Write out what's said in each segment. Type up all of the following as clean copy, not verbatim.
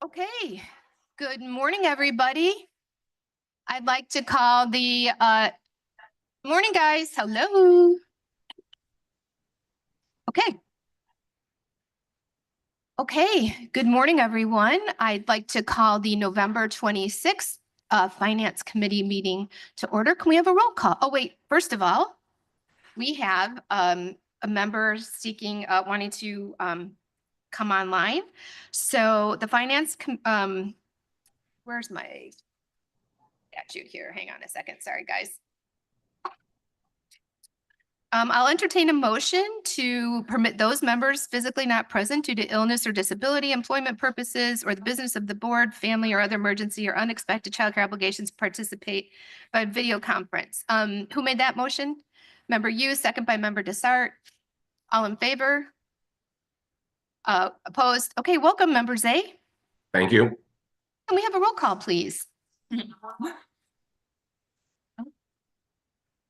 Okay, good morning, everybody. I'd like to call the morning, guys. Hello. Okay. Okay, good morning, everyone. I'd like to call the November 26th Finance Committee meeting to order. Can we have a roll call? Oh, wait, first of all, we have a member seeking, wanting to come online. So the where's my statute here? Hang on a second. Sorry, guys. I'll entertain a motion to permit those members physically not present due to illness or disability, employment purposes, or the business of the board, family, or other emergency or unexpected childcare obligations participate by video conference. Who made that motion? Member Yu, second by member Desart. All in favor? Opposed? Okay, welcome, member Zay. Thank you. Can we have a roll call, please?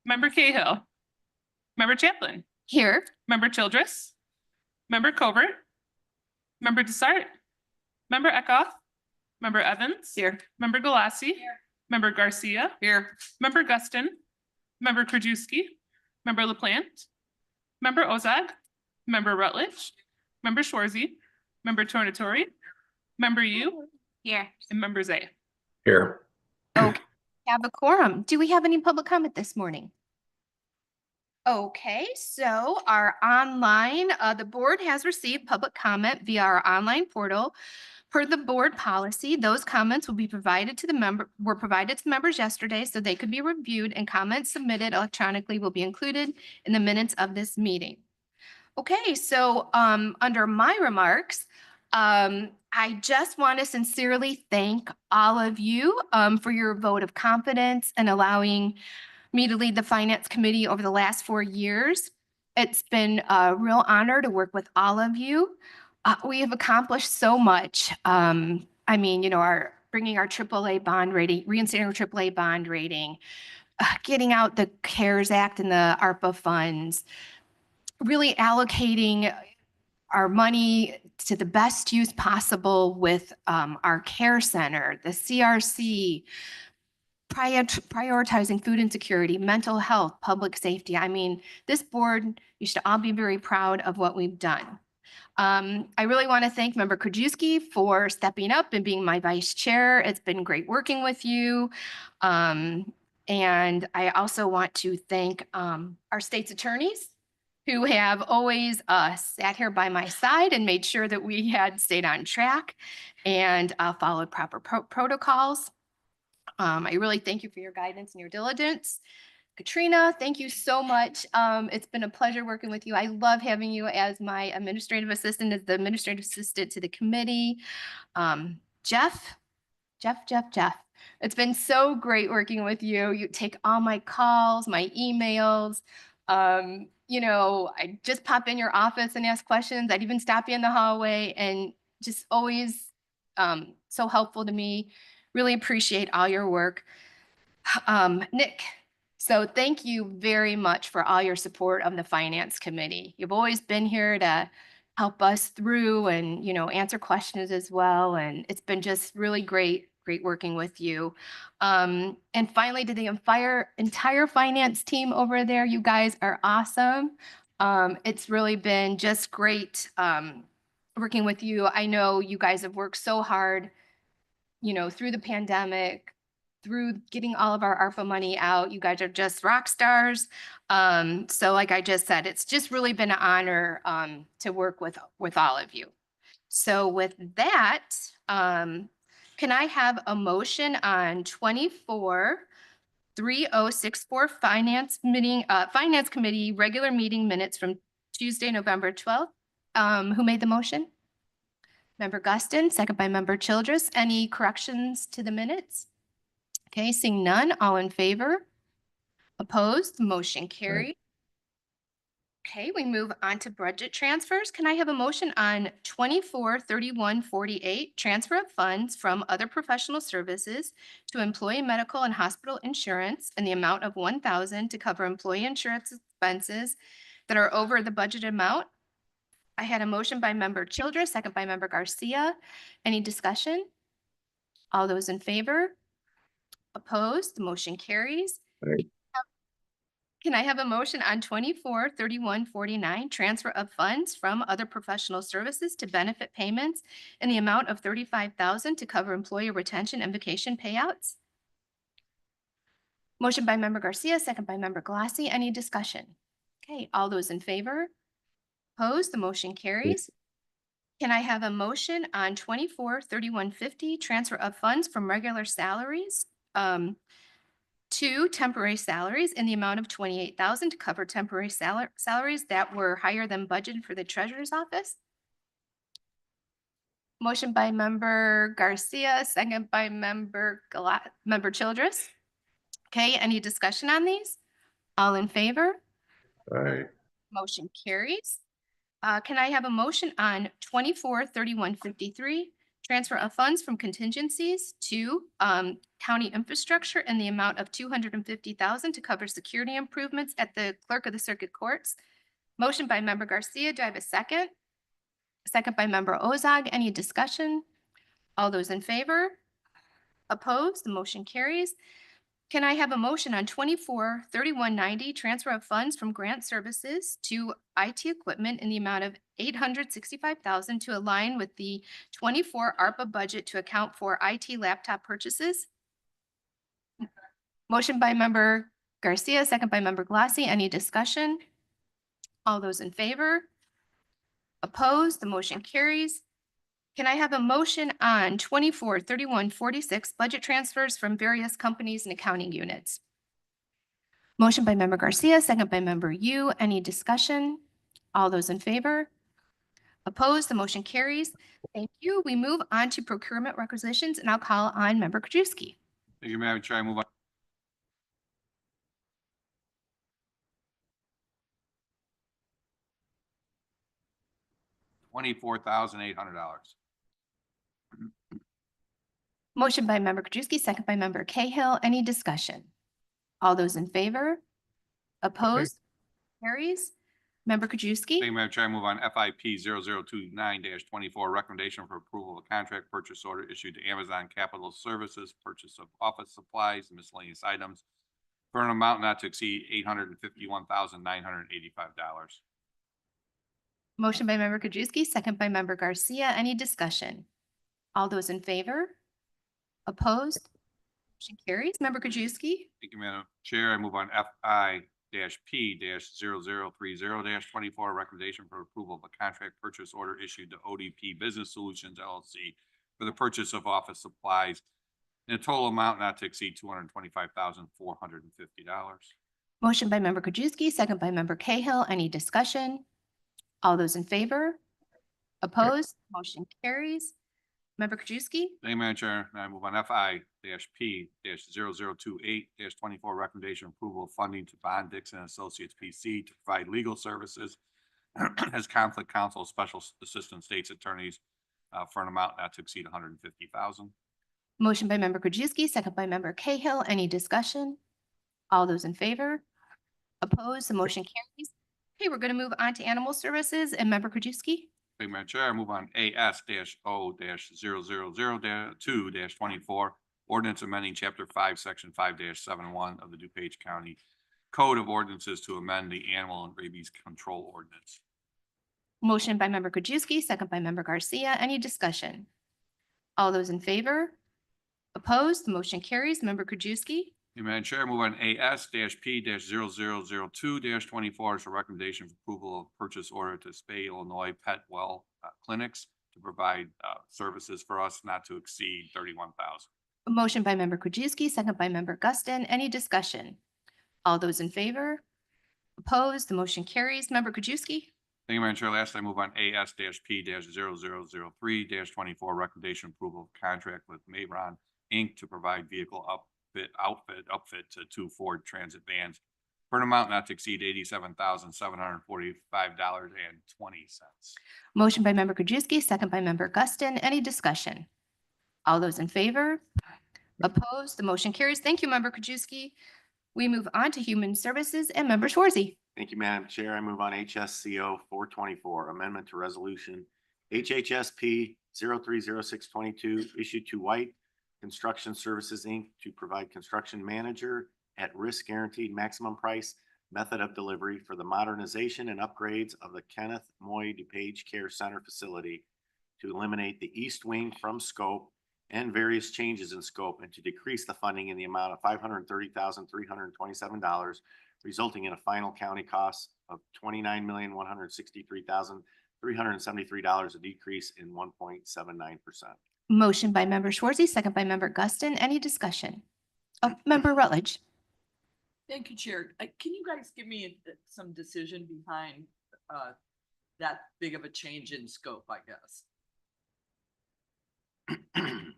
Member Cahill. Member Champlin. Here. Member Childress. Member Covert. Member Desart. Member Eckhoff. Member Evans. Here. Member Galassi. Here. Member Garcia. Here. Member Guston. Member Krajewski. Member LaPlante. Member Ozag. Member Rutledge. Member Schwarzy. Member Tornatori. Member Yu. Here. And Member Zay. Here. Okay, have a quorum. Do we have any public comment this morning? Okay, so our online, the board has received public comment via our online portal. Per the board policy, those comments will be provided to were provided to the members yesterday so they could be reviewed, and comments submitted electronically will be included in the minutes of this meeting. Okay, so under my remarks, I just want to sincerely thank all of you for your vote of confidence and allowing me to lead the Finance Committee over the last 4 years. It's been a real honor to work with all of you. We have accomplished so much. I mean, bringing our AAA bond rating, reinstating our AAA bond rating, getting out the CARES Act and the ARPA funds, really allocating our money to the best use possible with our care center, the CRC, prioritizing food insecurity, mental health, public safety. I mean, this board, you should all be very proud of what we've done. I really want to thank Member Krajewski for stepping up and being my vice chair. It's been great working with you. And I also want to thank our state's attorneys who have always sat here by my side and made sure that we had stayed on track and followed proper protocols. I really thank you for your guidance and your diligence. Katrina, thank you so much. It's been a pleasure working with you. I love having you as my administrative assistant, as the administrative assistant to the committee. Jeff, it's been so great working with you. You take all my calls, my emails. I just pop in your office and ask questions. I'd even stop you in the hallway, and just always so helpful to me. Really appreciate all your work. Nick, so thank you very much for all your support of the Finance Committee. You've always been here to help us through and, answer questions as well. And it's been just really great working with you. And finally, to the entire finance team over there, you guys are awesome. It's really been just great working with you. I know you guys have worked so hard, through the pandemic, through getting all of our ARPA money out. You guys are just rock stars. So like I just said, it's just really been an honor to work with all of you. So with that, can I have a motion on 24-3064 Finance Committee regular meeting minutes from Tuesday, November 12th? Who made the motion? Member Guston, second by Member Childress. Any corrections to the minutes? Okay, seeing none, all in favor? Opposed? Motion carried. Okay, we move on to budget transfers. Can I have a motion on 24-3148, transfer of funds from other professional services to employee medical and hospital insurance in the amount of $1,000 to cover employee insurance expenses that are over the budget amount? I had a motion by member Childress, second by member Garcia. Any discussion? All those in favor? Opposed? The motion carries. Aye. Can I have a motion on 24-31-49, transfer of funds from other professional services to benefit payments in the amount of $35,000 to cover employee retention and vacation payouts? Motion by member Garcia, second by member Galassi. Any discussion? Okay, all those in favor? Opposed? The motion carries. Can I have a motion on 24-31-50, transfer of funds from regular salaries to temporary salaries in the amount of $28,000 to cover temporary salaries that were higher than budgeted for the treasurer's office? Motion by member Garcia, second by member Childress. Okay, any discussion on these? All in favor? Aye. Motion carries. Can I have a motion on 24-31-53, transfer of funds from contingencies to county infrastructure in the amount of $250,000 to cover security improvements at the clerk of the circuit courts? Motion by member Garcia. Do I have a second? Second by member Ozog. Any discussion? All those in favor? Opposed? The motion carries. Can I have a motion on 24-31-90, transfer of funds from grant services to IT equipment in the amount of $865,000 to align with the 24 ARPA budget to account for IT laptop purchases? Motion by member Garcia, second by member Galassi. Any discussion? All those in favor? Opposed? The motion carries. Can I have a motion on 24-31-46, budget transfers from various companies and accounting units? Motion by member Garcia, second by member Yu. Any discussion? All those in favor? Opposed? The motion carries. Thank you. We move on to procurement requisitions, and I'll call on member Krajewski. Thank you, Madam Chair. I move on. $24,800. Motion by member Krajewski, second by member Cahill. Any discussion? All those in favor? Opposed? Carries. Member Krajewski. Thank you, Madam Chair. I move on FIP 0029-24, recommendation for approval of a contract purchase order issued to Amazon Capital Services, purchase of office supplies and miscellaneous items for an amount not to exceed $851,985. Motion by member Krajewski, second by member Garcia. Any discussion? All those in favor? Opposed? Motion carries. Member Krajewski. Thank you, Madam Chair. I move on FI-P-0030-24, recommendation for approval of a contract purchase order issued to ODP Business Solutions LLC for the purchase of office supplies in a total amount not to exceed $225,450. Motion by member Krajewski, second by member Cahill. Any discussion? All those in favor? Opposed? Motion carries. Member Krajewski. Thank you, Madam Chair. Now I move on FI-P-0028-24, recommendation approval of funding to Bond Dixon Associates PC to provide legal services as conflict counsel, special assistant state's attorneys for an amount not to exceed $150,000. Motion by member Krajewski, second by member Cahill. Any discussion? All those in favor? Opposed? The motion carries. Okay, we're going to move on to animal services and member Krajewski. Thank you, Madam Chair. I move on AS-O-0002-24, ordinance amending chapter 5, section 5-71 of the DuPage County Code of Ordinances to amend the animal and rabies control ordinance. Motion by member Krajewski, second by member Garcia. Any discussion? All those in favor? Opposed? The motion carries. Member Krajewski. Thank you, Madam Chair. I move on AS-P-0002-24 as a recommendation for approval of purchase order to Spay Illinois Pet Well Clinics to provide services for us not to exceed $31,000. Motion by member Krajewski, second by member Guston. Any discussion? All those in favor? Opposed? The motion carries. Member Krajewski. Thank you, Madam Chair. Last, I move on AS-P-0003-24, recommendation approval of contract with Mayron Inc. to provide vehicle outfit to 2 Ford Transit vans for an amount not to exceed $87,745.20. Motion by member Krajewski, second by member Guston. Any discussion? All those in favor? Opposed? The motion carries. Thank you, member Krajewski. We move on to Human Services and Member Schwarzy. Thank you, Madam Chair. I move on HSCO 424, amendment to resolution HHSP 030622, issued to White Construction Services, Inc. to provide construction manager at risk guaranteed maximum price method of delivery for the modernization and upgrades of the Kenneth Moy DuPage Care Center facility to eliminate the east wing from scope and various changes in scope, and to decrease the funding in the amount of $530,327, resulting in a final county cost of $29,163,373, a decrease in 1.79%. Motion by Member Schwarzy, second by Member Guston. Any discussion? Oh, Member Rutledge. Thank you, Chair. Can you guys give me some decision behind that big of a change in scope, I guess?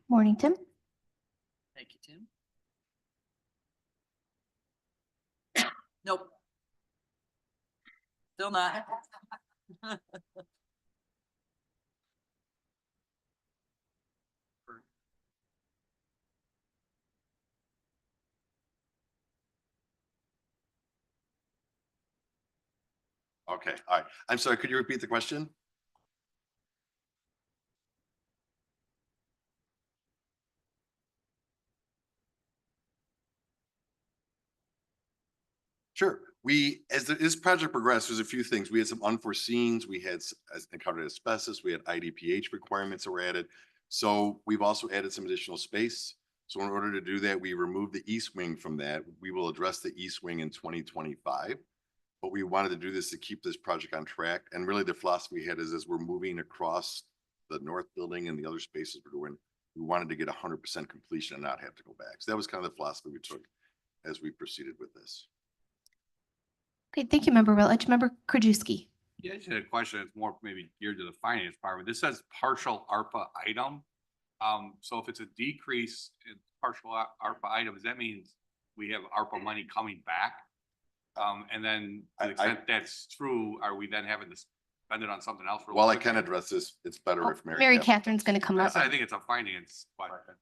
Morning, Tim. Thank you, Tim. Nope. Still not. Okay, all right. I'm sorry, could you repeat the question? Sure. As this project progressed, there's a few things. We had some unforeseens. We had encountered asbestos. We had IDPH requirements that were added. So we've also added some additional space. So in order to do that, we removed the east wing from that. We will address the east wing in 2025. But we wanted to do this to keep this project on track. And really the philosophy we had is as we're moving across the north building and the other spaces we're doing, we wanted to get 100% completion and not have to go back. So that was kind of the philosophy we took as we proceeded with this. Okay, thank you, Member Rutledge. Member Krajewski. Yeah, I just had a question. It's more maybe geared to the finance department. This says partial ARPA item. So if it's a decrease in partial ARPA item, does that mean we have ARPA money coming back? And then to the extent that's true, are we then having to spend it on something else? While I can address this, it's better if Mary Catherine's going to come up. I think it's a finance question.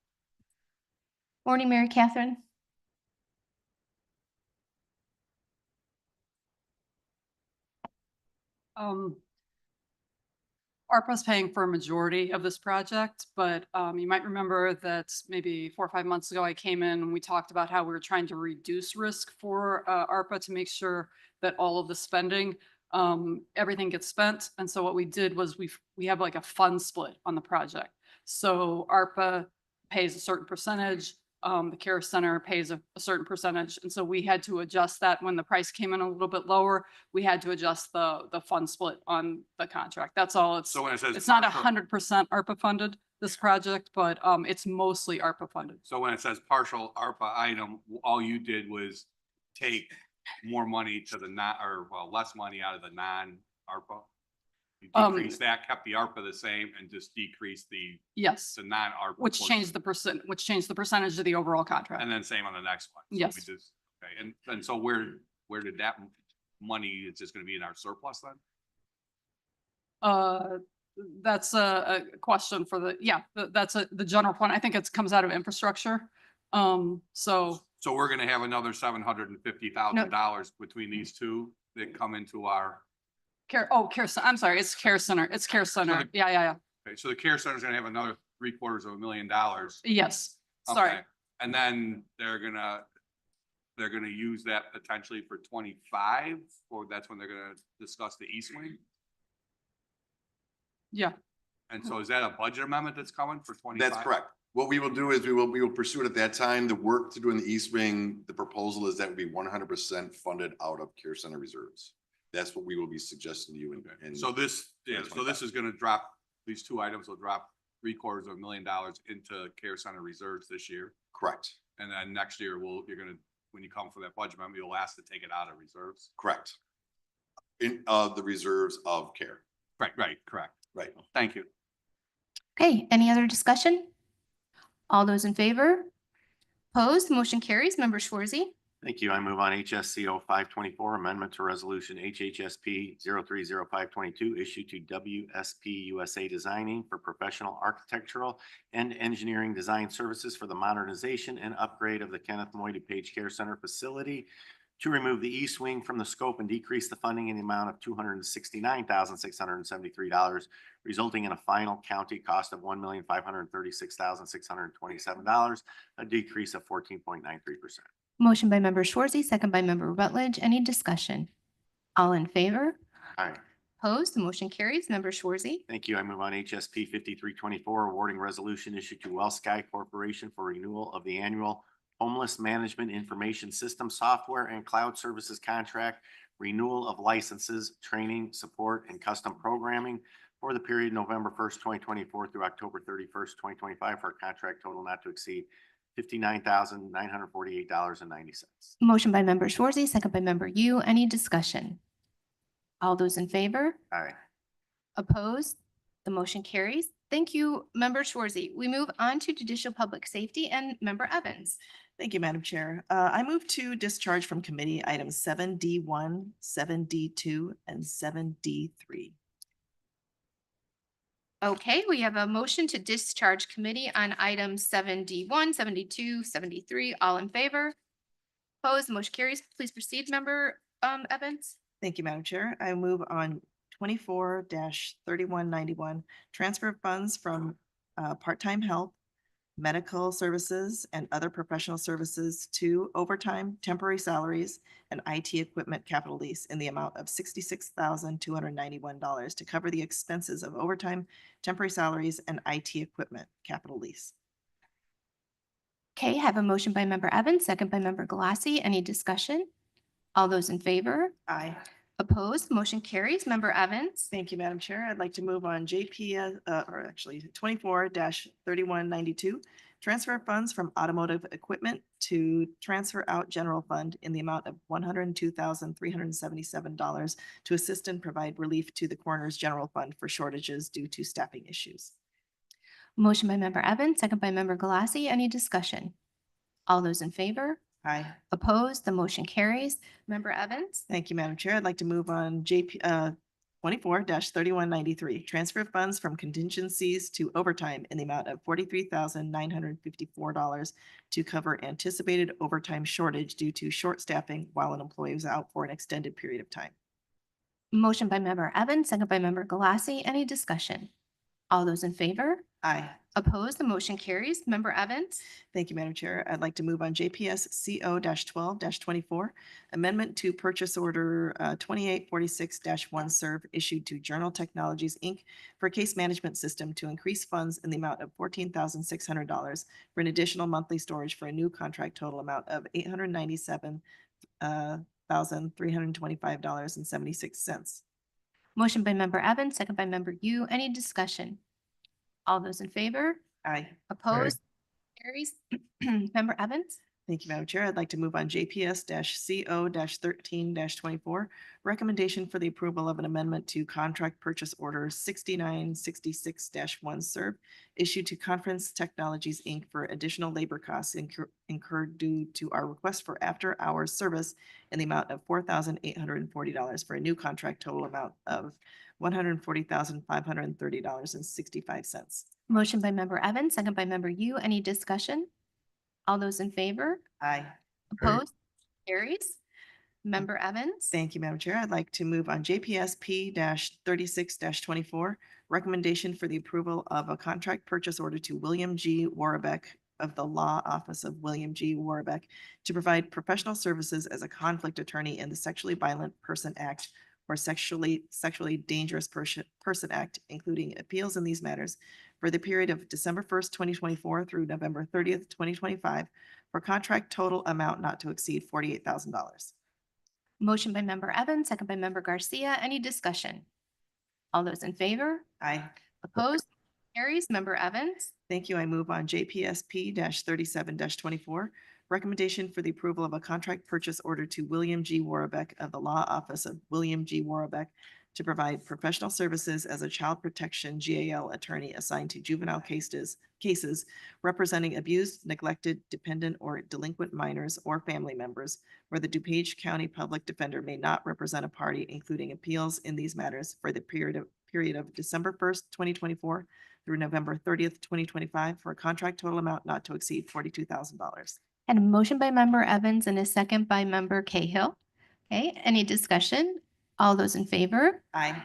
Morning, Mary Catherine. ARPA's paying for a majority of this project, but you might remember that maybe 4 or 5 months ago, I came in and we talked about how we were trying to reduce risk for ARPA to make sure that all of the spending, everything gets spent. And so what we did was we have like a fund split on the project. So ARPA pays a certain percentage, the care center pays a certain percentage. And so we had to adjust that when the price came in a little bit lower. We had to adjust the fund split on the contract. That's all. So when it says It's not partial- 100% ARPA funded, this project, but it's mostly ARPA funded. So when it says partial ARPA item, all you did was take more money to the less money out of the non-ARPA? You decreased that, kept the ARPA the same, and just decreased the Yes, non-ARPA. which portion. changed the percentage of the overall contract. And then same on the next one. So Yes. we just- Okay, and so where did that money, is just gonna be in our surplus then? That's a question for that's the general fund. I think it comes out of infrastructure. So So we're gonna have another $750,000 between these two that come into our, I'm sorry, it's care center. It's care center. Yeah. okay, so the care center's gonna have another $750,000. Yes, sorry. Okay. And then they're gonna use that potentially for 25, or that's when they're gonna discuss the east wing? Yeah. And so is that a budget amendment that's coming for 25? That's correct. What we will do is we will pursue it at that time. The work to do in the east wing, the proposal is that would be 100% funded out of care center reserves. That's what we will be suggesting to you. And So this is gonna drop, these two items will drop $750,000 into care center reserves this year. correct, And then next year, when you come for that budget amendment, you'll ask to take it out of reserves. correct. In the reserves of care. Right, correct. Right. Thank you. Okay, any other discussion? All those in favor? Opposed? Motion carries. Member Schwarzy. Thank you. I move on HSCO 524, amendment to resolution HHSP 030522 issued to WSP USA Designing for professional architectural and engineering design services for the modernization and upgrade of the Kenneth Moy DuPage Care Center facility to remove the east wing from the scope and decrease the funding in the amount of $269,673, resulting in a final county cost of $1,536,627, a decrease of 14.93%. Motion by member Shorzy, second by member Rutledge. Any discussion? All in favor? Aye. Opposed? The motion carries. Member Shorzy. Thank you. I move on HSP 5324, awarding resolution issued to Well Sky Corporation for renewal of the annual homeless management information system software and cloud services contract, renewal of licenses, training, support, and custom programming for the period November 1st, 2024 through October 31st, 2025 for a contract total not to exceed $59,948.90. Motion by member Shorzy, second by member Yu. Any discussion? All those in favor? Aye. Opposed? The motion carries. Thank you, member Shorzy. We move on to judicial public safety and member Evans. Thank you, Madam Chair. I move to discharge from committee items 7D1, 7D2, and 7D3. Okay, we have a motion to discharge committee on items 7D1, 7D2, 7D3. All in favor? Opposed? The motion carries. Please proceed, member Evans. Thank you, Madam Chair. I move on 24-3191, transfer of funds from part-time help, medical services, and other professional services to overtime, temporary salaries, and IT equipment capital lease in the amount of $66,291 to cover the expenses of overtime, temporary salaries, and IT equipment capital lease. Okay, have a motion by member Evans, second by member Galassi. Any discussion? All those in favor? Aye. Opposed? Motion carries. Member Evans. Thank you, Madam Chair. I'd like to move on or actually 24-3192, transfer of funds from automotive equipment to transfer out general fund in the amount of $102,377 to assist and provide relief to the coroner's general fund for shortages due to staffing issues. Motion by member Evans, second by member Galassi. Any discussion? All those in favor? Aye. Opposed? The motion carries. Member Evans. Thank you, Madam Chair. I'd like to move on 24-3193, transfer of funds from contingencies to overtime in the amount of $43,954 to cover anticipated overtime shortage due to short staffing while an employee was out for an extended period of time. Motion by member Evans, second by member Galassi. Any discussion? All those in favor? Aye. Opposed? The motion carries. Member Evans. Thank you, Madam Chair. I'd like to move on JPS CO-12-24, amendment to purchase order 2846-1 serve issued to Journal Technologies, Inc. for case management system to increase funds in the amount of $14,600 for an additional monthly storage for a new contract total amount of $897,325.76. Motion by member Evans, second by member Yu. Any discussion? All those in favor? Aye. Opposed? Carries. Member Evans. Thank you, Madam Chair. I'd like to move on JPS-CO-13-24, recommendation for the approval of an amendment to contract purchase order 6966-1 serve issued to Conference Technologies, Inc. for additional labor costs incurred due to our request for after-hours service in the amount of $4,840 for a new contract total amount of $140,530.65. Motion by member Evans, second by member Yu. Any discussion? All those in favor? Aye. Opposed? Carries. Member Evans. Thank you, Madam Chair. I'd like to move on JPS P-36-24, recommendation for the approval of a contract purchase order to William G. Warbeck of the Law Office of William G. Warbeck to provide professional services as a conflict attorney in the Sexually Violent Person Act or Sexually Dangerous Person Act, including appeals in these matters for the period of December 1st, 2024 through November 30th, 2025 for contract total amount not to exceed $48,000. Motion by member Evans, second by member Garcia. Any discussion? All those in favor? Aye. Opposed? Carries. Member Evans. Thank you. I move on JPSP-37-24, recommendation for the approval of a contract purchase order to William G. Warbeck of the Law Office of William G. Warbeck to provide professional services as a child protection GAL attorney assigned to juvenile cases representing abused, neglected, dependent, or delinquent minors or family members where the DuPage County Public Defender may not represent a party, including appeals in these matters for the period of December 1st, 2024 through November 30th, 2025 for a contract total amount not to exceed $42,000. And a motion by member Evans and a second by member Cahill. Okay, any discussion? All those in favor? Aye.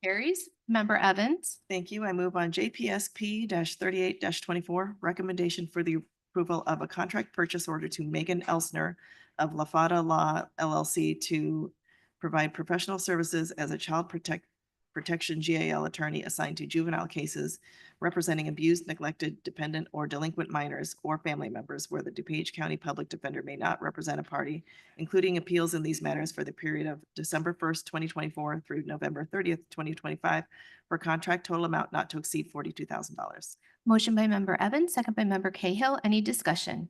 Carries. Member Evans. Thank you. I move on JPSP 38 24, recommendation for the approval of a contract purchase order to Megan Elsner of LaFada Law LLC to provide professional services as a child protection GAL attorney assigned to juvenile cases representing abused, neglected, dependent, or delinquent minors or family members where the DuPage County Public Defender may not represent a party, including appeals in these matters for the period of December 1st, 2024 through November 30th, 2025 for a contract total amount not to exceed $42,000. Motion by member Evans, second by member Cahill. Any discussion?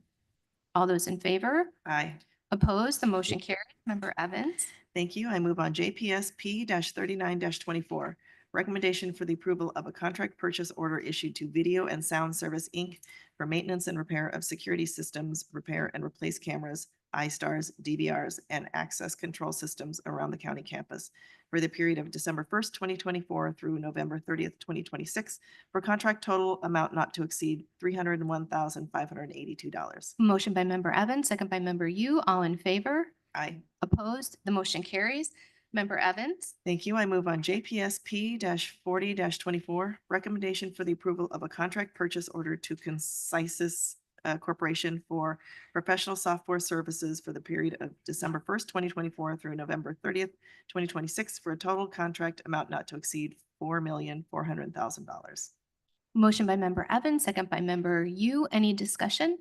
All those in favor? Aye. Opposed? The motion carries. Member Evans. Thank you. I move on JPSP 39 24. Recommendation for the approval of a contract purchase order issued to Video and Sound Service, Inc. for maintenance and repair of security systems, repair and replace cameras, iStars, DVRs, and access control systems around the county campus for the period of December 1st, 2024 through November 30th, 2026 for contract total amount not to exceed $301,582. Motion by member Evans, second by member Yu. All in favor? Aye. Opposed? The motion carries. Member Evans. Thank you. I move on JPSP 40 24, recommendation for the approval of a contract purchase order to Concisus Corporation for professional software services for the period of December 1st, 2024 through November 30th, 2026 for a total contract amount not to exceed $4,400,000. Motion by member Evans, second by member Yu. Any discussion?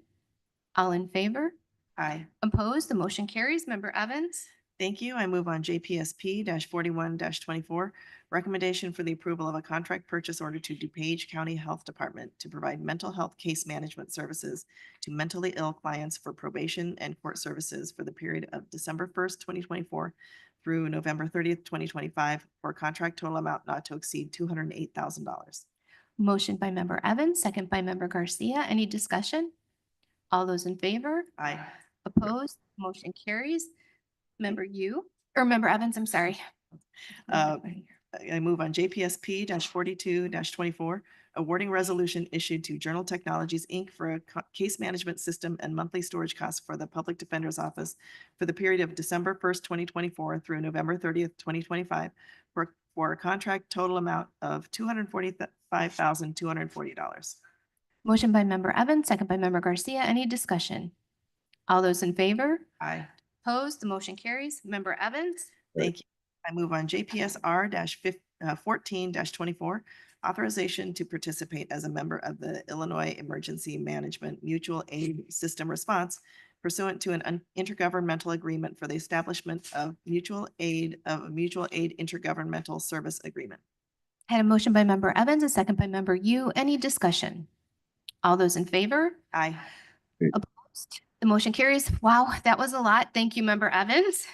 All in favor? Aye. Opposed? The motion carries. Member Evans. Thank you. I move on JPSP 41 24, recommendation for the approval of a contract purchase order to DuPage County Health Department to provide mental health case management services to mentally ill clients for probation and court services for the period of December 1st, 2024 through November 30th, 2025 for a contract total amount not to exceed $208,000. Motion by member Evans, second by member Garcia. Any discussion? All those in favor? Aye. Opposed? Motion carries. Member Yu, or member Evans, I'm sorry. I move on JPSP 42 24, awarding resolution issued to Journal Technologies, Inc. for a case management system and monthly storage costs for the Public Defender's Office for the period of December 1st, 2024 through November 30th, 2025 for a contract total amount of $245,240. Motion by member Evans, second by member Garcia. Any discussion? All those in favor? Aye. Opposed? The motion carries. Member Evans. Thank you. I move on JPSR 14 24, authorization to participate as a member of the Illinois Emergency Management Mutual Aid System Response pursuant to an intergovernmental agreement for the establishment of mutual aid intergovernmental service agreement. Had a motion by member Evans, a second by member Yu. Any discussion? All those in favor? Aye. Opposed? The motion carries. Wow, that was a lot. Thank you, member Evans.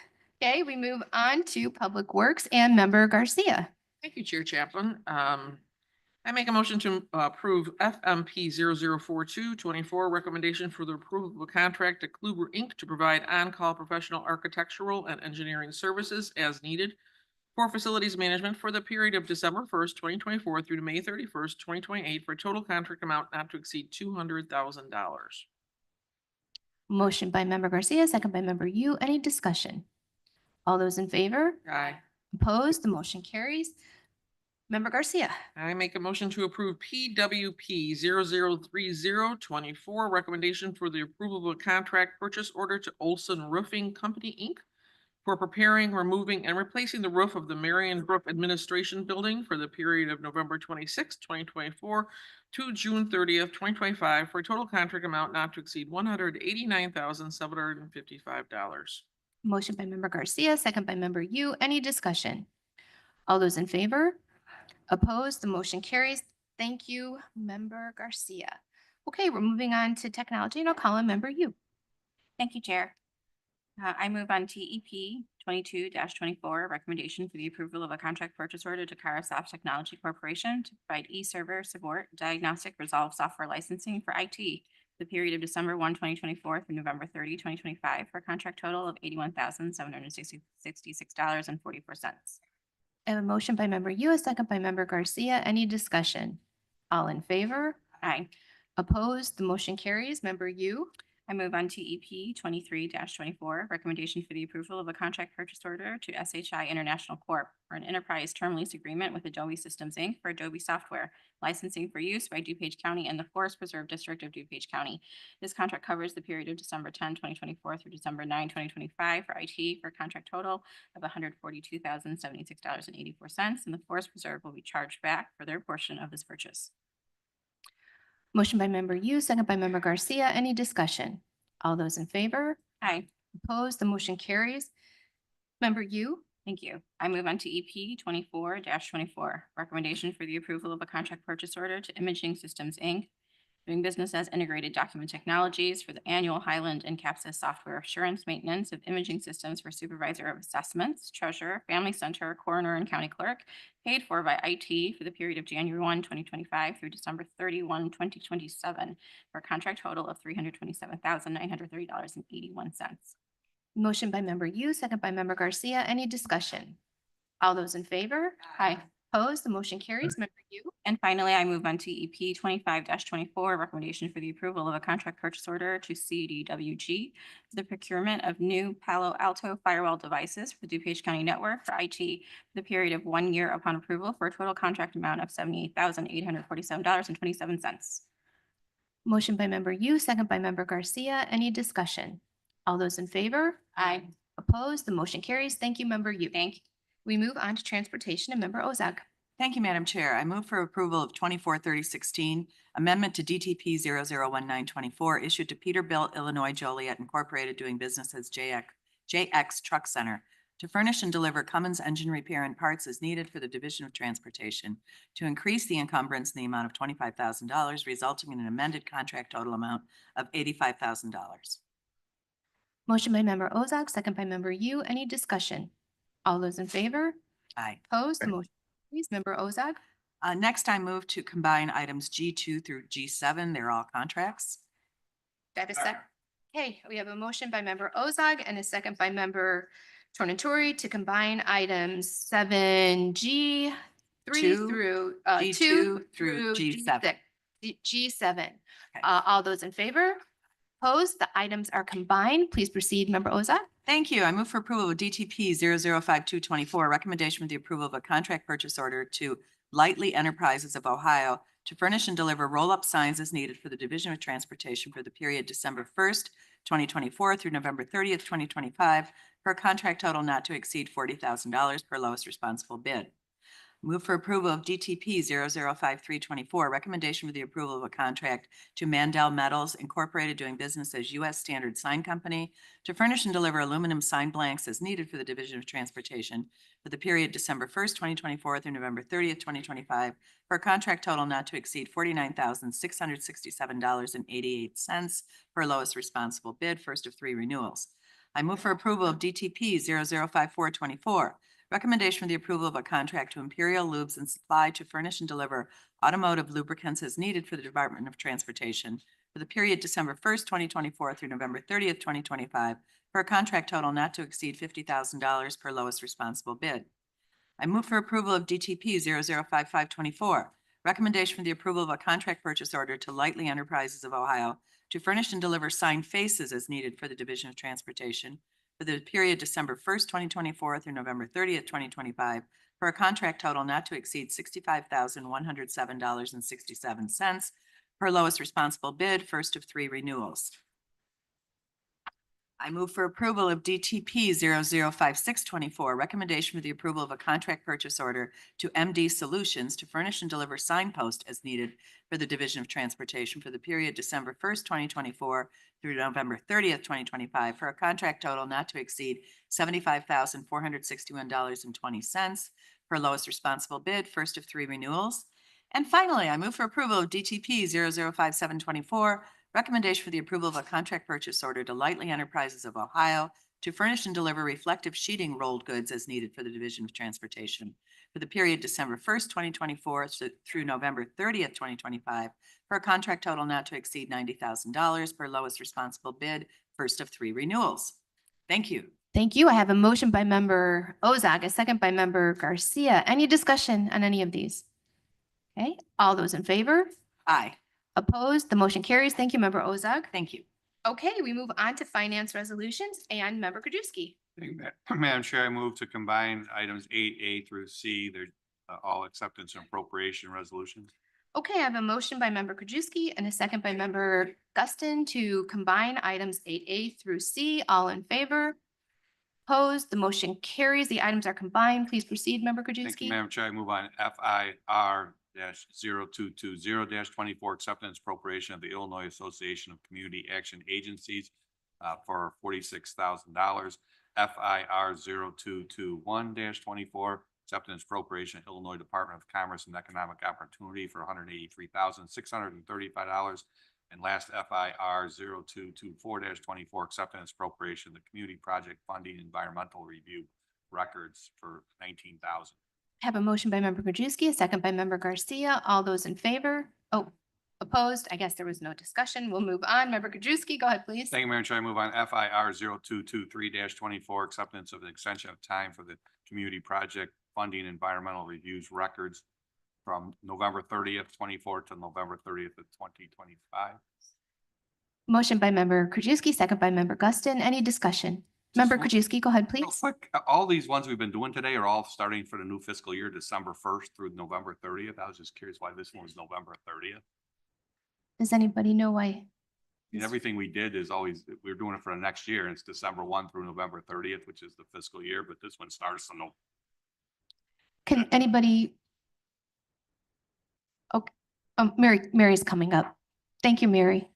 Okay, we move on to Public Works and member Garcia. Thank you, Chair Chaplin. I make a motion to approve FMP 004224, recommendation for the approval of a contract to Kluber Inc. to provide on-call professional architectural and engineering services as needed for facilities management for the period of December 1st, 2024 through to May 31st, 2028 for a total contract amount not to exceed $200,000. Motion by member Garcia, second by member Yu. Any discussion? All those in favor? Aye. Opposed? The motion carries. Member Garcia. I make a motion to approve PWP 003024, recommendation for the approval of a contract purchase order to Olson Roofing Company, Inc. for preparing, removing, and replacing the roof of the Marion Brook Administration Building for the period of November 26, 2024 to June 30th, 2025 for a total contract amount not to exceed $189,755. Motion by member Garcia, second by member Yu. Any discussion? All those in favor? Opposed? The motion carries. Thank you, member Garcia. Okay, we're moving on to technology and I'll call on member Yu. Thank you, Chair. I move on TEP 22-24, recommendation for the approval of a contract purchase order to Carasoft Technology Corporation to provide e-server support, diagnostic resolve software licensing for IT for the period of December 1, 2024 through November 30, 2025, for a contract total of $81,766.44. I have a motion by member You, a second by member Garcia. Any discussion? All in favor? Aye. Opposed? The motion carries. Member You. I move on to EP 23-24, recommendation for the approval of a contract purchase order to SHI International Corp. for an enterprise term lease agreement with Adobe Systems, Inc. for Adobe software licensing for use by DuPage County and the Forest Preserve District of DuPage County. This contract covers the period of December 10, 2024 through December 9, 2025 for IT for a contract total of $142,076.84, and the Forest Preserve will be charged back for their portion of this purchase. Motion by member You, second by member Garcia. Any discussion? All those in favor? Aye. Opposed? The motion carries. Member You. Thank you. I move on to EP 24-24, recommendation for the approval of a contract purchase order to Imaging Systems, Inc., doing business as Integrated Document Technologies for the annual Highland and Capsus software assurance maintenance of imaging systems for supervisor of assessments, treasurer, family center, coroner, and county clerk, paid for by IT for the period of January 1, 2025 through December 31, 2027, for a contract total of $327,930.81. Motion by member You, second by member Garcia. Any discussion? All those in favor? Aye. Opposed? The motion carries. Member You. And finally, I move on to EP 25-24, recommendation for the approval of a contract purchase order to CDWG for the procurement of new Palo Alto firewall devices for the DuPage County Network for IT for the period of 1 year upon approval for a total contract amount of $78,847.27. Motion by member You, second by member Garcia. Any discussion? All those in favor? Aye. Opposed? The motion carries. Thank you, member You. Thank you. We move on to transportation and member Ozag. Thank you, Madam Chair. I move for approval of 243016, amendment to DTP 001924 issued to Peterbilt, Illinois Joliet Incorporated, doing business as JX Truck Center, to furnish and deliver Cummins engine repair and parts as needed for the Division of Transportation, to increase the encumbrance in the amount of $25,000, resulting in an amended contract total amount of $85,000. Motion by member Ozag, second by member You. Any discussion? All those in favor? Aye. Opposed? The motion carries. Member Ozag. Next, I move to combine items G2 through G7. They're all contracts. Do I have a sec? Okay, we have a motion by member Ozag and a second by member Tornatori to combine items 7G3 Two, through G2 2 through G7. G7. All those in favor? Opposed? The items are combined. Please proceed, member Ozag. Thank you. I move for approval of DTP 005224, recommendation for the approval of a contract purchase order to Lightly Enterprises of Ohio to furnish and deliver roll-up signs as needed for the Division of Transportation for the period December 1st, 2024 through November 30th, 2025, for a contract total not to exceed $40,000 per lowest responsible bid. Move for approval of DTP 005324, recommendation for the approval of a contract to Mandel Metals Incorporated, doing business as U.S. Standard Sign Company, to furnish and deliver aluminum sign blanks as needed for the Division of Transportation for the period December 1st, 2024 through November 30th, 2025, for a contract total not to exceed $49,667.88 per lowest responsible bid, first of 3 renewals. I move for approval of DTP 005424, recommendation for the approval of a contract to Imperial Lubes and Supply to furnish and deliver automotive lubricants as needed for the Department of Transportation for the period December 1st, 2024 through November 30th, 2025, for a contract total not to exceed $50,000 per lowest responsible bid. I move for approval of DTP 005524, recommendation for the approval of a contract purchase order to Lightly Enterprises of Ohio to furnish and deliver sign faces as needed for the Division of Transportation for the period December 1st, 2024 through November 30th, 2025, for a contract total not to exceed $65,107.67 per lowest responsible bid, first of 3 renewals. I move for approval of DTP 005624, recommendation for the approval of a contract purchase order to MD Solutions to furnish and deliver signpost as needed for the Division of Transportation for the period December 1st, 2024 through November 30th, 2025, for a contract total not to exceed $75,461.20 per lowest responsible bid, first of 3 renewals. And finally, I move for approval of DTP 005724, recommendation for the approval of a contract purchase order to Lightly Enterprises of Ohio to furnish and deliver reflective sheeting rolled goods as needed for the Division of Transportation for the period December 1st, 2024 through November 30th, 2025, for a contract total not to exceed $90,000 per lowest responsible bid, first of three renewals. Thank you. Thank you. I have a motion by member Ozag, a second by member Garcia. Any discussion on any of these? Okay, all those in favor? Aye. Opposed? The motion carries. Thank you, member Ozag. Thank you. Okay, we move on to finance resolutions and member Krajewski. Madam Chair, I move to combine items 8A through C. They're all acceptance and appropriation resolutions. Okay, I have a motion by member Krajewski and a second by member Guston to combine items 8A through C. All in favor? Opposed? The motion carries. The items are combined. Please proceed, member Thank you, Krajewski. Madam Chair. I move on FIR-0220-24, acceptance appropriation of the Illinois Association of Community Action Agencies for $46,000. FIR-0221-24, acceptance appropriation, Illinois Department of Commerce and Economic Opportunity for $183,635. And last, FIR-0224-24, acceptance appropriation, the Community Project Funding Environmental Review Records for $19,000. I have a motion by member Krajewski, a second by member Garcia. All those in favor? Oh, opposed? I guess there was no discussion. We'll move on. Member Krajewski, go ahead, please. Thank you, Madam Chair. I move on FIR-0223-24, acceptance of the extension of time for the Community Project Funding Environmental Reviews Records from November 30th, 24 to November 30th of 2025. Motion by member Krajewski, second by member Guston. Any discussion? Member one- Krajewski, go ahead, Real please. quick, all these ones we've been doing today are all starting for the new fiscal year, December 1st through November 30th. I was just curious why this one was November 30th. Does anybody know why? And everything we did is always, we're doing it for the next year. It's December 1 through November 30th, which is the fiscal year, but this one starts on Can anybody? Okay, Mary's coming up. Thank you, Mary.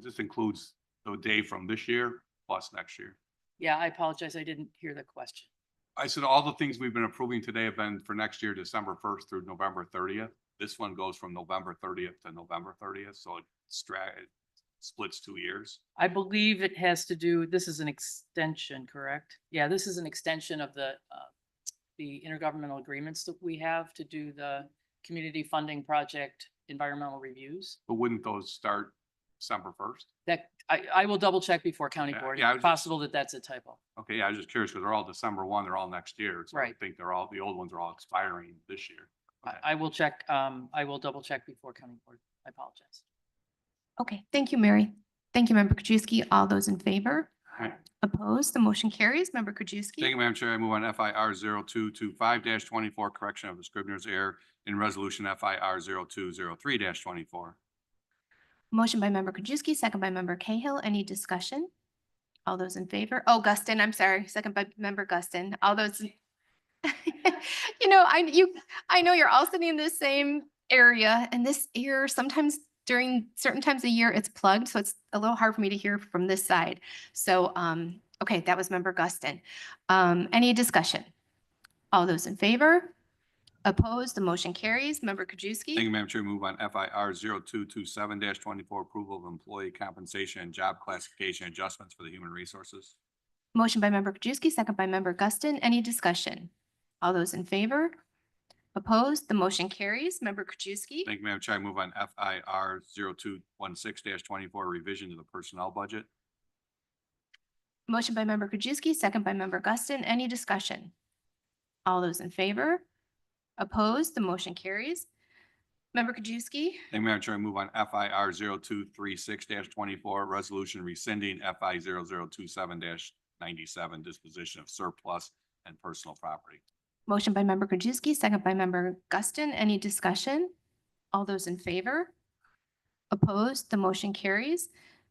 This includes the day from this year plus next year. Yeah, I apologize. I didn't hear the question. I said all the things we've been approving today have been for next year, December 1st through November 30th. This one goes from November 30th to November 30th, so it splits 2 years. I believe it has to do, this is an extension, correct? Yeah, this is an extension of the intergovernmental agreements that we have to do the community funding project environmental reviews. But wouldn't those start December 1st? That, I will double check before county Yeah, board. yeah, I It's was just- possible that that's a typo. Okay, yeah, I was just curious because they're all December 1, they're all next year. So I Right. think they're all, the old ones are all expiring this year. Okay. I will check, I will double check before county board. I apologize. Okay, thank you, Mary. Thank you, member Krajewski. All those in favor? All right. Opposed? The motion carries. Member Krajewski. Thank you, Madam Chair. I move on FIR-0225-24, correction of the Scrivener's error in resolution FIR-0203-24. Motion by member Krajewski, second by member Cahill. Any discussion? All those in favor? Oh, Guston, I'm sorry. Second by member Guston. All those. I know you're all sitting in the same area, and this ear sometimes during certain times of year it's plugged, so it's a little hard for me to hear from this side. So, okay, that was member Guston. Any discussion? All those in favor? Opposed? The motion carries. Member Krajewski. Thank you, Madam Chair. Move on FIR-0227-24, approval of employee compensation and job classification adjustments for the human resources. Motion by member Krajewski, second by member Guston. Any discussion? All those in favor? Opposed? The motion carries. Member Krajewski. Thank you, Madam Chair. I move on FIR-0216-24, revision to the personnel budget. Motion by member Krajewski, second by member Guston. Any discussion? All those in favor? Opposed? The motion carries. Member Krajewski. Thank you, Madam Chair. I move on FIR-0236-24, resolution rescinding FI-0027-97, disposition of surplus and personal property. Motion by member Krajewski, second by member Guston. Any discussion? All those in favor? Opposed? The motion carries.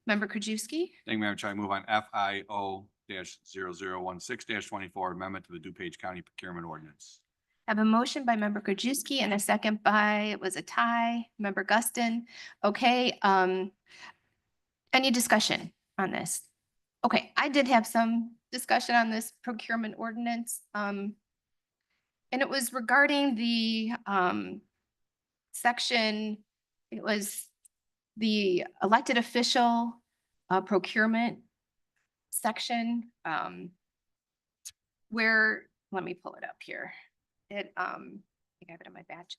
Member Krajewski. Thank you, Madam Chair. I move on FIO-0016-24, amendment to the DuPage County Procurement Ordinance. I have a motion by member Krajewski and a second by, it was a tie, member Guston. Okay, any discussion on this? Okay, I did have some discussion on this procurement ordinance. And it was regarding the section, it was the elected official procurement section, where, let me pull it up here. I think I have it in my badge.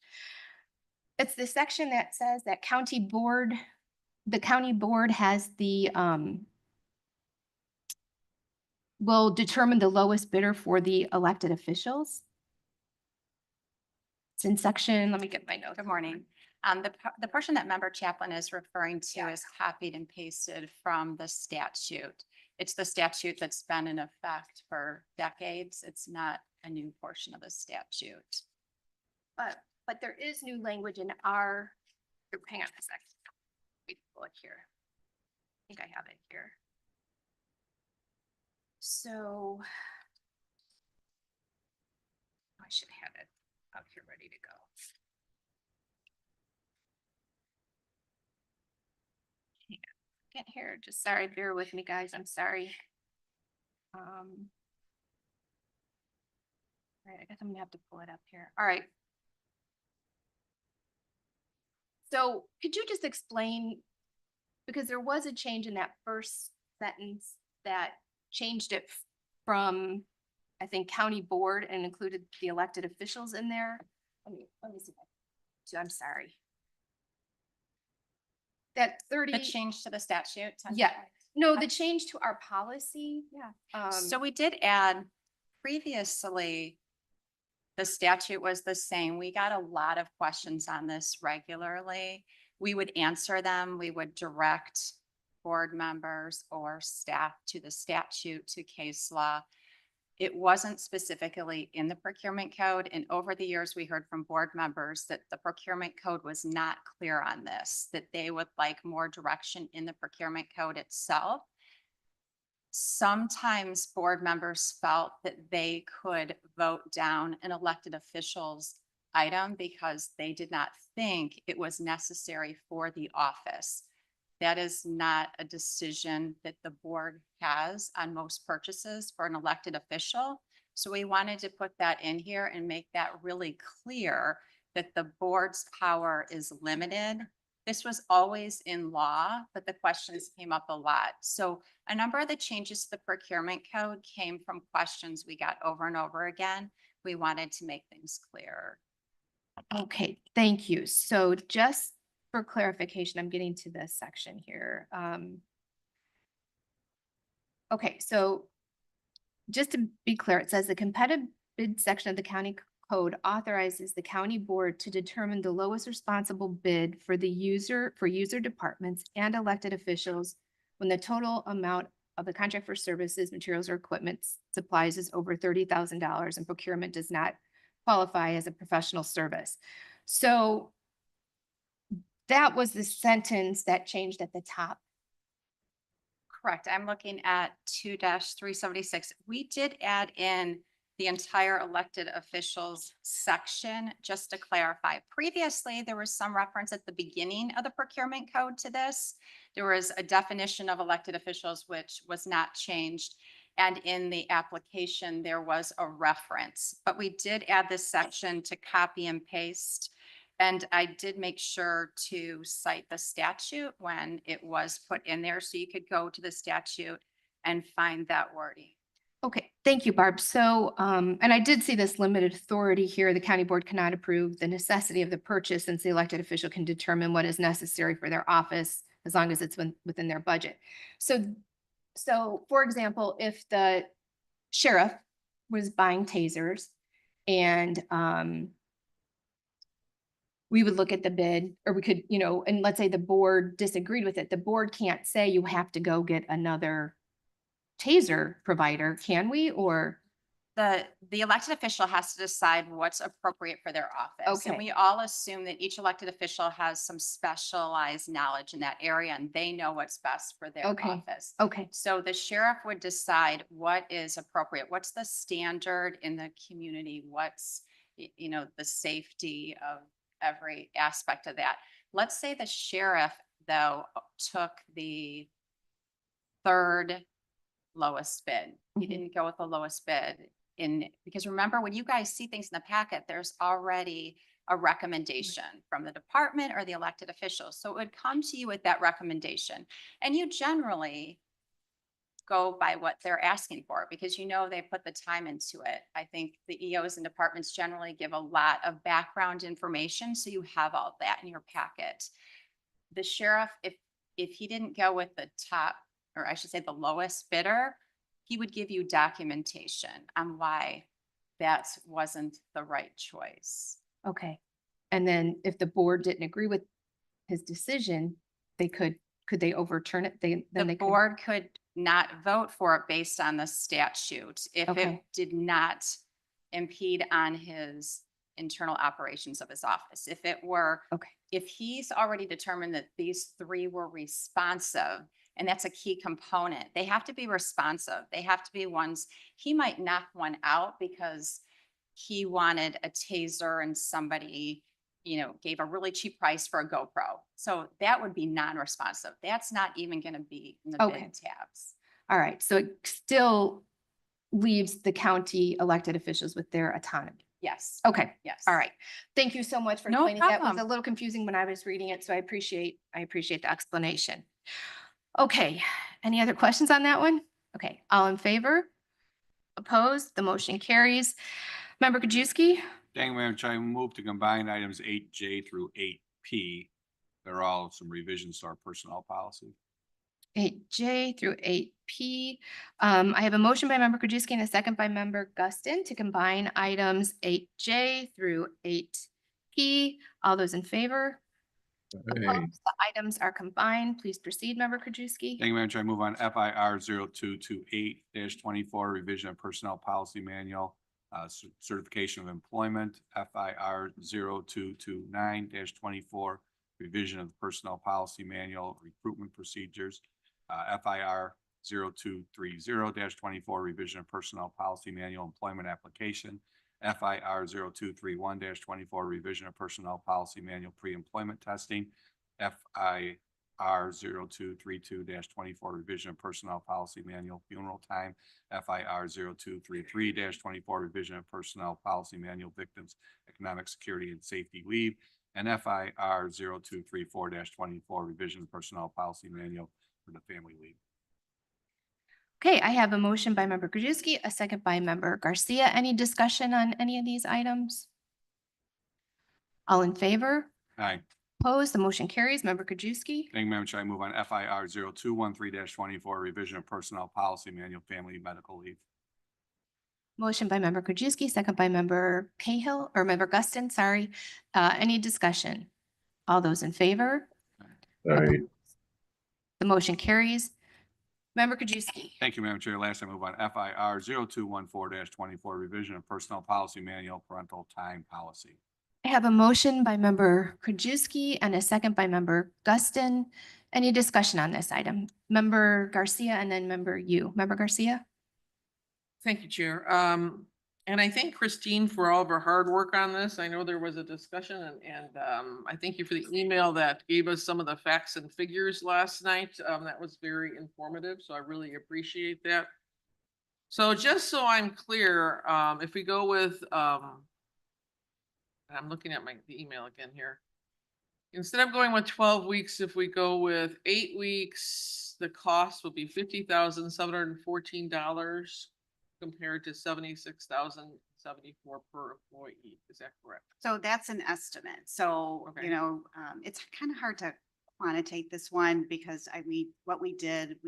It's the section that says that the county board has will determine the lowest bidder for the elected officials. It's in section, let me get my notes. Good morning. The portion that Member Chaplin is referring to is copied and pasted from the statute. It's the statute that's been in effect for decades. It's not a new portion of the statute. But there is new language in our, hang on a sec. Let me pull it here. I think I have it here. So I should have it up here ready to go. Get here, just sorry, bear with me, guys, I'm sorry. Right, I guess I'm gonna have to pull it up here. All right. So could you just explain, because there was a change in that first sentence that changed it from, I think, county board and included the elected officials in there. Let me see. I'm sorry. That 30. The change to the statute. Yeah, no, the change to our policy. Yeah. So we did add previously, the statute was the same. We got a lot of questions on this regularly. We would answer them. We would direct board members or staff to the statute, to case law. It wasn't specifically in the procurement code. And over the years, we heard from board members that the procurement code was not clear on this, that they would like more direction in the procurement code itself. Sometimes board members felt that they could vote down an elected official's item because they did not think it was necessary for the office. That is not a decision that the board has on most purchases for an elected official. So we wanted to put that in here and make that really clear that the board's power is limited. This was always in law, but the questions came up a lot. So a number of the changes to the procurement code came from questions we got over and over again. We wanted to make things clearer. Okay, thank you. So just for clarification, I'm getting to this section here. Okay, so just to be clear, it says the competitive bid section of the county code authorizes the county board to determine the lowest responsible bid for user departments and elected officials when the total amount of the contract for services, materials, or equipment supplies is over $30,000 and procurement does not qualify as a professional service. So that was the sentence that changed at the top. Correct. I'm looking at 2-376. We did add in the entire elected officials section, just to clarify. Previously, there was some reference at the beginning of the procurement code to this. There was a definition of elected officials, which was not changed. And in the application, there was a reference, but we did add this section to copy and paste. And I did make sure to cite the statute when it was put in there, so you could go to the statute and find that wording. Okay, thank you, Barb. So, and I did see this limited authority here. The county board cannot approve the necessity of the purchase since the elected official can determine what is necessary for their office as long as it's within their budget. So for example, if the sheriff was buying tasers and we would look at the bid, or we could, and let's say the board disagreed with it, the board can't say you have to go get another taser provider, can we? Or The elected official has to decide what's appropriate for their office. And Okay. we all assume that each elected official has some specialized knowledge in that area and they know what's best for their Okay. office. Okay, So the sheriff would decide what is appropriate, what's the standard in the community, what's, the safety of every aspect of that. Let's say the sheriff, though, took the third lowest bid. He Mhm. didn't go with the lowest bid because remember, when you guys see things in the packet, there's already a recommendation from the department or the elected officials. So it would come to you with that recommendation. And you generally go by what they're asking for because you know they put the time into it. I think the EOs and departments generally give a lot of background information, so you have all that in your packet. The sheriff, if he didn't go with the top, or I should say the lowest bidder, he would give you documentation on why that wasn't the right choice. Okay. And then if the board didn't agree with his decision, could they overturn it? Then The they could. board could not vote for it based on the statute if it Okay. did not impede on his internal operations of his office. If it were, Okay. if he's already determined that these three were responsive, and that's a key component, they have to be responsive. They have to be ones, he might knock one out because he wanted a taser and somebody, gave a really cheap price for a GoPro. So that would be non-responsive. That's not even going to be in the Okay. bid tabs. All right. So it still leaves the county elected officials with their autonomy. Yes. Okay. Yes. All right. Thank you so much for No explaining. That was a problem. little confusing when I was reading it, so I appreciate the explanation. Okay. Any other questions on that one? Okay. All in favor? Opposed? The motion carries. Member Kajewski? Thank you, Madam Chair. I move to combine items 8J through 8P. They're all some revisions to our personnel policy. 8J through 8P. I have a motion by member Krajewski and a second by member Guston to combine items 8J through 8P. All those in favor? Opposed? The items are combined. Please proceed, member Krajewski. Thank you, Madam Chair. I move on FIR 0228-24, revision of personnel policy manual, certification of employment, FIR 0229-24, revision of the personnel policy manual, recruitment procedures, FIR 0230-24, revision of personnel policy manual, employment application, FIR 0231-24, revision of personnel policy manual, pre-employment testing, FIR 0232-24, revision of personnel policy manual, funeral time, FIR 0233-24, revision of personnel policy manual, victims, economic security and safety leave, and FIR 0234-24, revision of personnel policy manual for the family leave. Okay, I have a motion by member Krajewski, a second by member Garcia. Any discussion on any of these items? All in favor? Aye. Opposed? The motion carries. Member Krajewski? Thank you, Madam Chair. I move on FIR 0213-24, revision of personnel policy manual, family medical leave. Motion by member Krajewski, second by member Cahill, or member Guston, sorry. Any discussion? All those in favor? Opposed? The motion carries. Member Krajewski? Thank you, Madam Chair. Last, I move on FIR 0214-24, revision of personnel policy manual, parental time policy. I have a motion by member Krajewski and a second by member Guston. Any discussion on this item? Member Garcia and then member Yu. Member Garcia? Thank you, Chair. And I thank Christine for all of her hard work on this. I know there was a discussion and I thank you for the email that gave us some of the facts and figures last night. That was very informative, so I really appreciate that. So just so I'm clear, if we go with, I'm looking at the email again here. Instead of going with 12 weeks, if we go with 8 weeks, the cost will be $50,714 compared to $76,074 per employee. Is that correct? So that's an estimate. So, Okay. it's kind of hard to quantitate this one because what we did,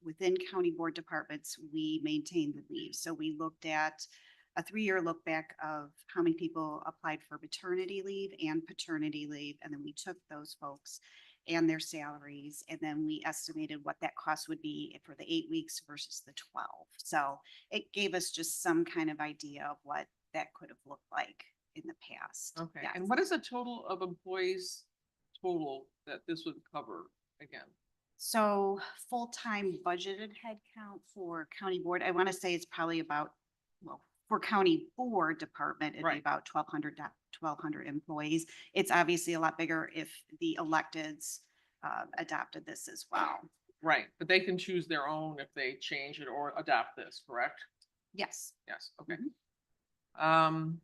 within county board departments, we maintained the leave. So we looked at a 3-year look back of how many people applied for maternity leave and paternity leave. And then we took those folks and their salaries, and then we estimated what that cost would be for the 8 weeks versus the 12. So it gave us just some kind of idea of what that could have looked like in the past. Okay. Yes. And what is the total of employees total that this would cover again? So full-time budgeted headcount for county board, I want to say it's probably about, well, for county board department, it'd be Right. about 1,200 employees. It's obviously a lot bigger if the electeds adopted this as well. Right, but they can choose their own if they change it or adopt this, correct? Yes. Yes, okay. Mhm.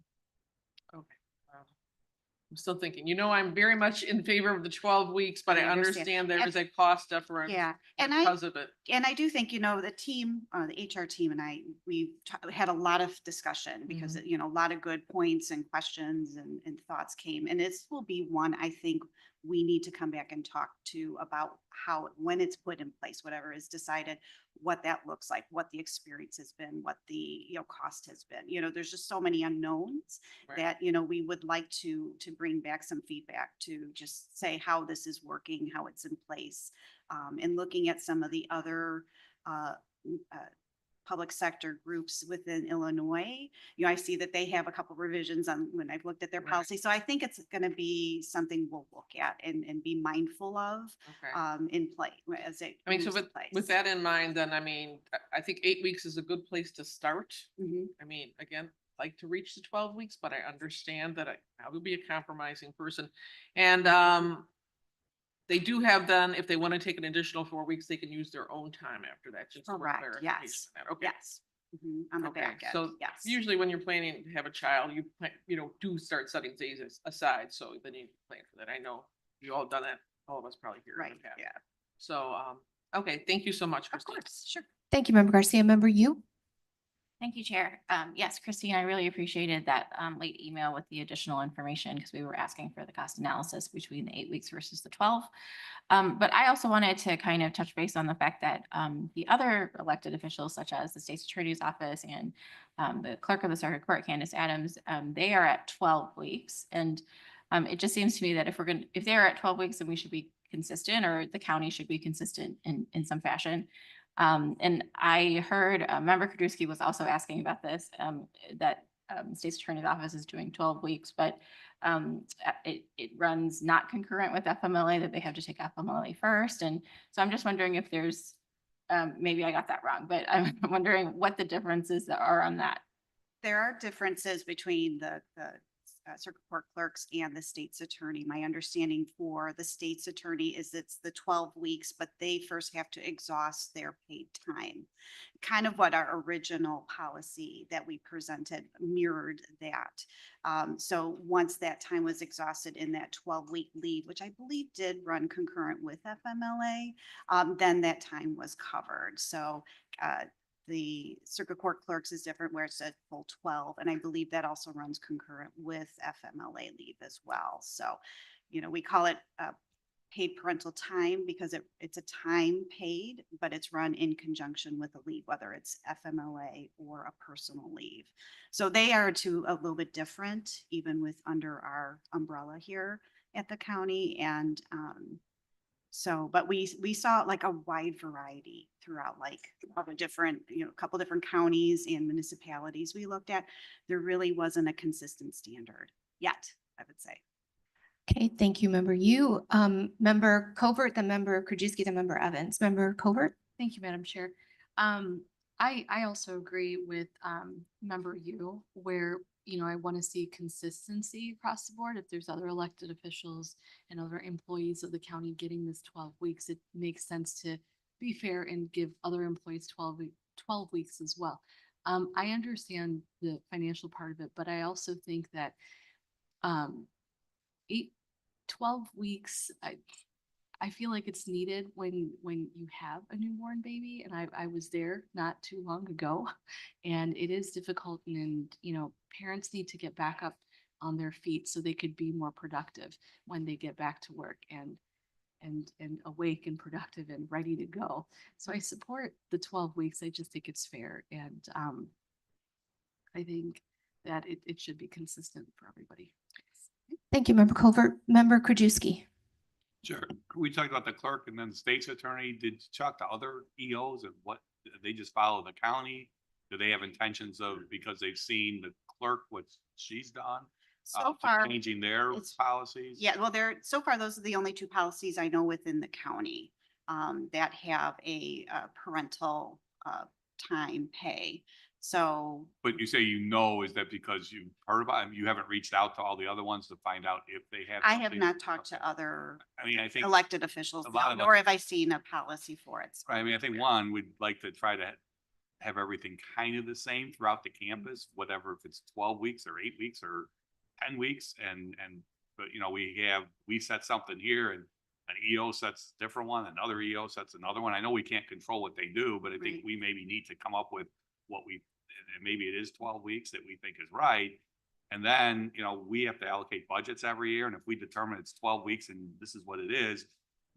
Okay. I'm still thinking, I'm very much in favor of the 12 weeks, but I I understand. understand there And- is a cost difference Yeah, because of it. and I do think, the team, the HR team and I, had a lot of discussion because, a lot of good points and questions and thoughts came. And this will be one, I think, we need to come back and talk to about how, when it's put in place, whatever is decided, what that looks like, what the experience has been, what the, cost has been. There's just so many unknowns Right. that, we would like to bring back some feedback to just say how this is working, how it's in place. And looking at some of the other uh, uh, public sector groups within Illinois, I see that they have a couple revisions on when I've looked at their Right. policy. So I think it's going to be something we'll look at and be mindful of Okay. in play as it I mean, so moves in with place. that in mind, then, I think 8 weeks is a good place to start. Mhm. Again, like to reach the 12 weeks, but I understand that I will be a compromising person. And, they do have then, if they want to take an additional 4 weeks, they can use their own time after that. Just for Correct, clarification yes, on that. Okay. yes. On the Okay, back end, so yes. usually when you're planning to have a child, do start setting days aside, so then you plan for that. I know you all done that, all of us probably here. in the Right, past. yeah. So, okay, thank you so much, Of Christine. course, sure. Thank you, Member Garcia. Member you. Thank you, Chair. Yes, Christine, I really appreciated that late email with the additional information because we were asking for the cost analysis between the 8 weeks versus the 12. But I also wanted to kind of touch base on the fact that the other elected officials, such as the state's attorney's office and the clerk of the circuit court, Candace Adams, they are at 12 weeks. And it just seems to me that if they're at 12 weeks, then we should be consistent, or the county should be consistent in some fashion. And I heard Member Kudrowski was also asking about this, that state's attorney's office is doing 12 weeks, but it runs not concurrent with FMLA, that they have to take FMLA first. And so I'm just wondering if there's, maybe I got that wrong, but I'm wondering what the differences that are on that. There are differences between the circuit court clerks and the state's attorney. My understanding for the state's attorney is it's the 12 weeks, but they first have to exhaust their paid time. Kind of what our original policy that we presented mirrored that. So once that time was exhausted in that 12-week leave, which I believe did run concurrent with FMLA, then that time was covered. So the circuit court clerks is different where it's a full 12. And I believe that also runs concurrent with FMLA leave as well. So, we call it paid parental time because it's a time paid, but it's run in conjunction with a leave, whether it's FMLA or a personal leave. So they are a little bit different, even with under our umbrella here at the county. And but we saw like a wide variety throughout, like all the different, a couple different counties and municipalities we looked at. There really wasn't a consistent standard yet, I would say. Okay, thank you, Member you. Member Covert, then Member Krajewski, then Member Evans. Member Covert. Thank you, Madam Chair. I also agree with member you where, I want to see consistency across the board. If there's other elected officials and other employees of the county getting this 12 weeks, it makes sense to be fair and give other employees 12 weeks as well. I understand the financial part of it, but I also think that 12 weeks, I feel like it's needed when you have a newborn baby, and I was there not too long ago, and it is difficult, and parents need to get back up on their feet so they could be more productive when they get back to work and awake and productive and ready to go. So I support the 12 weeks. I just think it's fair, and I think that it should be consistent for everybody. Thank you, Member Covert. Member Krajewski. Sure. We talked about the clerk and then the state's attorney. Did you talk to other EOs and what, they just follow the county? Do they have intentions of, because they've seen the clerk, what she's done? So far, changing their it's- policies? Yeah, well, so far, those are the only two policies I know within the county that have a parental time pay. So But you say is that because you heard about them? You haven't reached out to all the other ones to find out if they have? I have something? not talked to other I mean, I think, elected officials, a lot of nor have I seen a policy for it. I mean, I think one, we'd like to try to have everything kind of the same throughout the campus, whatever, if it's 12 weeks or 8 weeks or 10 weeks. but we set something here and an EO sets a different one, another EO sets another one. I know we can't control what they do, but I think Right. we maybe need to come up with what and maybe it is 12 weeks that we think is right. And then, we have to allocate budgets every year. And if we determine it's 12 weeks and this is what it is,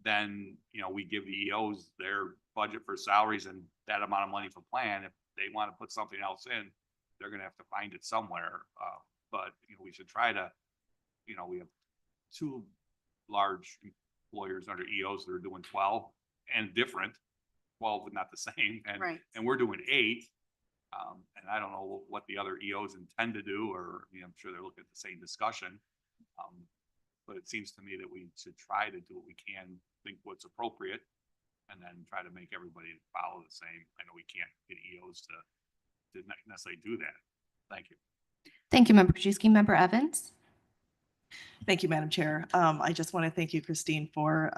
then, we give the EOs their budget for salaries and that amount of money for plan. If they want to put something else in, they're going to have to find it somewhere. But we should try to, we have two large employers under EOs that are doing 12 and different, 12 but not the same. Right. And we're doing 8. And I don't know what the other EOs intend to do, or I'm sure they're looking at the same discussion. But it seems to me that we should try to do what we can, think what's appropriate, and then try to make everybody follow the same. I know we can't get EOs to not necessarily do that. Thank you. Thank you, Member Krajewski. Member Evans? Thank you, Madam Chair. I just want to thank you, Christine, for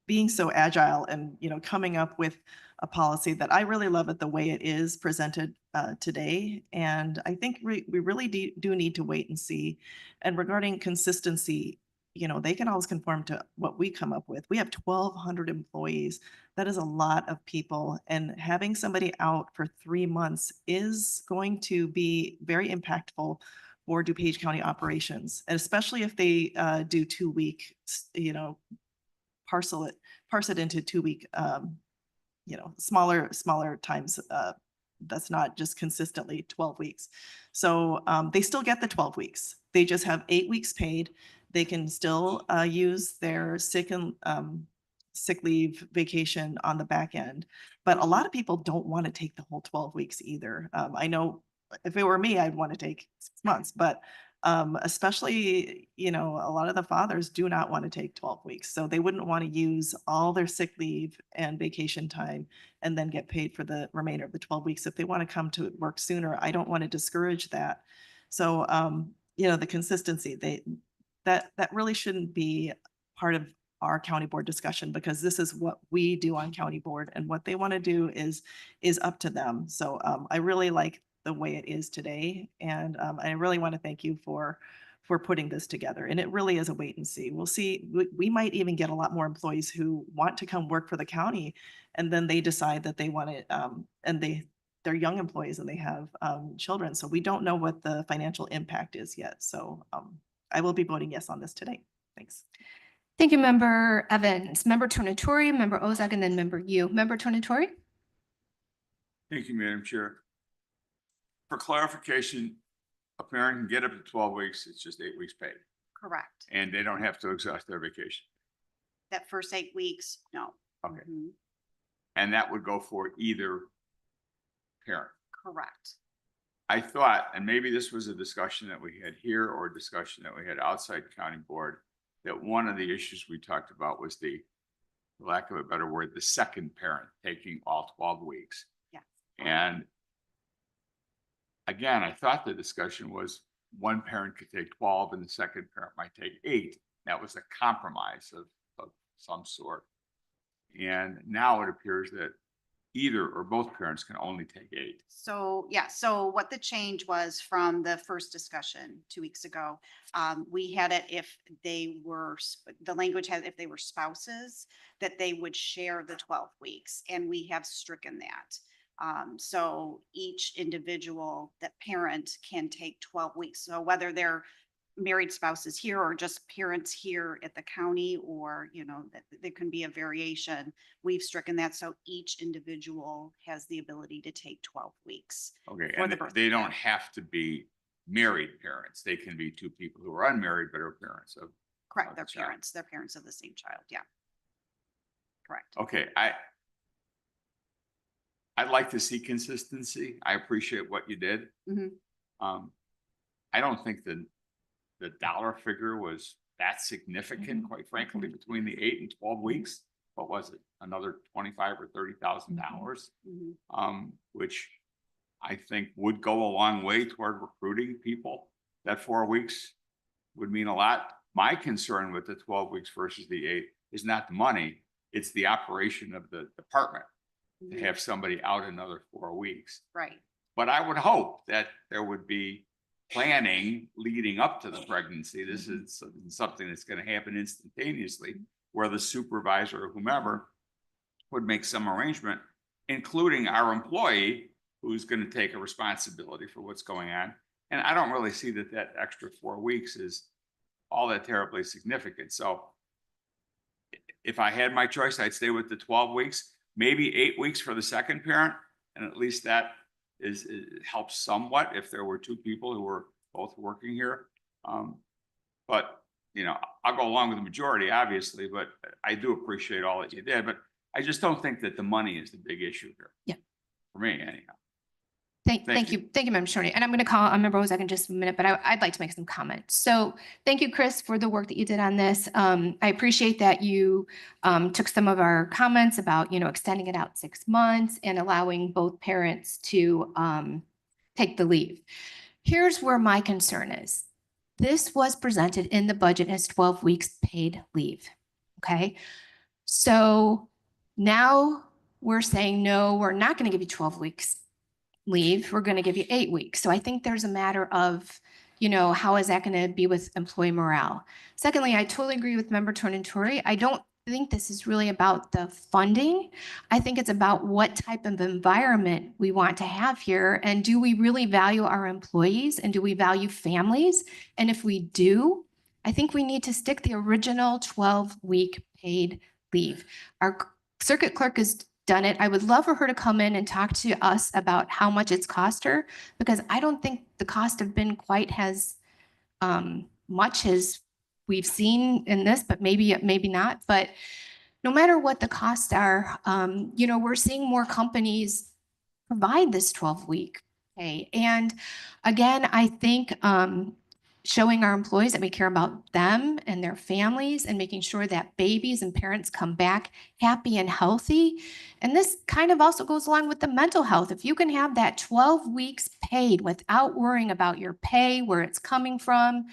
being so agile and, coming up with a policy that I really love it the way it is presented today. And I think we really do need to wait and see. And regarding consistency, they can always conform to what we come up with. We have 1,200 employees. That is a lot of people. And having somebody out for 3 months is going to be very impactful for DuPage County operations, and especially if they do 2-week, parse it into 2-week, smaller times. That's not just consistently 12 weeks. So they still get the 12 weeks. They just have 8 weeks paid. They can still use their sick leave vacation on the back end. But a lot of people don't want to take the whole 12 weeks either. I know if it were me, I'd want to take 6 months, but especially, a lot of the fathers do not want to take 12 weeks. So they wouldn't want to use all their sick leave and vacation time and then get paid for the remainder of the 12 weeks. If they want to come to work sooner, I don't want to discourage that. So, the consistency, that really shouldn't be part of our county board discussion, because this is what we do on county board, and what they want to do is up to them. So I really like the way it is today. And I really want to thank you for putting this together. And it really is a wait and see. We'll see. We might even get a lot more employees who want to come work for the county, and then they decide that they want it, and they're young employees and they have children. So we don't know what the financial impact is yet. So I will be voting yes on this today. Thanks. Thank you, Member Evans. Member Tornatori, Member Ozak, and then Member Yu. Member Tornatori? Thank you, Madam Chair. For clarification, a parent can get up to 12 weeks. It's just 8 weeks paid, Correct. and they don't have to exhaust their vacation. That first 8 weeks, no. Okay. Mhm. And that would go for either parent. Correct. I thought, and maybe this was a discussion that we had here or a discussion that we had outside county board, that one of the issues we talked about was for lack of a better word, the second parent taking all 12 weeks. Yes. And again, I thought the discussion was one parent could take 12 and the second parent might take 8. That was a compromise of some sort. And now it appears that either or both parents can only take 8. So, yeah, so what the change was from the first discussion 2 weeks ago, we had it if they were, the language had, if they were spouses, that they would share the 12 weeks, and we have stricken that. So each individual, that parent can take 12 weeks. So whether they're married spouses here or just parents here at the county, or, that there can be a variation. We've stricken that. So each individual has the ability to take 12 weeks. Okay, for and the birth they of don't that. have to be married parents. They can be two people who are unmarried but are parents of. Correct, of they're the child. parents. They're parents of the same child. Yeah. Correct. Okay, I'd like to see consistency. I appreciate what you did. Mhm. I don't think the dollar figure was that significant, quite frankly, between the 8 and 12 weeks. What was it? Another $25,000 or $30,000, Mhm. Which I think would go a long way toward recruiting people. That 4 weeks would mean a lot. My concern with the 12 weeks versus the 8 is not the money, it's the operation of the department to have somebody out another 4 weeks. Right. But I would hope that there would be planning leading up to the pregnancy. This is something that's going to happen instantaneously, where the supervisor or whomever would make some arrangement, including our employee, who's going to take a responsibility for what's going on. And I don't really see that that extra 4 weeks is all that terribly significant. So if I had my choice, I'd stay with the 12 weeks, maybe 8 weeks for the second parent. And at least that it helps somewhat if there were two people who were both working here. But, you know, I'll go along with the majority, obviously, but I do appreciate all that you did. But I just don't think that the money is the big issue here. Yeah. For me, anyhow. Thank you, Member Shorty. And I'm going to call on Member Ozak in just a minute, but I'd like to make some comments. So thank you, Chris, for the work that you did on this. I appreciate that you took some of our comments about, extending it out 6 months and allowing both parents to take the leave. Here's where my concern is. This was presented in the budget as 12 weeks paid leave. Okay. So now we're saying, no, we're not going to give you 12 weeks leave. We're going to give you 8 weeks. So I think there's a matter of, how is that going to be with employee morale? Secondly, I totally agree with Member Tornatori. I don't think this is really about the funding. I think it's about what type of environment we want to have here. And do we really value our employees? And do we value families? And if we do, I think we need to stick the original 12-week paid leave. Our circuit clerk has done it. I would love for her to come in and talk to us about how much it's cost her, because I don't think the cost have been quite as much as we've seen in this, but maybe not. But no matter what the costs are, we're seeing more companies provide this 12-week pay. And again, I think showing our employees that we care about them and their families and making sure that babies and parents come back happy and healthy. And this kind of also goes along with the mental health. If you can have that 12 weeks paid without worrying about your pay, where it's coming from,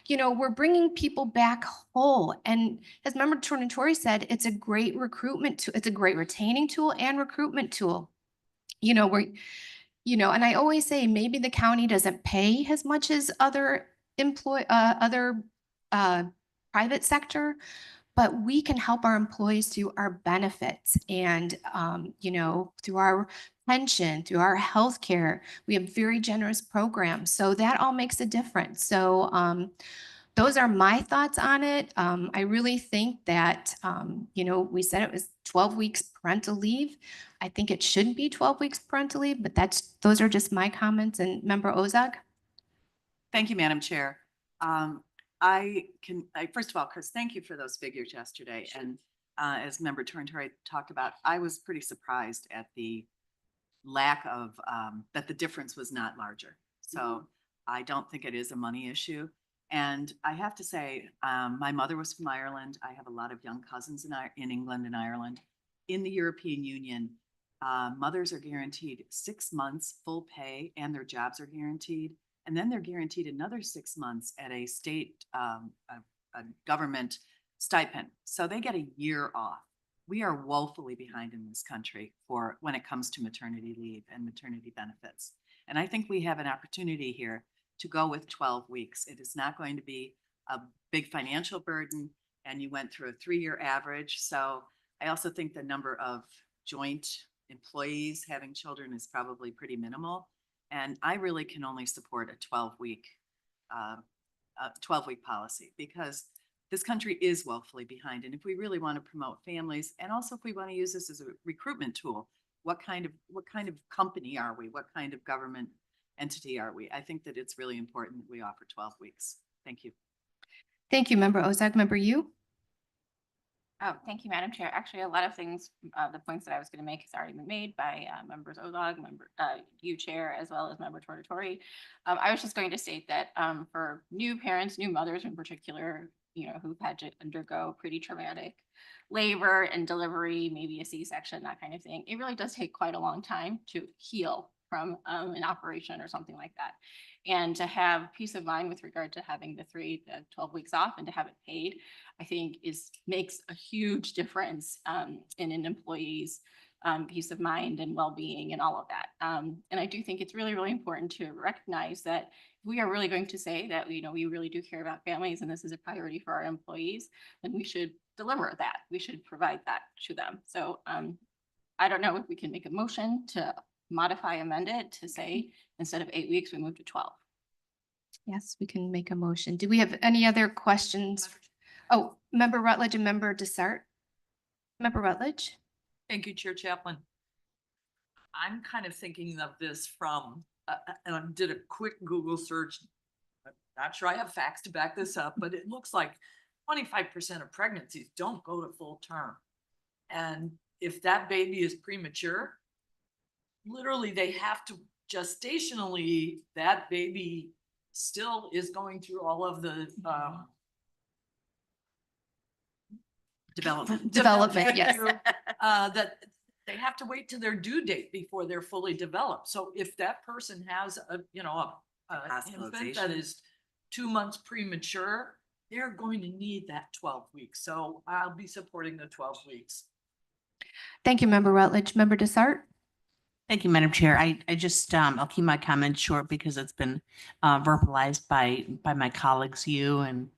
we're bringing people back whole. And as Member Tornatori said, it's a great recruitment tool. It's a great retaining tool and recruitment tool. And I always say maybe the county doesn't pay as much as other private sector, but we can help our employees through our benefits and, through our pension, through our healthcare. We have very generous programs. So that all makes a difference. So those are my thoughts on it. I really think that, we said it was 12 weeks parental leave. I think it should be 12 weeks parental leave, but those are just my comments. And Member Ozak? Thank you, Madam Chair. First of all, Chris, thank you for those figures yesterday. And as Member Tornatori talked about, I was pretty surprised at the lack of, that the difference was not larger. So I don't think it is a money issue. And I have to say, my mother was from Ireland. I have a lot of young cousins in England and Ireland. In the European Union, mothers are guaranteed 6 months full pay and their jobs are guaranteed. And then they're guaranteed another 6 months at a state, a government stipend. So they get a year off. We are woefully behind in this country when it comes to maternity leave and maternity benefits. And I think we have an opportunity here to go with 12 weeks. It is not going to be a big financial burden. And you went through a 3-year average. So I also think the number of joint employees having children is probably pretty minimal. And I really can only support a 12-week policy, because this country is woefully behind. And if we really want to promote families, and also if we want to use this as a recruitment tool, what kind of company are we? What kind of government entity are we? I think that it's really important that we offer 12 weeks. Thank you. Thank you, Member Ozak. Member Yu? Oh, thank you, Madam Chair. Actually, a lot of things, the points that I was going to make has already been made by Members Ozog, you Chair, as well as Member Tornatori. I was just going to state that for new parents, new mothers in particular, who've had to undergo pretty traumatic labor and delivery, maybe a C-section, that kind of thing, it really does take quite a long time to heal from an operation or something like that. And to have peace of mind with regard to having the 12 weeks off and to have it paid, I think makes a huge difference in an employee's peace of mind and well-being and all of that. And I do think it's really, really important to recognize that we are really going to say that, you know, we really do care about families and this is a priority for our employees, then we should deliver that. We should provide that to them. So I don't know if we can make a motion to modify, amend it to say, instead of 8 weeks, we move to 12. Yes, we can make a motion. Do we have any other questions? Oh, Member Rutledge and Member Desart. Member Rutledge? Thank you, Chair Chaplin. I'm kind of thinking of this from, and I did a quick Google search. I'm not sure I have facts to back this up, but it looks like 25% of pregnancies don't go to full term. And if that baby is premature, literally they have to gestationally, that baby still is going through all of the Development, yes. that they have to wait till their due date before they're fully developed. So if that person has a, you know, a infant that Hospitalization. is 2 months premature, they're going to need that 12 weeks. So I'll be supporting the 12 weeks. Thank you, Member Rutledge. Member Desart? Thank you, Madam Chair. I just, I'll keep my comments short because it's been verbalized by my colleagues, you and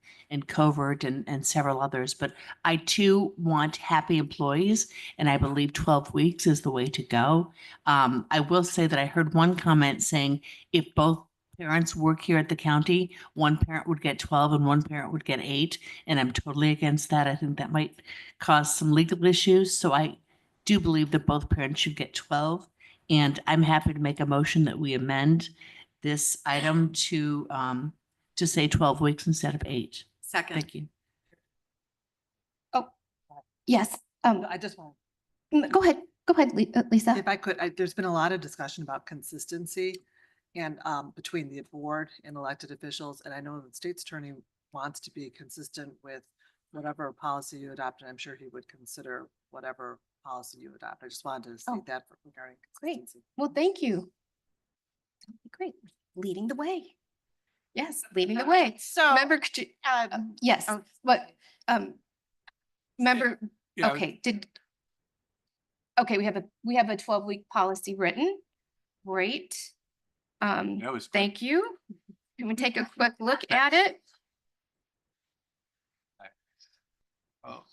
Covert and several others. But I too want happy employees, and I believe 12 weeks is the way to go. I will say that I heard one comment saying if both parents work here at the county, one parent would get 12 and one parent would get 8. And I'm totally against that. I think that might cause some legal issues. So I do believe that both parents should get 12. And I'm happy to make a motion that we amend this item to say 12 weeks instead of 8. Second. Thank you. Yes. I just want, Go ahead. Go ahead, Lisa. if I could, there's been a lot of discussion about consistency and between the board and elected officials. And I know the state's attorney wants to be consistent with whatever policy you adopt, and I'm sure he would consider whatever policy you adopt. I just wanted to say that regarding Great. consistency. Well, thank you. Great. Leading the way. Yes, leading the way. So, Member, could you, yes, oh. what, member, Yeah. okay, okay, we have a 12-week policy written. Great. That was quick. Thank you. Can we take a quick look at it? Oh,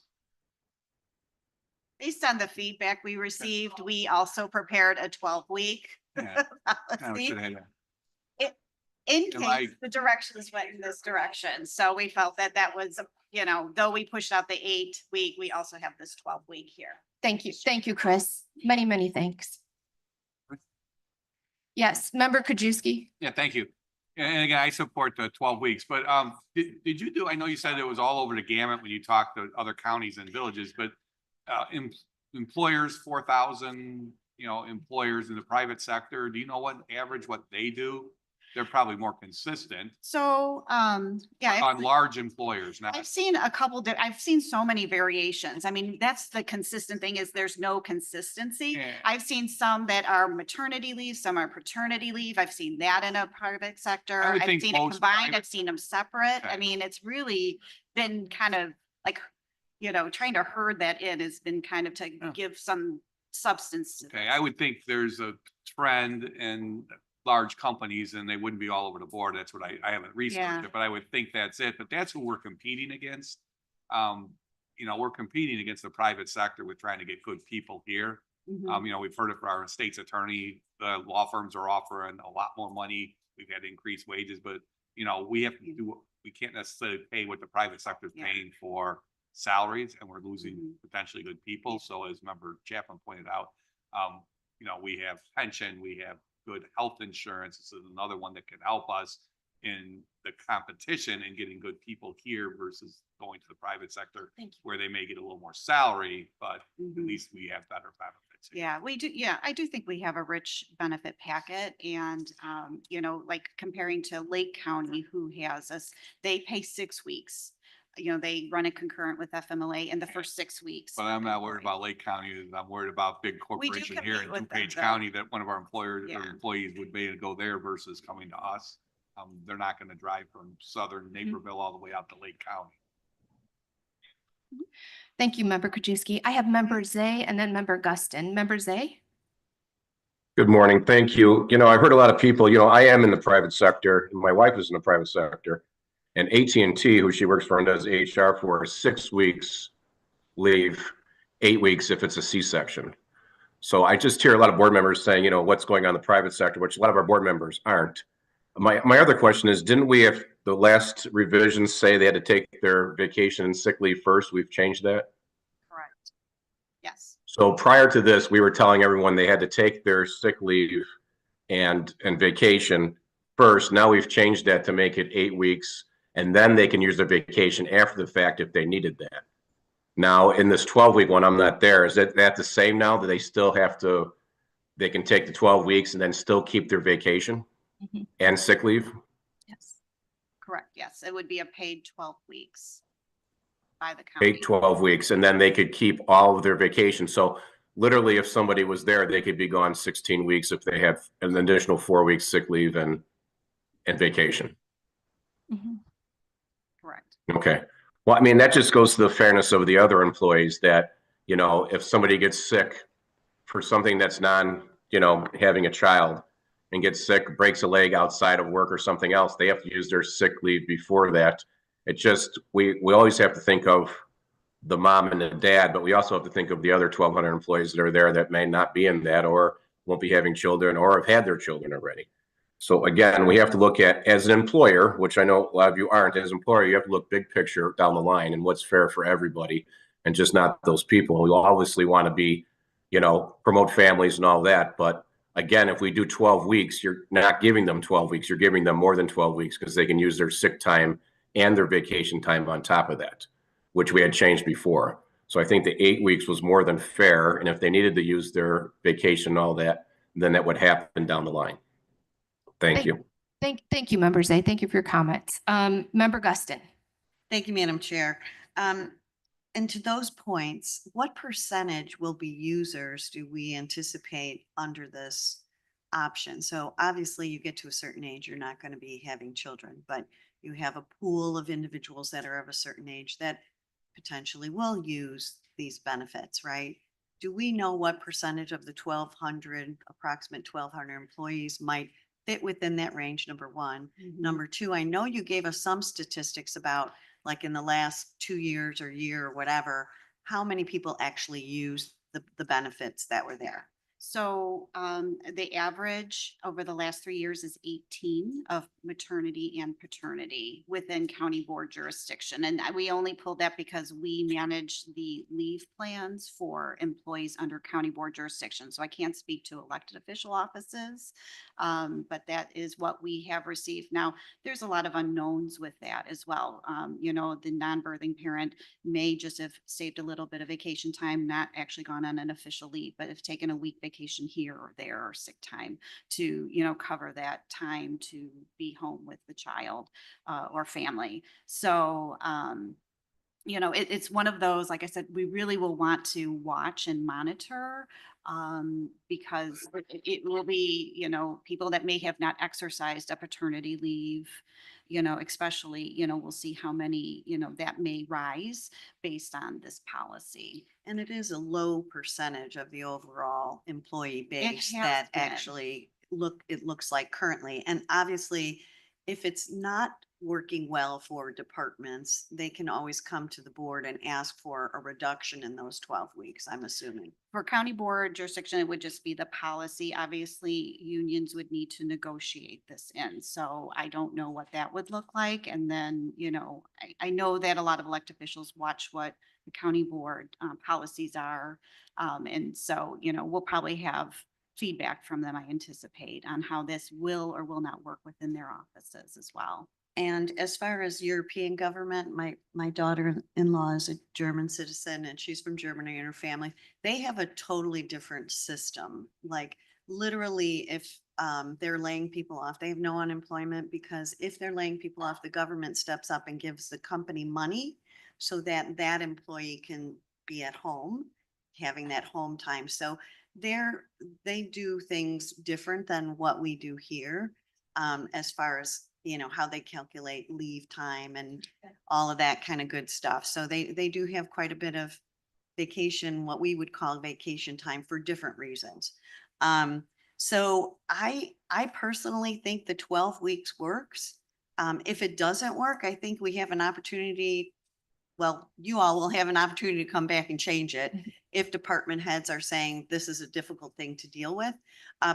based on the feedback we received, we also prepared a 12-week yeah. I policy should have had in Am I- case the directions went in this direction. So we felt that that was, you know, though we pushed out the 8-week, we also have this 12-week here. Thank you. Thank you, Chris. Many, many thanks. Yes, Member Krajewski. Yeah, thank you. And again, I support the 12 weeks, but did you do, I know you said it was all over the gamut when you talked to other counties and villages, but employers, 4,000, you know, employers in the private sector, do you know what average, what they do? They're probably more consistent So, yeah. on large employers, not. I've seen a couple, I've seen so many variations. I mean, that's the consistent thing is there's no consistency. Yeah. I've seen some that are maternity leave, some are paternity leave. I've seen that in a private sector. I would I've think seen it most combined. private- I've seen them separate. I Okay. mean, it's really been kind of like, you know, trying to herd that in has been kind of to Oh. give some substance to Okay, this. I would think there's a trend in large companies and they wouldn't be all over the board. That's what I haven't researched Yeah. it, but I would think that's it. But that's who we're competing against. You know, we're competing against the private sector with trying to get good people here. Mhm. You know, we've heard it from our state's attorney, the law firms are offering a lot more money. We've had increased wages, but you know, we have to do, we can't necessarily pay what the private sector is Yeah. paying for salaries and we're losing Mhm. potentially good people. So as Member Chapman pointed out, you know, we have pension, we have good health insurance. This is another one that can help us in the competition and getting good people here versus going to the private sector Thank you. where they may get a little more salary, but at Mhm. least we have better benefits. here. Yeah, we do. Yeah, I do think we have a rich benefit packet and, you know, like comparing to Lake County, who has us, they pay 6 weeks. You know, they run it concurrent with FMLA in the first 6 weeks. But I'm not worried about Lake County. I'm worried about big corporation here compete in with them, DuPage though. County that one of our employers or Yeah. employees would be able to go there versus coming to us. They're not going to drive from southern Naperville all the way out to Lake County. Thank you, Member Krajewski. I have Member Zay and then Member Guston. Member Zay? Good morning. Thank you. I've heard a lot of people, I am in the private sector. My wife is in the private sector. And AT&T, who she works for and does HR for, 6 weeks leave, 8 weeks if it's a C-section. So I just hear a lot of board members saying, what's going on in the private sector, which a lot of our board members aren't. My other question is, didn't we, if the last revisions say they had to take their vacation and sick leave first, we've changed that? Correct. Yes. So prior to this, we were telling everyone they had to take their sick leave and vacation first. Now we've changed that to make it 8 weeks, and then they can use their vacation after the fact if they needed that. Now, in this 12-week one, I'm not there. Is that the same now, that they still have to, they can take the 12 weeks and then still keep their vacation and sick leave? Yes. Correct. Yes. It would be a paid 12 weeks by the county. 12 weeks, and then they could keep all of their vacation. So literally, if somebody was there, they could be gone 16 weeks if they have an additional 4 weeks sick leave and vacation. Correct. Okay. Well, I mean, that just goes to the fairness of the other employees that, if somebody gets sick for something that's having a child and gets sick, breaks a leg outside of work or something else, they have to use their sick leave before that. It just, we always have to think of the mom and the dad, but we also have to think of the other 1,200 employees that are there that may not be in that, or won't be having children, or have had their children already. So again, we have to look at, as an employer, which I know a lot of you aren't, as an employer, you have to look big picture down the line and what's fair for everybody, and just not those people. We obviously want to be, promote families and all that. But again, if we do 12 weeks, you're not giving them 12 weeks. You're giving them more than 12 weeks because they can use their sick time and their vacation time on top of that, which we had changed before. So I think the 8 weeks was more than fair. And if they needed to use their vacation and all that, then that would happen down the line. Thank you. Thank you, Member Zay. Thank you for your comments. Member Guston. Thank you, Madam Chair. And to those points, what percentage will be users do we anticipate under this option? So obviously you get to a certain age, you're not going to be having children, but you have a pool of individuals that are of a certain age that potentially will use these benefits, right? Do we know what percentage of the 1,200, approximate 1,200 employees might fit within that range, number one? Number two, I know you gave us some statistics about, like, in the last 2 years or year or whatever, how many people actually use the benefits that were there? So the average over the last 3 years is 18 of maternity and paternity within county board jurisdiction. And we only pulled that because we manage the leave plans for employees under county board jurisdiction. So I can't speak to elected official offices, but that is what we have received. Now, there's a lot of unknowns with that as well. The non-birthing parent may just have saved a little bit of vacation time, not actually gone on an official leave, but have taken a week vacation here or there or sick time to, cover that time to be home with the child or family. So, it's one of those, like I said, we really will want to watch and monitor because it will be, people that may have not exercised a paternity leave, especially, we'll see how many, that may rise based on this policy. And it is a low percentage of the overall employee base has that been. actually it looks like currently. And obviously, if it's not working well for departments, they can always come to the board and ask for a reduction in those 12 weeks, I'm assuming. For county board jurisdiction, it would just be the policy. Obviously, unions would need to negotiate this in. So I don't know what that would look like. And then, I know that a lot of elected officials watch what the county board policies are. And so, we'll probably have feedback from them, I anticipate, on how this will or will not work within their offices as well. And as far as European government, my daughter-in-law is a German citizen and she's from Germany and her family. They have a totally different system. Like, literally, if they're laying people off, they have no unemployment, because if they're laying people off, the government steps up and gives the company money so that that employee can be at home, having that home time. So they do things different than what we do here, as far as how they calculate leave time and all of that kind of good stuff. So they do have quite a bit of vacation, what we would call vacation time, for different reasons. So I personally think the 12 weeks works. If it doesn't work, I think we have an opportunity. Well, you all will have an opportunity to come back and change it if department heads are saying this is a difficult thing to deal with,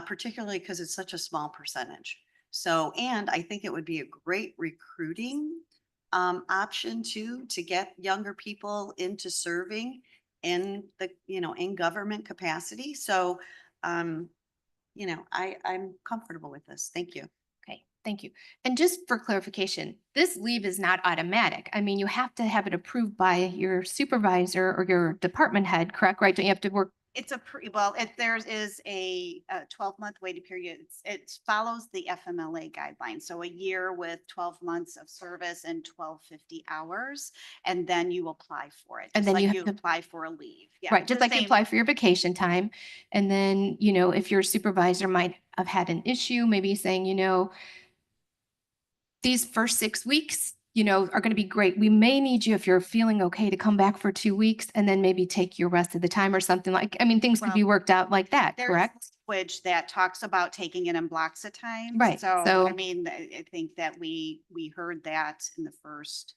particularly because it's such a small percentage. So, and I think it would be a great recruiting option too, to get younger people into serving in the, in government capacity. So, um, I'm comfortable with this. Thank you. Okay, thank you. And just for clarification, this leave is not automatic. I mean, you have to have it approved by your supervisor or your department head, correct? Right? Don't you have to work? It's a well, there is a 12-month waiting period. It follows the FMLA guidelines. So a year with 12 months of service and 1250 hours, and then you apply for it. And just then like you have you to- apply for a leave. Yeah, Right, just the like you same. apply for your vacation time. And then, if your supervisor might have had an issue, maybe saying, these first 6 weeks, are going to be great. We may need you if you're feeling okay to come back for 2 weeks and then maybe take your rest of the time or something like, things could be worked out like that, There's correct? language that talks about taking it in blocks of time. Right, So, so- I mean, I think that we heard that in the first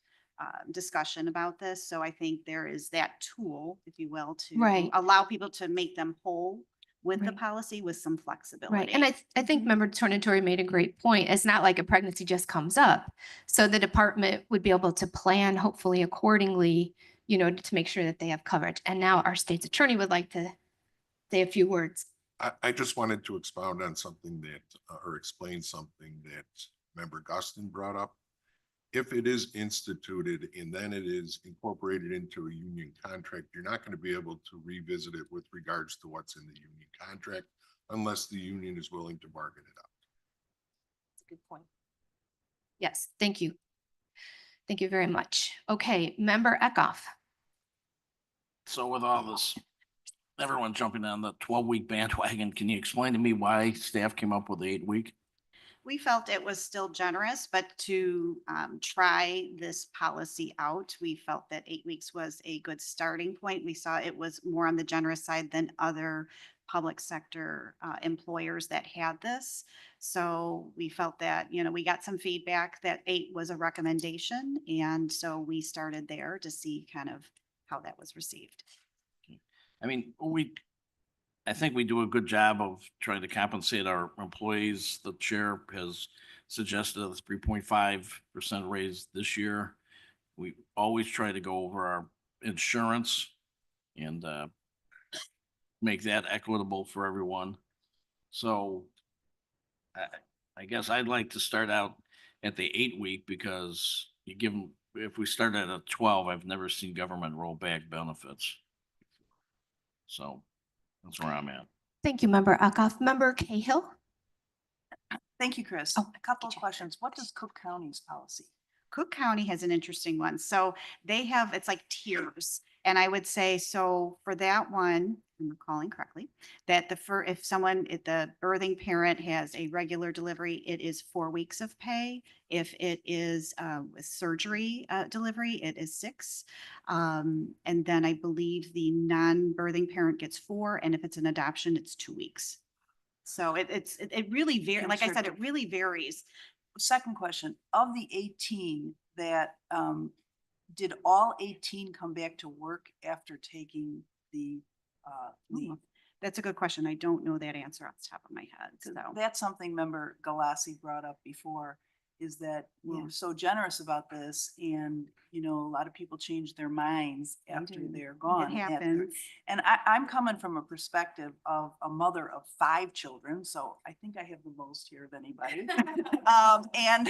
discussion about this. So I think there is that tool, if you will, to Right. allow people to make them whole with the Right. policy with some flexibility. Right. And I think Member Tornatori made a great point. It's not like a pregnancy just comes up. So the department would be able to plan hopefully accordingly, to make sure that they have coverage. And now our state's attorney would like to say a few words. I just wanted to expound on something that, or explain something that Member Guston brought up. If it is instituted and then it is incorporated into a union contract, you're not going to be able to revisit it with regards to what's in the union contract unless the union is willing to bargain it out. That's a good point. Yes, thank you. Thank you very much. Okay, Member Eckhoff. So with all this, everyone jumping on the 12-week bandwagon, can you explain to me why staff came up with the 8-week? We felt it was still generous, but to try this policy out, we felt that 8 weeks was a good starting point. We saw it was more on the generous side than other public sector employers that had this. So we felt that, we got some feedback that 8 was a recommendation. And so we started there to see kind of how that was received. I mean, I think we do a good job of trying to compensate our employees. The chair has suggested a 3.5% raise this year. We always try to go over our insurance and make that equitable for everyone. So I guess I'd like to start out at the 8-week because you give them, if we start at a 12, I've never seen government roll back benefits. So that's where I'm at. Thank you, Member Eckhoff. Member Cahill. Thank you, Chris. Oh, A couple of questions. What does Cook County's policy? Cook County has an interesting one. So they have, it's like tiers. And I would say, so for that one, if I'm recalling correctly, that if the birthing parent has a regular delivery, it is 4 weeks of pay. If it is with surgery delivery, it is 6. And then I believe the non-birthing parent gets 4. And if it's an adoption, it's 2 weeks. So it really varies. Like I said, it really varies. Second question, of the 18 that, did all 18 come back to work after taking the leave? That's a good question. I don't know that answer off the top of my head. So That's something Member Galassi brought up before, is that we're so generous about this and, a lot of people change their minds after they're gone. It happens. And I'm coming from a perspective of a mother of 5 children, so I think I have the most here of anybody. And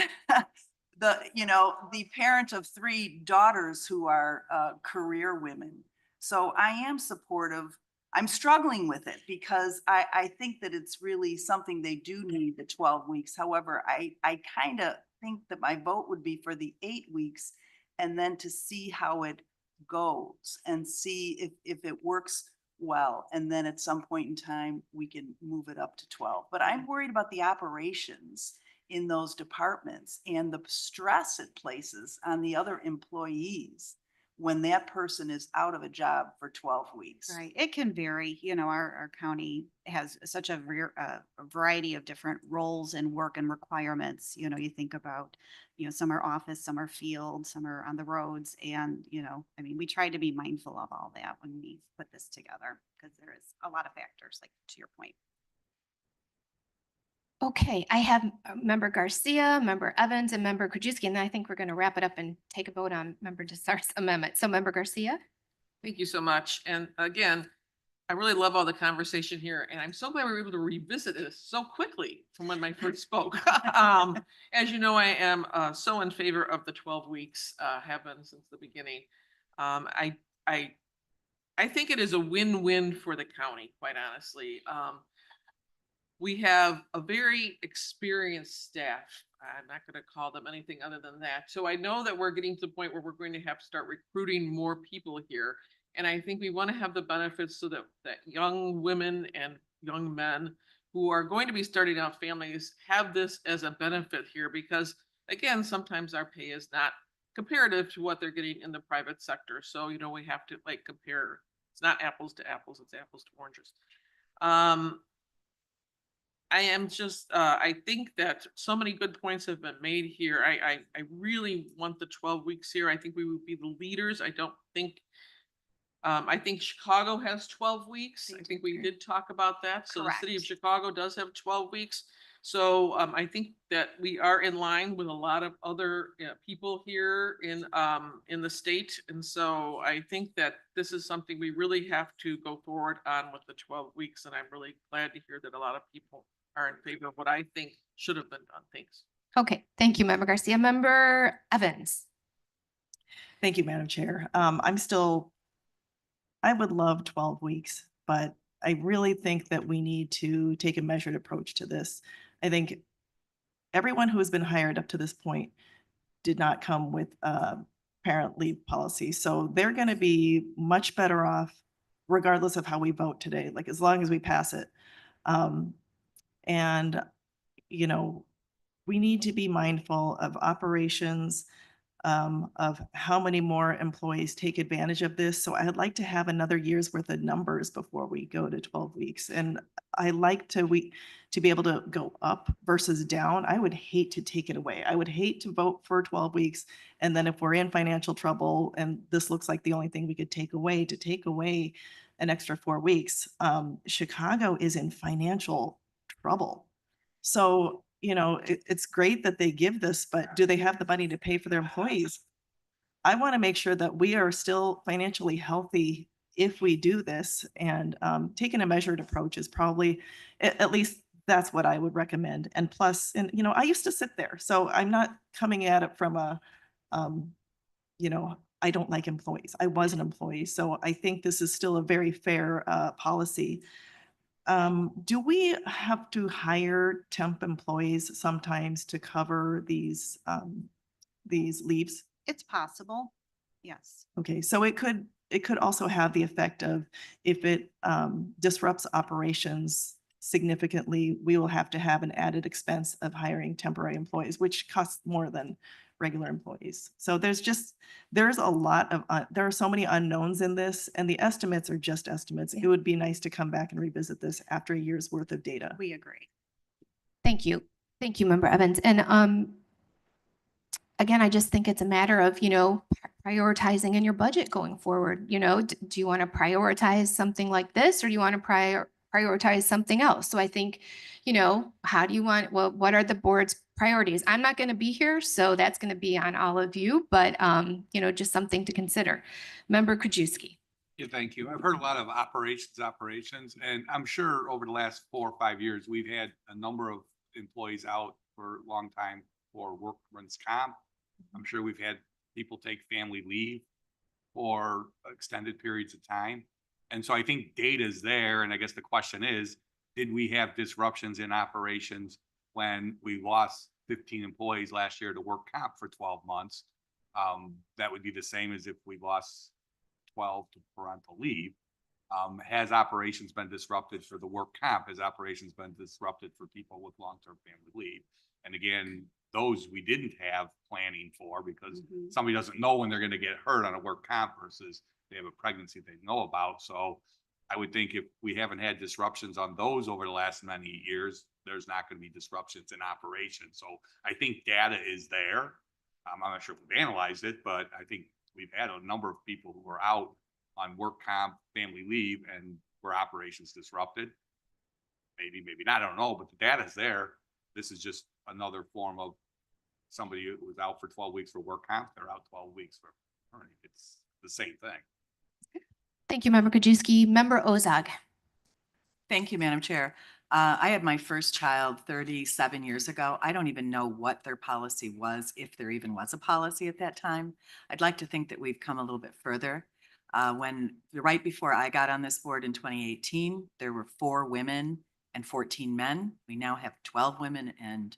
the parent of 3 daughters who are career women. So I am supportive. I'm struggling with it because I think that it's really something they do need, the 12 weeks. However, I kind of think that my vote would be for the 8 weeks and then to see how it goes and see if it works well. And then at some point in time, we can move it up to 12. But I'm worried about the operations in those departments and the stress it places on the other employees when that person is out of a job for 12 weeks? Right, it can vary, you know, our county has such a a variety of different roles and work and requirements, you know, you think about, you know, some are office, some are field, some are on the roads, and, you know, I mean, we try to be mindful of all that when we put this together, because there is a lot of factors, like to your point. Okay, I have Member Garcia, Member Evans, and Member Krajewski, and then I think we're going to wrap it up and take a vote on Member Desar's amendment. So Member Garcia? Thank you so much. And again, I really love all the conversation here, and I'm so glad we were able to revisit this so quickly from when I first spoke. As you know, I am so in favor of the 12 weeks, have been since the beginning. I think it is a win-win for the county, quite honestly. We have a very experienced staff. I'm not going to call them anything other than that. So I know that we're getting to the point where we're going to have to start recruiting more people here. And I think we want to have the benefits so that young women and young men who are going to be starting out families have this as a benefit here, because again, sometimes our pay is not comparative to what they're getting in the private sector. So, you know, we have to like compare. It's not apples to apples, it's apples to oranges. I am just, I think that so many good points have been made here. I really want the 12 weeks here. I think we would be the leaders. I don't think, I think Chicago has 12 weeks. I think we did talk about that. So the city of Chicago does have 12 weeks. So I think that we are in line with a lot of other people here in the state. And so I think that this is something we really have to go forward on with the 12 weeks. And I'm really glad to hear that a lot of people are in favor of what I think should have been done. Thanks. Okay, thank you, Member Garcia. Member Evans? Thank you, Madam Chair. I would love 12 weeks, but I really think that we need to take a measured approach to this. I think everyone who has been hired up to this point did not come with a parent leave policy. So they're going to be much better off regardless of how we vote today, like as long as we pass it. And, you know, we need to be mindful of operations, of how many more employees take advantage of this. So I'd like to have another year's worth of numbers before we go to 12 weeks. And I like to be able to go up versus down. I would hate to take it away. I would hate to vote for 12 weeks. And then if we're in financial trouble and this looks like the only thing we could take away, to take away an extra 4 weeks, Chicago is in financial trouble. So, you know, it's great that they give this, but do they have the money to pay for their employees? I want to make sure that we are still financially healthy if we do this, and taking a measured approach is probably, at least that's what I would recommend. And plus, and you know, I used to sit there, so I'm not coming at it from a, you know, I don't like employees. I was an employee, so I think this is still a very fair policy. Do we have to hire temp employees sometimes to cover these leaves? It's possible, yes. Okay, so it could also have the effect of, if it disrupts operations significantly, we will have to have an added expense of hiring temporary employees, which costs more than regular employees. So there's a lot of, there are so many unknowns in this, and the estimates are just estimates. It would be nice to come back and revisit this after a year's worth of data. We agree. Thank you. Thank you, Member Evans. And again, I just think it's a matter of, you know, prioritizing in your budget going forward. You know, do you want to prioritize something like this, or do you want to prioritize something else? So I think, you know, how do you want, well, what are the board's priorities? I'm not going to be here, so that's going to be on all of you, but, you know, just something to consider. Member Krajewski. Yeah, thank you. I've heard a lot of operations, and I'm sure over the last 4 or 5 years, we've had a number of employees out for a long time for workman's comp. I'm sure we've had people take family leave for extended periods of time. And so I think data is there. And I guess the question is, did we have disruptions in operations when we lost 15 employees last year to work comp for 12 months? That would be the same as if we lost 12 to parental leave. Has operations been disrupted for the work comp? Has operations been disrupted for people with long-term family leave? And again, those we didn't have planning for because Mhm. somebody doesn't know when they're gonna get hurt on a work comp versus they have a pregnancy they know about. So I would think if we haven't had disruptions on those over the last many years, there's not gonna be disruptions in operation. So I think data is there. I'm not sure if we've analyzed it, but I think we've had a number of people who were out on work comp, family leave, and were operations disrupted. Maybe, maybe not, I don't know, but the data's there. This is just another form of somebody who was out for 12 weeks for work comp, they're out 12 weeks for maternity. It's the same thing. Thank you, Member Krajewski. Member Ozog. Thank you, Madam Chair. I had my first child 37 years ago. I don't even know what their policy was, if there even was a policy at that time. I'd like to think that we've come a little bit further. Right before I got on this board in 2018, there were 4 women and 14 men. We now have 12 women and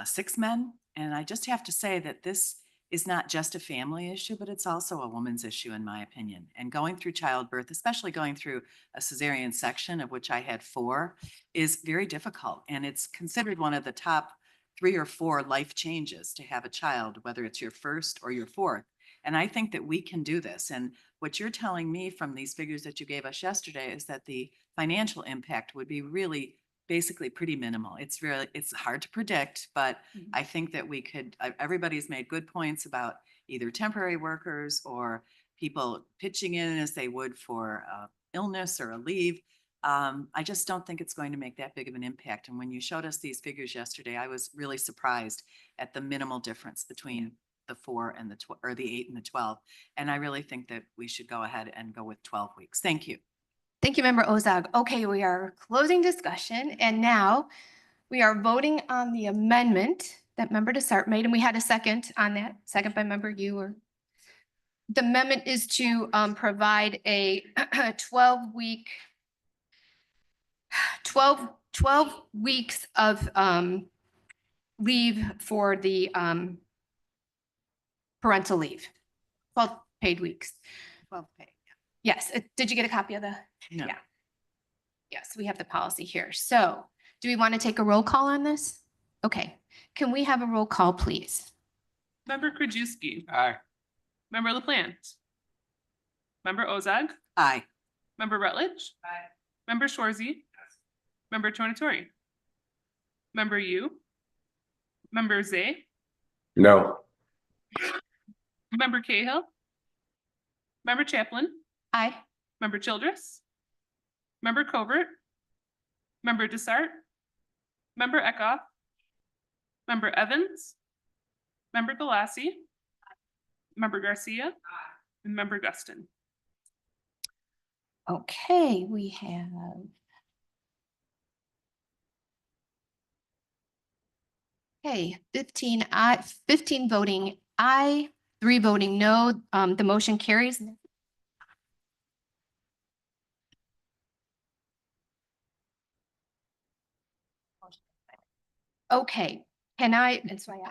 6 men. And I just have to say that this is not just a family issue, but it's also a woman's issue, in my opinion. And going through childbirth, especially going through a cesarean section, of which I had 4, is very difficult. And it's considered one of the top 3 or 4 life changes to have a child, whether it's your first or your 4th. And I think that we can do this. And what you're telling me from these figures that you gave us yesterday is that the financial impact would be really basically pretty minimal. It's hard to predict, but I think that we could, everybody's made good points about either temporary workers or people pitching in as they would for illness or a leave. I just don't think it's going to make that big of an impact. And when you showed us these figures yesterday, I was really surprised at the minimal difference between the 4 and the 8 and the 12. And I really think that we should go ahead and go with 12 weeks. Thank you. Thank you, Member Ozog. Okay, we are closing discussion, and now we are voting on the amendment that Member Desart made, and we had a second on that, second by Member Yu. Or the amendment is to provide a 12-week, 12 weeks of leave for the parental leave, 12 paid weeks. 12 paid. Yes, did you get a copy of the? No. Yeah. Yes, we have the policy here. So do we want to take a roll call on this? Okay, can we have a roll call, please? Member Krajewski. Aye. Member LaPlante. Member Ozog. Aye. Member Rutledge. Aye. Member Shorzy. Member Tornatori. Member Yu. Member Zay. No. Member Cahill. Member Chaplin. Aye. Member Childress. Member Covert. Member Desart. Member Eckhoff. Member Evans. Member Galassi. Member Garcia. And Member Guston. Okay, we have okay, 15 voting aye, 3 voting no. The motion carries. Okay, that's why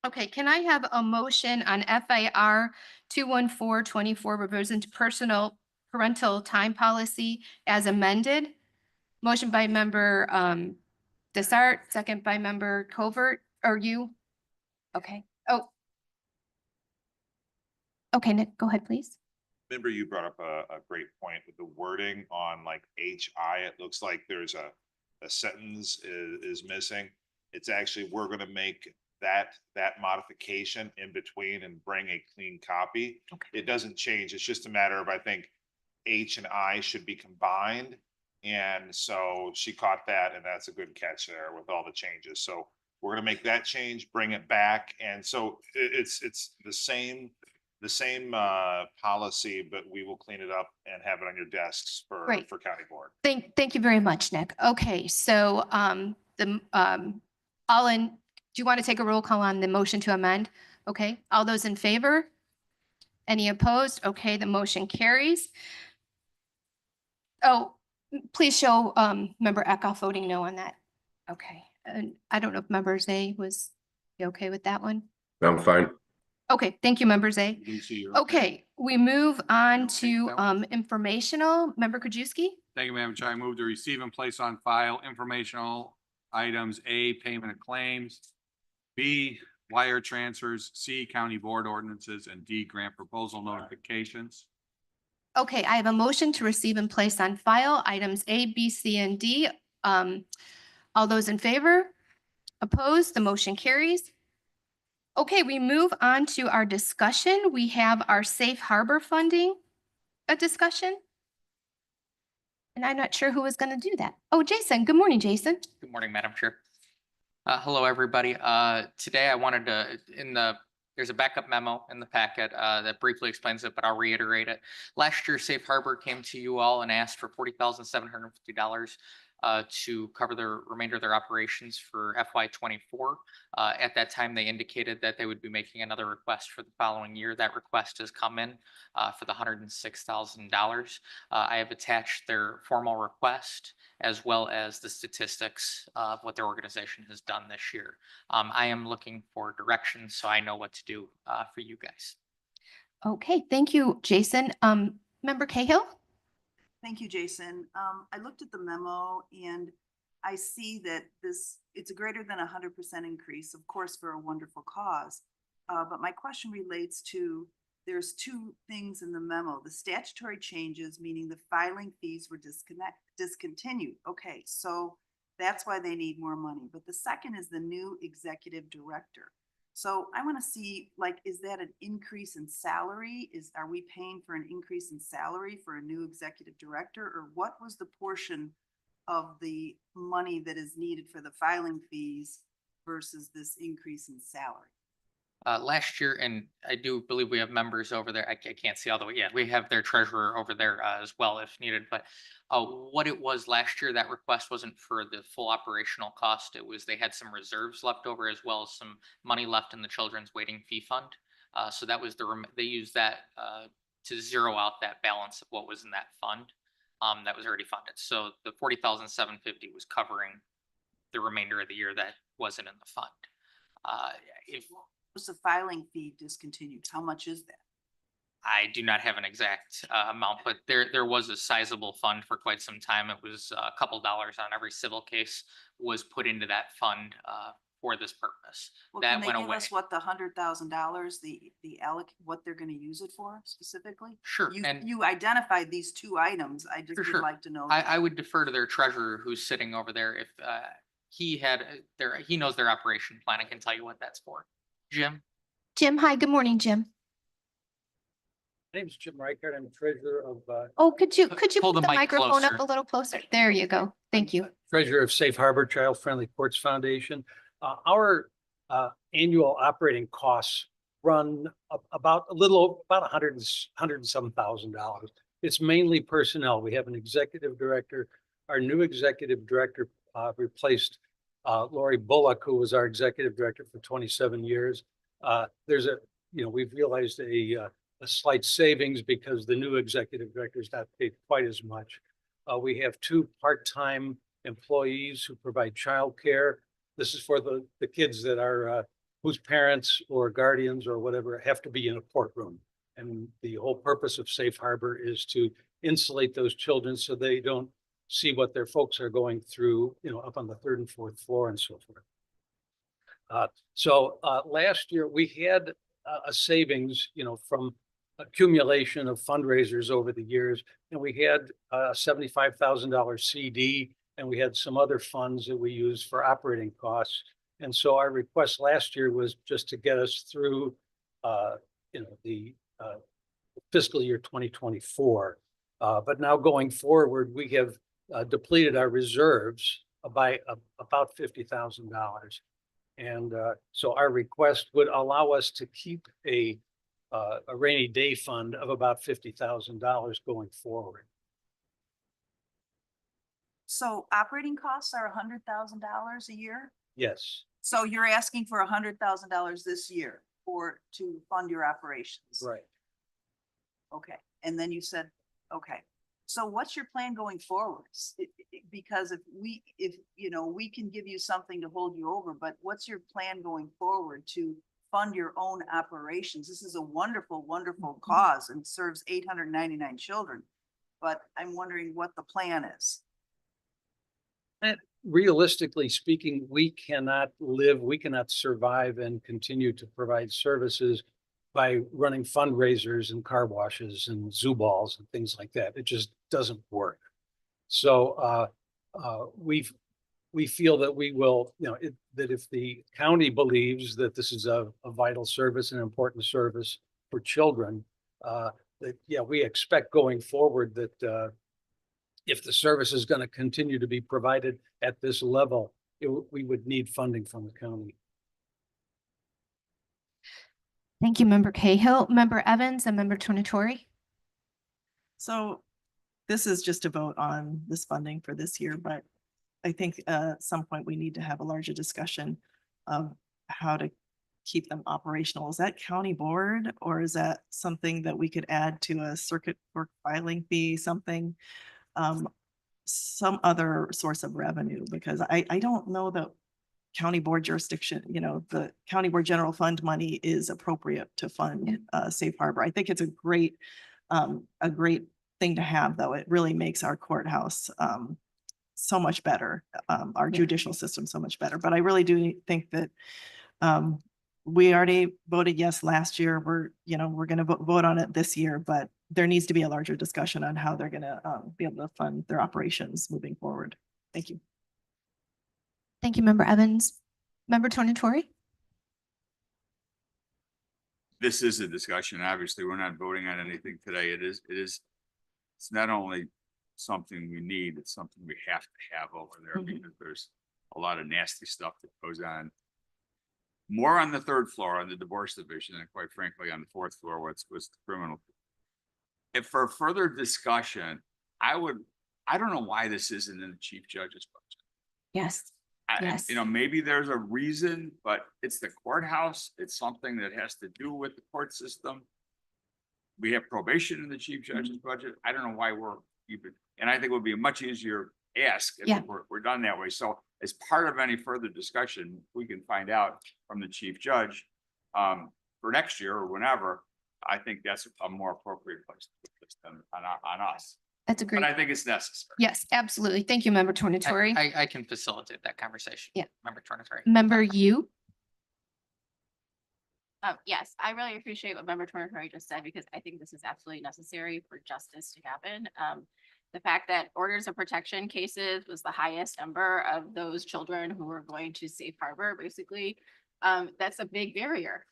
okay, can I have a motion on FIR 21424 revision to personal parental time policy as amended? Motion by Member Desart, second by Member Covert, or you? Okay, oh. Okay, Nick, go ahead, please. Remember, you brought up a great point with the wording on like HI. It looks like there's a sentence is missing. It's actually, we're gonna make that modification in between and bring a clean copy. Okay. It doesn't change. It's just a matter of, I think, H and I should be combined. And so she caught that, and that's a good catch there with all the changes. So we're gonna make that change, bring it back. And so it's the same policy, but we will clean it up and have it on your desks for Great. county board. Thank you very much, Nick. Okay, so do you want to take a roll call on the motion to amend? Okay, all those in favor? Any opposed? Okay, the motion carries. Oh, please show Member Eckhoff voting no on that. Okay, and I don't know if Member Zay was okay with that one? I'm fine. Okay, thank you, Member Zay. Lucy, you're Okay, we move on to informational. Member Krajewski? Thank you, Madam Chair. I move to receive and place on file informational items: A, payment of claims, B, wire transfers, C, county board ordinances, and D, grant proposal notifications. Okay, I have a motion to receive and place on file items A, B, C, and D. All those in favor? Opposed? The motion carries. Okay, we move on to our discussion. We have our safe harbor funding, a discussion. And I'm not sure who is going to do that. Oh, Jason. Good morning, Jason. Good morning, Madam Chair. Hello, everybody. Today I wanted to, there's a backup memo in the packet that briefly explains it, but I'll reiterate it. Last year, Safe Harbor came to you all and asked for $40,750 to cover the remainder of their operations for FY24. At that time, they indicated that they would be making another request for the following year. That request has come in for the $106,000. I have attached their formal request as well as the statistics of what their organization has done this year. I am looking for directions so I know what to do for you guys. Okay, thank you, Jason. Member Cahill? Thank you, Jason. I looked at the memo and I see that it's a greater than 100% increase, of course, for a wonderful cause. But my question relates to, there's two things in the memo: the statutory changes, meaning the filing fees were discontinued. Okay, so that's why they need more money. But the second is the new executive director. So I want to see, like, is that an increase in salary? Are we paying for an increase in salary for a new executive director? Or what was the portion of the money that is needed for the filing fees versus this increase in salary? Last year, and I do believe we have members over there. I can't see all the way. Yeah, we have their treasurer over there as well if needed. But what it was last year, that request wasn't for the full operational cost. It was they had some reserves left over as well as some money left in the children's waiting fee fund. So that was they used that to zero out that balance of what was in that fund that was already funded. So the $40,750 was covering the remainder of the year that wasn't in the fund. If Was the filing fee discontinued? How much is that? I do not have an exact amount, but there was a sizable fund for quite some time. It was a couple dollars on every civil case was put into that fund for this purpose. Well, That can they went give away. us what the $100,000, what they're going to use it for specifically? Sure, You, and- you identified these two items. I just For would sure. like to know. I would defer to their treasurer who's sitting over there. If he knows their operation plan, I can tell you what that's for. Jim? Jim, hi, good morning, Jim. My name is Jim Reichert. I'm treasurer of, Oh, could you Pull put the the mic microphone up closer. a little closer? There you go. Thank you. treasurer of Safe Harbor Child Friendly Courts Foundation. Our annual operating costs run about about $100 and some thousand. It's mainly personnel. We have an executive director. Our new executive director replaced Lori Bullock, who was our executive director for 27 years. We've realized a slight savings because the new executive director is not paid quite as much. We have two part-time employees who provide childcare. This is for the kids that are whose parents or guardians or whatever have to be in a courtroom. And the whole purpose of Safe Harbor is to insulate those children so they don't see what their folks are going through, up on the 3rd and 4th floor and so forth. Last year we had a savings, from accumulation of fundraisers over the years, and we had a $75,000 CD, and we had some other funds that we used for operating costs. And so our request last year was just to get us through, the fiscal year 2024. But now going forward, we have depleted our reserves by about $50,000. And so our request would allow us to keep a rainy day fund of about $50,000 going forward. So operating costs are $100,000 a year? Yes. So you're asking for $100,000 this year to fund your operations? Right. Okay, and then you said, okay, so what's your plan going forward? Because if we can give you something to hold you over, but what's your plan going forward to fund your own operations? This is a wonderful, wonderful cause and serves 899 children. But I'm wondering what the plan is. realistically speaking, we cannot survive and continue to provide services by running fundraisers and car washes and zoo balls and things like that. It just doesn't work. So we feel that we will, that if the county believes that this is a vital service, an important service for children, that, yeah, we expect going forward that if the service is going to continue to be provided at this level, we would need funding from the county. Thank you, Member Cahill, Member Evans, and Member Tornatori. So this is just a vote on this funding for this year, but I think at some point we need to have a larger discussion of how to keep them operational. Is that county board, or is that something that we could add to a circuit court filing fee, something, some other source of revenue? Because I don't know that county board jurisdiction, the county board general fund money is appropriate to fund Safe Harbor. I think it's a great thing to have, though. It really makes our courthouse so much better, our judicial system so much better. But I really do think that we already voted yes last year. We're going to vote on it this year, but there needs to be a larger discussion on how they're going to be able to fund their operations moving forward. Thank you. Thank you, Member Evans. Member Tornatori? This is a discussion. Obviously, we're not voting on anything today. It's not only something we need, it's something we have to have over there because there's a lot of nasty stuff that goes on. More on the third floor on the divorce division, and quite frankly, on the fourth floor, what's the criminal. If for further discussion, I don't know why this isn't in the chief judge's budget. Yes. Yes. Maybe there's a reason, but it's the courthouse. It's something that has to do with the court system. We have probation in the chief judge's budget. I don't know why we're even, and I think it would be a much easier ask if we're done that way. So as part of any further discussion, we can find out from the chief judge for next year or whenever. I think that's a more appropriate place to put this than on us. That's a great. But I think it's necessary. Yes, absolutely. Thank you, Member Tornatori. I can facilitate that conversation. Yeah. Member Tornatori. Member Yu? Yes, I really appreciate what Member Tornatori just said, because I think this is absolutely necessary for justice to happen. The fact that orders of protection cases was the highest number of those children who were going to Safe Harbor, basically. That's a big barrier.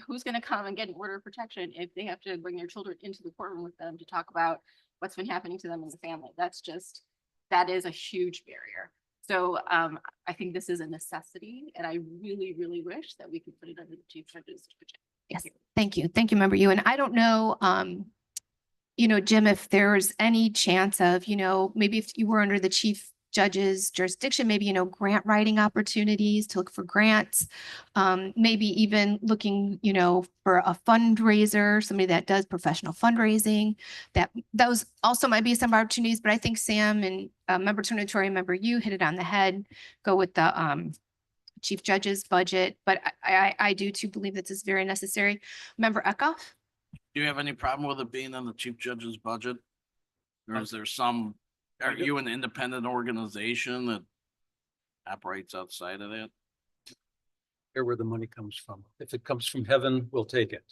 Who's going to come and get an order of protection if they have to bring their children into the courtroom with them to talk about what's been happening to them as a family? That is a huge barrier. So I think this is a necessity, and I really, really wish that we could put it under the chief judge's budget. Yes, thank you. Thank you, Member Yu. And I don't know, Jim, if there's any chance of, maybe if you were under the chief judge's jurisdiction, maybe, grant writing opportunities to look for grants, maybe even looking, for a fundraiser, somebody that does professional fundraising, those also might be some opportunities. But I think Sam and Member Tornatori, Member Yu hit it on the head, go with the chief judge's budget. But I do too believe that this is very necessary. Member Eckhoff? Do you have any problem with it being on the chief judge's budget? Or is there are you an independent organization that operates outside of that? Care where the money comes from. If it comes from heaven, we'll take it.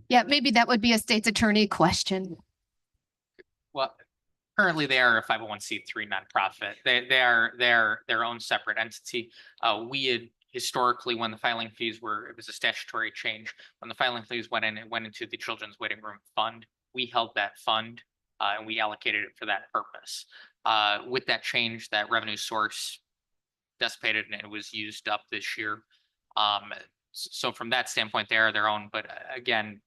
Yeah, maybe that would be a state's attorney question. Well, currently they are a 501c3 nonprofit. They are their own separate entity. We had historically, when the filing fees it was a statutory change. When the filing fees went in, it went into the Children's Waiting Room Fund. We held that fund and we allocated it for that purpose. With that change, that revenue source dissipated and it was used up this year. So from that standpoint, they are their own. But again,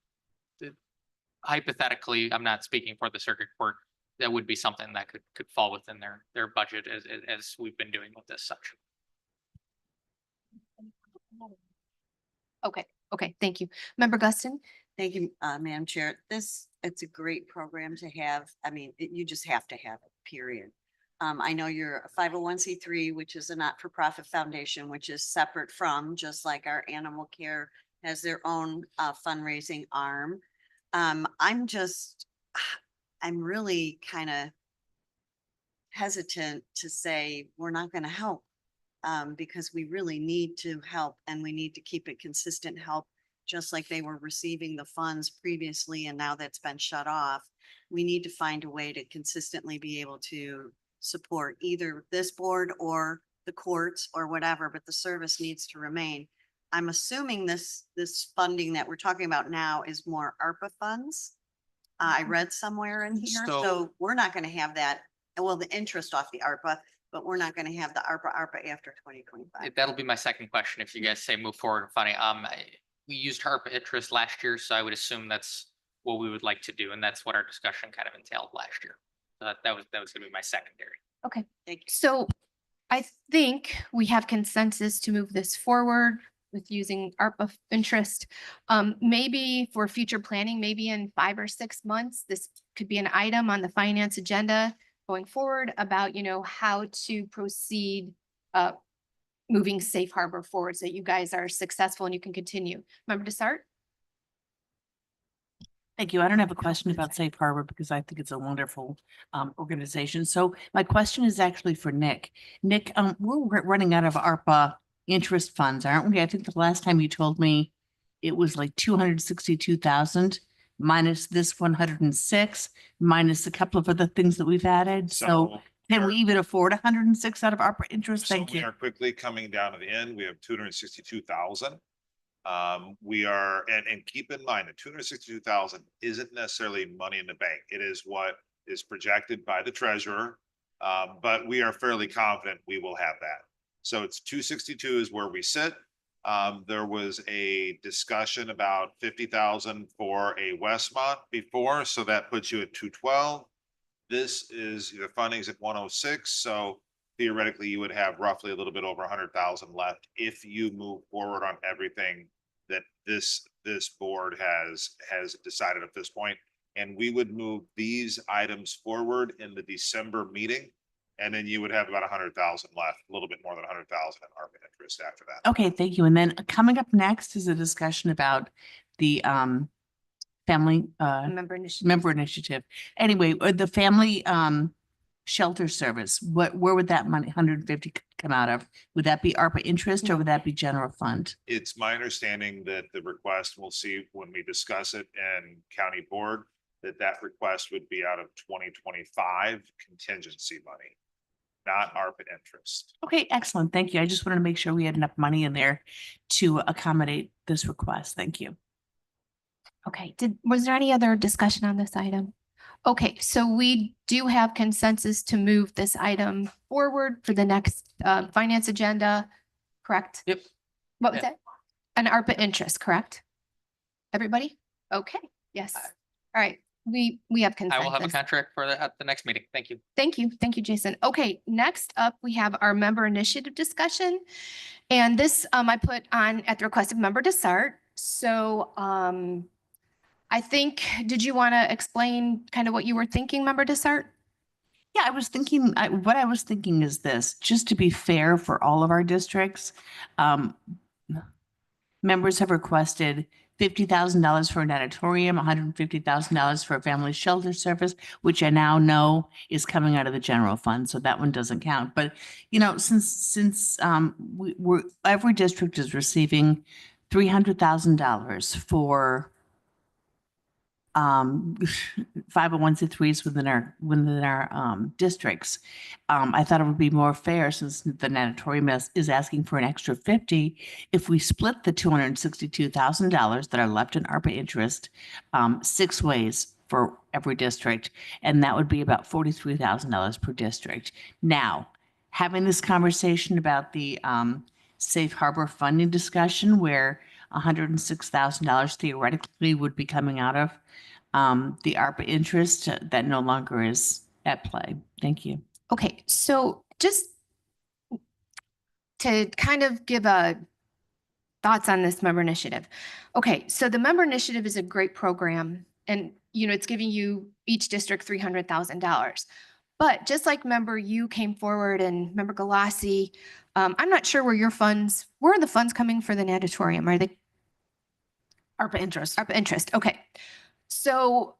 hypothetically, I'm not speaking for the circuit court. That would be something that could fall within their budget as we've been doing with this section. Okay, thank you. Member Guston? Thank you, Madam Chair. It's a great program to have. I mean, you just have to have it, period. I know you're a 501c3, which is a not-for-profit foundation, which is separate from, just like our animal care has their own fundraising arm. I'm really kind of hesitant to say we're not going to help because we really need to help and we need to keep it consistent help, just like they were receiving the funds previously and now that's been shut off. We need to find a way to consistently be able to support either this board or the courts or whatever, but the service needs to remain. I'm assuming this funding that we're talking about now is more ARPA funds. I read somewhere in here, so we're not gonna have that, well, the interest off the ARPA, but we're not gonna have the ARPA after 2025. That'll be my second question. If you guys say move forward and funding, we used ARPA interest last year, so I would assume that's what we would like to do, and that's what our discussion kind of entailed last year. That was gonna be my secondary. Okay, Thank you. so I think we have consensus to move this forward with using ARPA interest. Maybe for future planning, maybe in 5 or 6 months, this could be an item on the finance agenda going forward about, how to proceed moving Safe Harbor forward so you guys are successful and you can continue. Member Desart? Thank you. I don't have a question about Safe Harbor because I think it's a wonderful organization. So my question is actually for Nick. Nick, we're running out of ARPA interest funds, aren't we? I think the last time you told me it was like 262,000 minus this 106, minus a couple of other things that we've added. So can we even afford 106 out of ARPA interest? Thank We you. are quickly coming down to the end. We have 262,000. We are, and keep in mind that 262,000 isn't necessarily money in the bank. It is what is projected by the treasurer. But we are fairly confident we will have that. So it's 262 is where we sit. There was a discussion about 50,000 for a Westmont before, so that puts you at 212. This is the funding's at 106, so theoretically you would have roughly a little bit over 100,000 left if you move forward on everything that this board has decided at this point. And we would move these items forward in the December meeting. And then you would have about 100,000 left, a little bit more than 100,000 in ARPA interest after that. Okay, thank you. And then coming up next is a discussion about the family member initiative. Anyway, the family shelter service, where would that money, 150 come out of? Would that be ARPA interest or would that be general fund? It's my understanding that the request, we'll see when we discuss it in county board, that request would be out of 2025 contingency money, not ARPA interest. Okay, excellent. Thank you. I just wanted to make sure we had enough money in there to accommodate this request. Thank you. Okay, was there any other discussion on this item? Okay, so we do have consensus to move this item forward for the next finance agenda, correct? Yep. What was that? An ARPA interest, correct? Everybody? Okay, yes. All right, we have I consensus. will have a contract for that at the next meeting. Thank you. Thank you. Thank you, Jason. Okay, next up, we have our member initiative discussion. And this I put on at the request of member Desart. So I think, did you want to explain kind of what you were thinking, member Desart? Yeah, I was thinking, what I was thinking is this, just to be fair for all of our districts, members have requested $50,000 for an auditorium, $150,000 for a family shelter service, which I now know is coming out of the general fund, so that one doesn't count. But since every district is receiving $300,000 for 501c3s within our districts. I thought it would be more fair, since the natatorium is asking for an extra 50, if we split the $262,000 that are left in ARPA interest 6 ways for every district, and that would be about $43,000 per district. Now, having this conversation about the Safe Harbor funding discussion, where $106,000 theoretically would be coming out of the ARPA interest, that no longer is at play. Thank you. Okay, so just to kind of give thoughts on this member initiative. Okay, so the member initiative is a great program, and it's giving you each district $300,000. But just like member you came forward and member Galassi, I'm not sure where are the funds coming for the natatorium? Are they ARPA interest? ARPA interest. Okay. So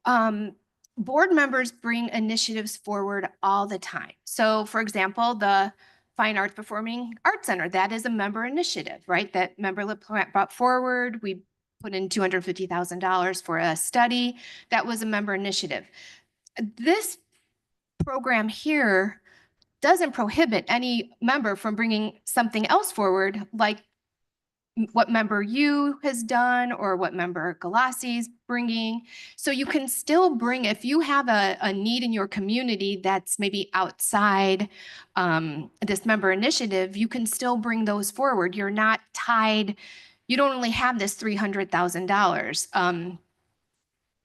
board members bring initiatives forward all the time. So for example, the Fine Arts Performing Arts Center. That is a member initiative, right? That member LaPlante brought forward. We put in $250,000 for a study. That was a member initiative. This program here doesn't prohibit any member from bringing something else forward, like what member you has done or what member Galassi's bringing. So you can still bring, if you have a need in your community that's maybe outside this member initiative, you can still bring those forward. You're not tied. You don't only have this $300,000.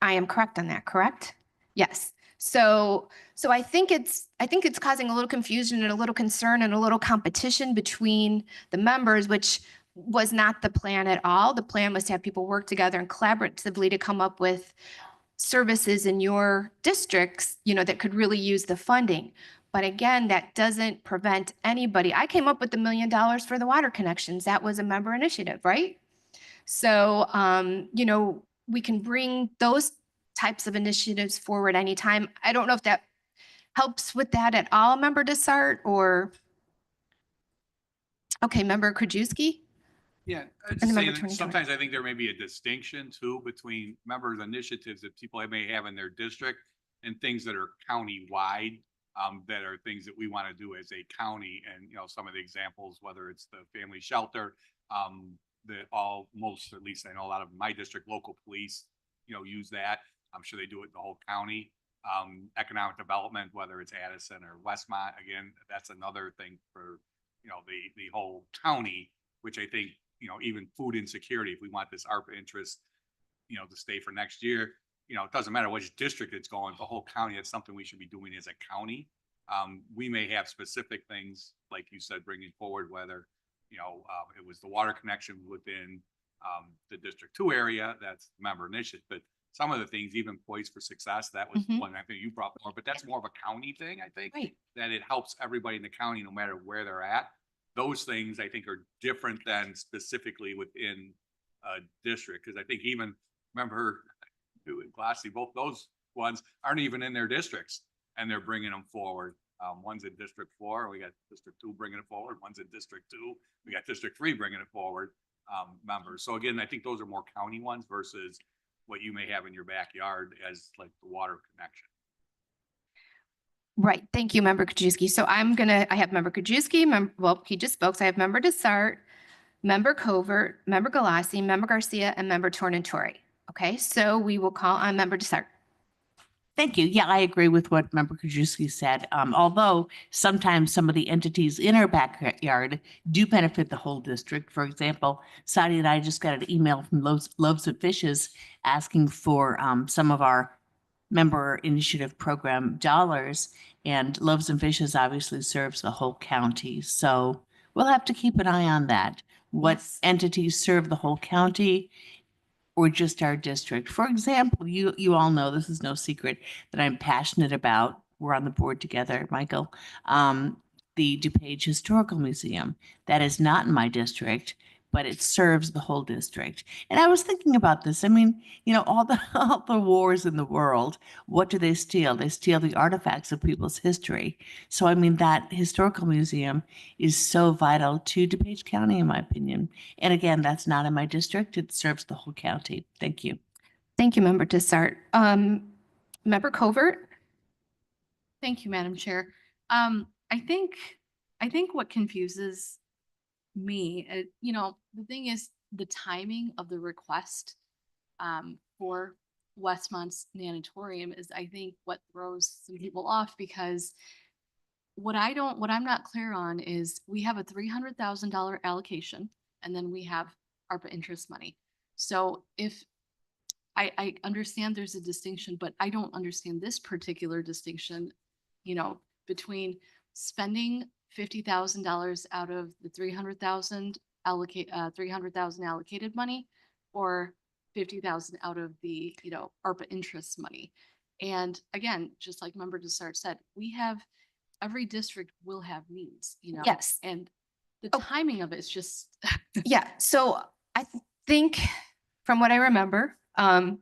I am correct on that, correct? Yes. So I think it's causing a little confusion and a little concern and a little competition between the members, which was not the plan at all. The plan was to have people work together and collaboratively to come up with services in your districts, that could really use the funding. But again, that doesn't prevent anybody. I came up with $1 million for the water connections. That was a member initiative, right? So, we can bring those types of initiatives forward anytime. I don't know if that helps with that at all, Member Desart, or, okay, Member Krajewski? Yeah, And then Member Tony sometimes I think there may be a distinction too between members' initiatives that people may have in their district and things that are county-wide, that are things that we want to do as a county. And, some of the examples, whether it's the family shelter, at least I know a lot of my district, local police, use that. I'm sure they do it in the whole county. Economic development, whether it's Addison or Westmont, again, that's another thing for, the whole county, which I think, even food insecurity, if we want this ARPA interest, to stay for next year, it doesn't matter which district it's going, the whole county, it's something we should be doing as a county. We may have specific things, like you said, bringing forward, whether, it was the water connection within the District 2 area, that's member initiative, but some of the things, even Poise for Success, that was one I think you brought more, but that's more of a county thing, I think. Right. That it helps everybody in the county, no matter where they're at. Those things I think are different than specifically within a district, because I think even, remember, Glassy, both those ones aren't even in their districts, and they're bringing them forward. One's in District 4, we got District 2 bringing it forward. One's in District 2, we got District 3 bringing it forward, members. So again, I think those are more county ones versus what you may have in your backyard as like the water connection. Right. Thank you, Member Krajewski. So I have Member Krajewski, well, he just spoke. So I have Member Desart, Member Covert, Member Galassi, Member Garcia, and Member Tornatore. Okay, so we will call on Member Desart. Thank you. Yeah, I agree with what Member Krajewski said. Although sometimes some of the entities in our backyard do benefit the whole district. For example, Sadi and I just got an email from Loaves of Fishes asking for some of our member initiative program dollars, and Loaves and Fishes obviously serves the whole county. So we'll have to keep an eye on that. What entities serve the whole county or just our district? For example, you all know, this is no secret, that I'm passionate about, we're on the board together, Michael, the DuPage Historical Museum. That is not in my district, but it serves the whole district. And I was thinking about this. I mean, all the wars in the world, what do they steal? They steal the artifacts of people's history. So, I mean, that historical museum is so vital to DuPage County, in my opinion. And again, that's not in my district. It serves the whole county. Thank you. Thank you, Member Desart. Member Covert? Thank you, Madam Chair. I think what confuses me, the thing is the timing of the request for Westmont's nanatorium is, I think, what throws some people off, because what I'm not clear on is we have a $300,000 allocation, and then we have ARPA interest money. So if I understand there's a distinction, but I don't understand this particular distinction, between spending $50,000 out of the $300,000 allocated money, or $50,000 out of the, ARPA interest money. And again, just like Member Desart said, every district will have needs, Yes. and the timing of it is just. Yeah. So I think from what I remember, the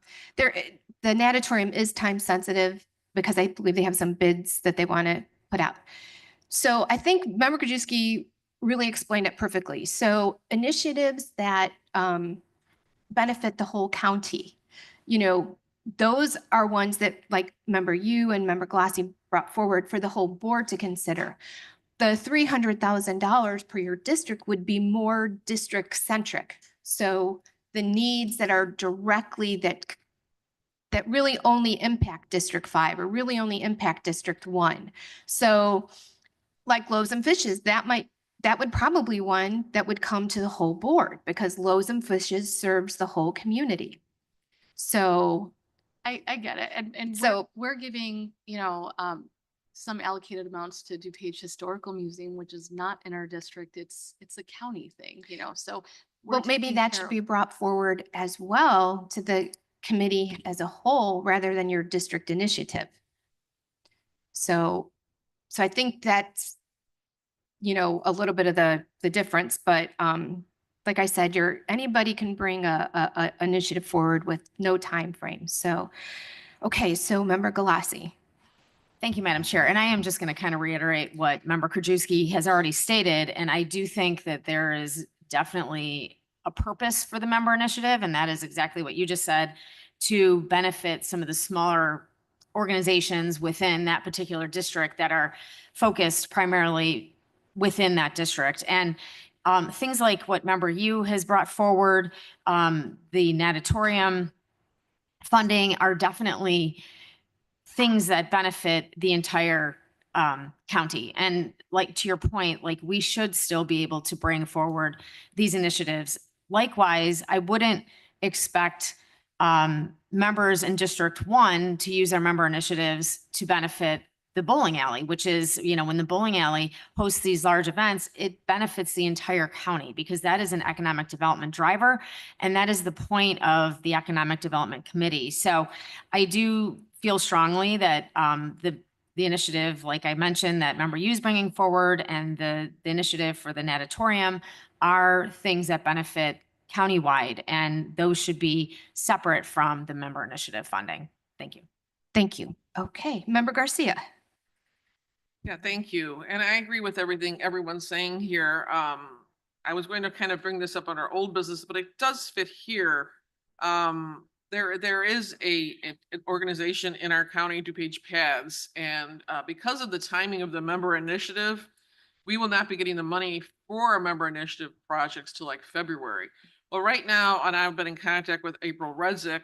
natatorium is time sensitive because I believe they have some bids that they want to put out. So I think Member Krajewski really explained it perfectly. So initiatives that benefit the whole county, you know, those are ones that like Member you and Member Glassy brought forward for the whole board to consider. The $300,000 per your district would be more district centric. So the needs that are directly that really only impact District 5 or really only impact District 1. So like loaves and fishes, that would probably one that would come to the whole board because loaves and fishes serves the whole community. So I get it. And So- we're giving, some allocated amounts to DuPage Historical Museum, which is not in our district. It's a county thing, so. we're well, maybe taking that care should of- be brought forward as well to the committee as a whole rather than your district initiative. So I think that's, a little bit of the difference, but like I said, anybody can bring a initiative forward with no time frame. So, okay, so Member Galassi. Thank you, Madam Chair. And I am just going to kind of reiterate what Member Krajewski has already stated. And I do think that there is definitely a purpose for the member initiative, and that is exactly what you just said, to benefit some of the smaller organizations within that particular district that are focused primarily within that district. And things like what Member Yu has brought forward, the natatorium funding are definitely things that benefit the entire county. And like to your point, like we should still be able to bring forward these initiatives. Likewise, I wouldn't expect members in District 1 to use our member initiatives to benefit the bowling alley, which is, when the bowling alley hosts these large events, it benefits the entire county because that is an economic development driver. And that is the point of the Economic Development Committee. So I do feel strongly that the initiative, like I mentioned, that Member Yu's bringing forward and the initiative for the natatorium are things that benefit countywide, and those should be separate from the member initiative funding. Thank you. Thank you. Okay, Member Garcia. Yeah, thank you. And I agree with everything everyone's saying here. I was going to kind of bring this up on our old business, but it does fit here. There is an organization in our county, DuPage Paths, and because of the timing of the member initiative, we will not be getting the money for our member initiative projects till like February. Well, right now, and I've been in contact with April Redzik,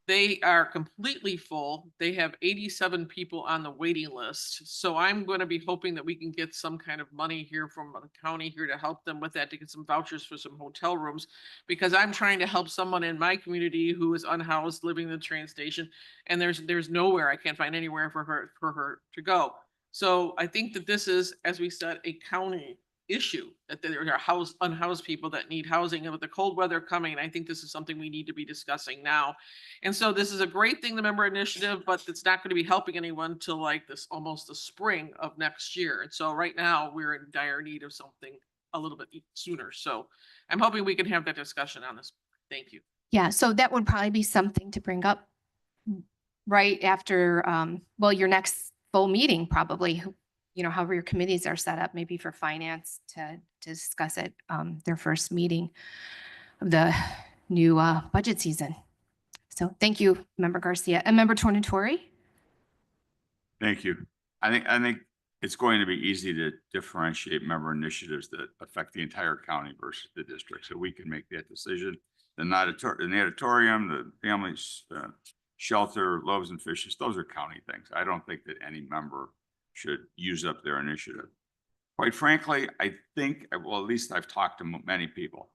they are completely full. They have 87 people on the waiting list. So I'm going to be hoping that we can get some kind of money here from the county here to help them with that, to get some vouchers for some hotel rooms, because I'm trying to help someone in my community who is unhoused living in the train station. And there's nowhere, I can't find anywhere for her to go. So I think that this is, as we said, a county issue, that there are unhoused people that need housing, and with the cold weather coming, I think this is something we need to be discussing now. And so this is a great thing, the member initiative, but it's not going to be helping anyone till like this, almost the spring of next year. And so right now we're in dire need of something a little bit sooner. So I'm hoping we can have that discussion on this. Thank you. Yeah, so that would probably be something to bring up right after, your next full meeting, probably, however your committees are set up, maybe for finance to discuss it, their first meeting of the new budget season. So thank you, Member Garcia. And Member Tornatori? Thank you. I think it's going to be easy to differentiate member initiatives that affect the entire county versus the district, so we can make that decision. The natatorium, the family shelter, loaves and fishes, those are county things. I don't think that any member should use up their initiative. Quite frankly, I think, well, at least I've talked to many people.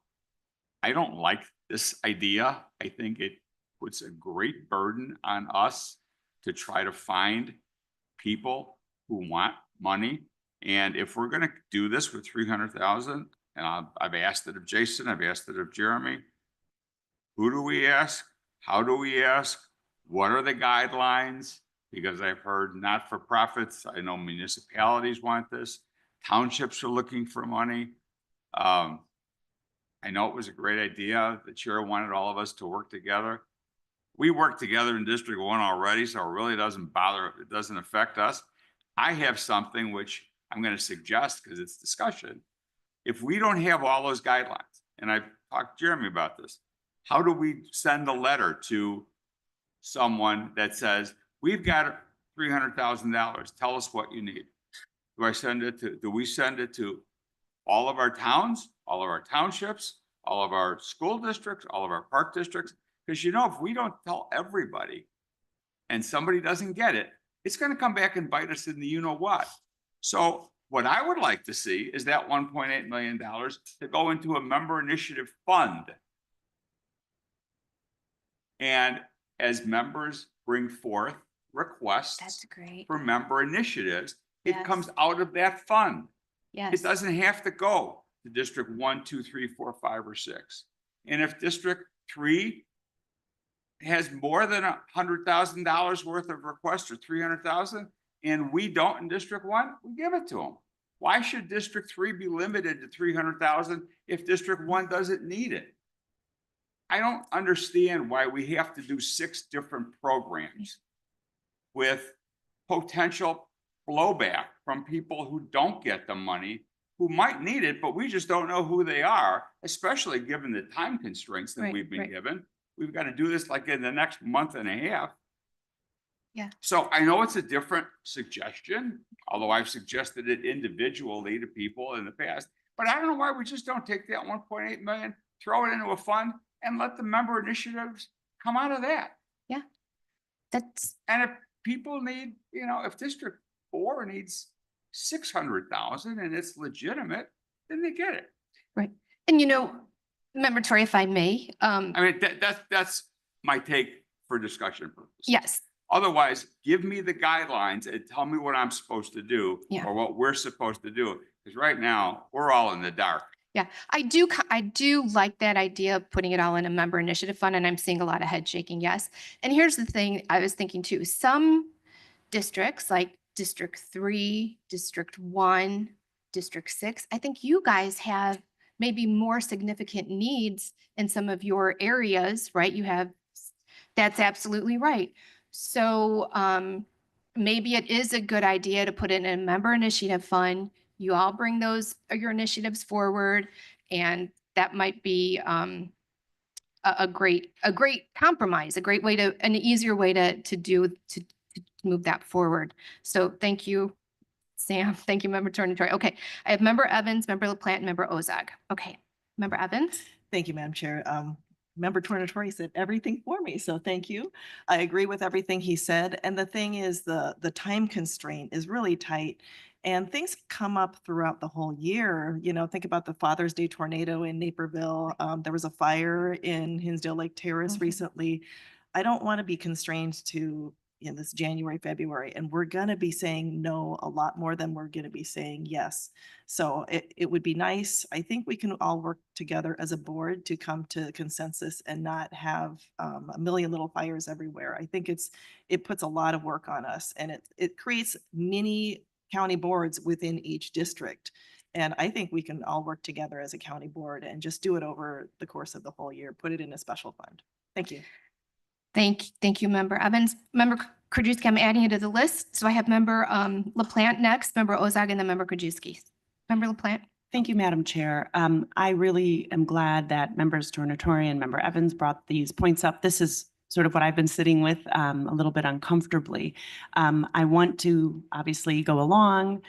I don't like this idea. I think it puts a great burden on us to try to find people who want money. And if we're going to do this with 300,000, and I've asked it of Jason, I've asked it of Jeremy, who do we ask? How do we ask? What are the guidelines? Because I've heard not-for-profits, I know municipalities want this, townships are looking for money. I know it was a great idea. The chair wanted all of us to work together. We work together in District 1 already, so it really doesn't bother, it doesn't affect us. I have something which I'm gonna suggest, because it's discussion, if we don't have all those guidelines, and I've talked to Jeremy about this, how do we send a letter to someone that says, we've got $300,000, tell us what you need? Do we send it to all of our towns, all of our townships, all of our school districts, all of our park districts? Because if we don't tell everybody and somebody doesn't get it, it's gonna come back and bite us in the you-know-what. So what I would like to see is that $1.8 million to go into a member initiative fund. And as members bring forth requests That's great. for member initiatives, it Yes. comes out of that fund. Yes. It doesn't have to go to District 1, 2, 3, 4, 5, or 6. And if District 3 has more than $100,000 worth of requests, or 300,000, and we don't in District 1, we give it to them. Why should District 3 be limited to 300,000 if District 1 doesn't need it? I don't understand why we have to do 6 different programs with potential blowback from people who don't get the money, who might need it, but we just don't know who they are, especially given the time constraints that Right, we've been right. given. We've got to do this like in the next month and a half. Yeah. So I know it's a different suggestion, although I've suggested it individually to people in the past, but I don't know why we just don't take that 1.8 million, throw it into a fund, and let the member initiatives come out of that. Yeah. That's, And if people need, if District 4 needs 600,000 and it's legitimate, then they get it. right. And Member Tory, if I may, I mean, that's my take for discussion purposes. yes, Otherwise, give me the guidelines and tell me what I'm supposed to do, Yeah. or what we're supposed to do. Because right now, we're all in the dark. yeah, I do like that idea of putting it all in a member initiative fund, and I'm seeing a lot of head shaking, yes. And here's the thing I was thinking too, some districts like District 3, District 1, District 6, I think you guys have maybe more significant needs in some of your areas, right? That's absolutely right. So maybe it is a good idea to put it in a member initiative fund. You all bring your initiatives forward, and that might be a great compromise, a great way an easier way to move that forward. So thank you, Sam. Thank you, Member Tornatore. Okay, I have Member Evans, Member LaPlante, and Member Ozog. Okay, Member Evans? Thank you, Madam Chair. Member Tornatore said everything for me, so thank you. I agree with everything he said. And the thing is, the time constraint is really tight. And things come up throughout the whole year. Think about the Father's Day tornado in Naperville. There was a fire in Hinsdale Lake Terrace recently. I don't want to be constrained to this January, February, and we're going to be saying no a lot more than we're going to be saying yes. So it would be nice. I think we can all work together as a board to come to consensus and not have a million little fires everywhere. I think it puts a lot of work on us, and it creates mini county boards within each district. And I think we can all work together as a county board and just do it over the course of the whole year, put it in a special fund. Thank you. Thank you, Member Evans. Member Krajewski, I'm adding you to the list. So I have Member LaPlante next, Member Ozog, and then Member Krajewski. Member LaPlante? Thank you, Madam Chair. I really am glad that Members Tornatore and Member Evans brought these points up. This is sort of what I've been sitting with a little bit uncomfortably. I want to obviously go along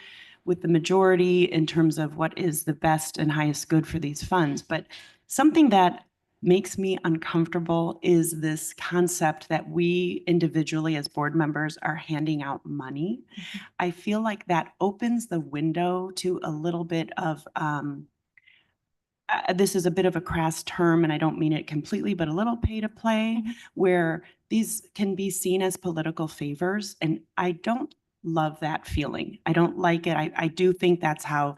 with the majority in terms of what is the best and highest good for these funds. But something that makes me uncomfortable is this concept that we individually as board members are handing out money. I feel like that opens the window to a little bit of, this is a bit of a crass term and I don't mean it completely, but a little pay to play where these can be seen as political favors. And I don't love that feeling. I don't like it. I do think that's how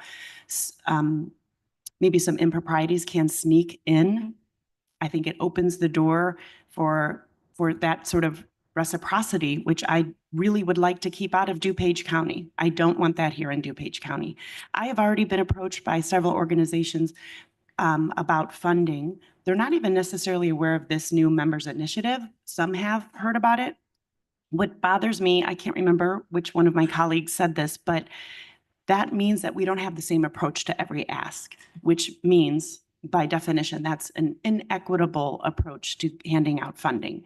maybe some improprieties can sneak in. I think it opens the door for that sort of reciprocity, which I really would like to keep out of DuPage County. I don't want that here in DuPage County. I have already been approached by several organizations about funding. They're not even necessarily aware of this new members initiative. Some have heard about it. What bothers me, I can't remember which one of my colleagues said this, but that means that we don't have the same approach to every ask, which means by definition, that's an inequitable approach to handing out funding.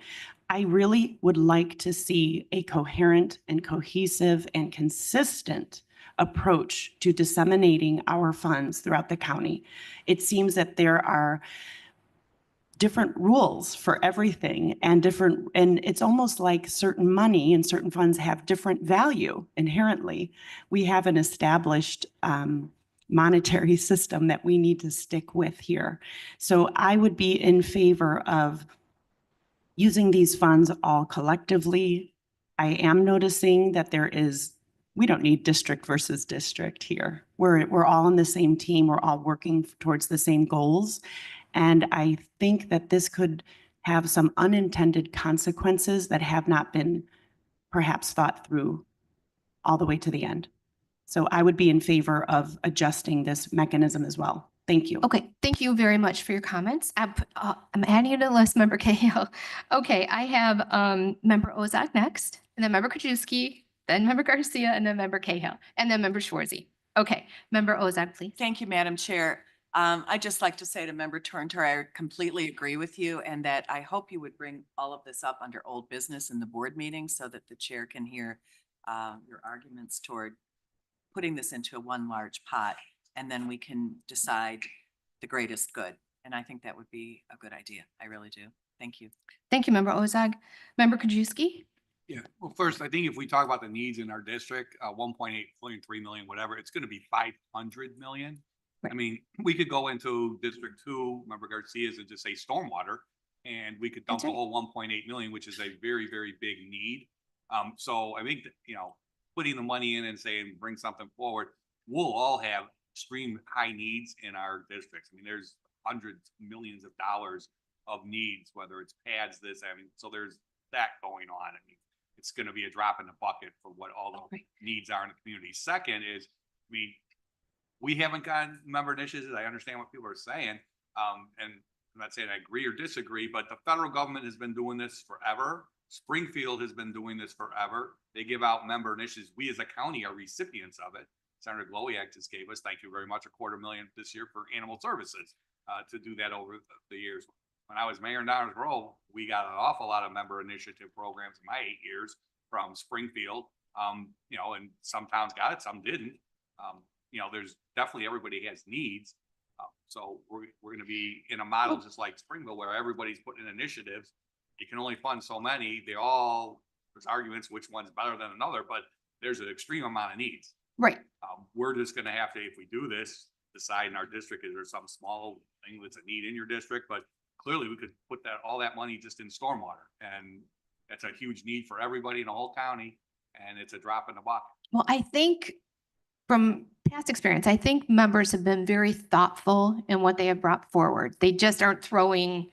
I really would like to see a coherent and cohesive and consistent approach to disseminating our funds throughout the county. It seems that there are different rules for everything and it's almost like certain money and certain funds have different value inherently. We have an established monetary system that we need to stick with here. So I would be in favor of using these funds all collectively. I am noticing that we don't need district versus district here. We're all on the same team. We're all working towards the same goals. And I think that this could have some unintended consequences that have not been perhaps thought through all the way to the end. So I would be in favor of adjusting this mechanism as well. Thank you. Okay, thank you very much for your comments. I'm adding you to the list, Member Cahill. Okay, I have Member Ozak next, and then Member Krajewski, then Member Garcia, and then Member Cahill, and then Member Schwarzy. Okay, Member Ozak, please. Thank you, Madam Chair. I'd just like to say to Member Turner, I completely agree with you and that I hope you would bring all of this up under old business in the board meeting so that the chair can hear your arguments toward putting this into one large pot, and then we can decide the greatest good. And I think that would be a good idea. I really do. Thank you. Thank you, Member Ozag. Member Krajewski? Yeah, well, first, I think if we talk about the needs in our district, 1.8 million, 3 million, whatever, it's gonna be 500 million. I mean, we could go into District 2, Member Garcia's, and just say stormwater, and we could dump the whole 1.8 million, which is a very, very big need. So I think that, putting the money in and saying, bring something forward, we'll all have extreme high needs in our districts. I mean, there's hundreds, millions of dollars of needs, whether it's pads, so there's that going on. I mean, it's gonna be a drop in the bucket for what all the needs are in the community. Second is, we haven't gotten member initiatives. I understand what people are saying. And I'm not saying I agree or disagree, but the federal government has been doing this forever. Springfield has been doing this forever. They give out member initiatives. We as a county are recipients of it. Senator Glowiak just gave us, thank you very much, $250,000 this year for animal services to do that over the years. When I was mayor in Downers Grove, we got an awful lot of member initiative programs in my 8 years from Springfield. And some towns got it, some didn't. There's definitely, everybody has needs. So we're going to be in a model just like Springville, where everybody's putting in initiatives. You can only fund so many. There's arguments which one's better than another, but there's an extreme amount of needs. Right. We're just going to have to, if we do this, decide in our district, is there some small thing that's a need in your district? But clearly we could put all that money just in stormwater, and that's a huge need for everybody in the whole county, and it's a drop in the bucket. Well, I think from past experience, I think members have been very thoughtful in what they have brought forward. They just aren't throwing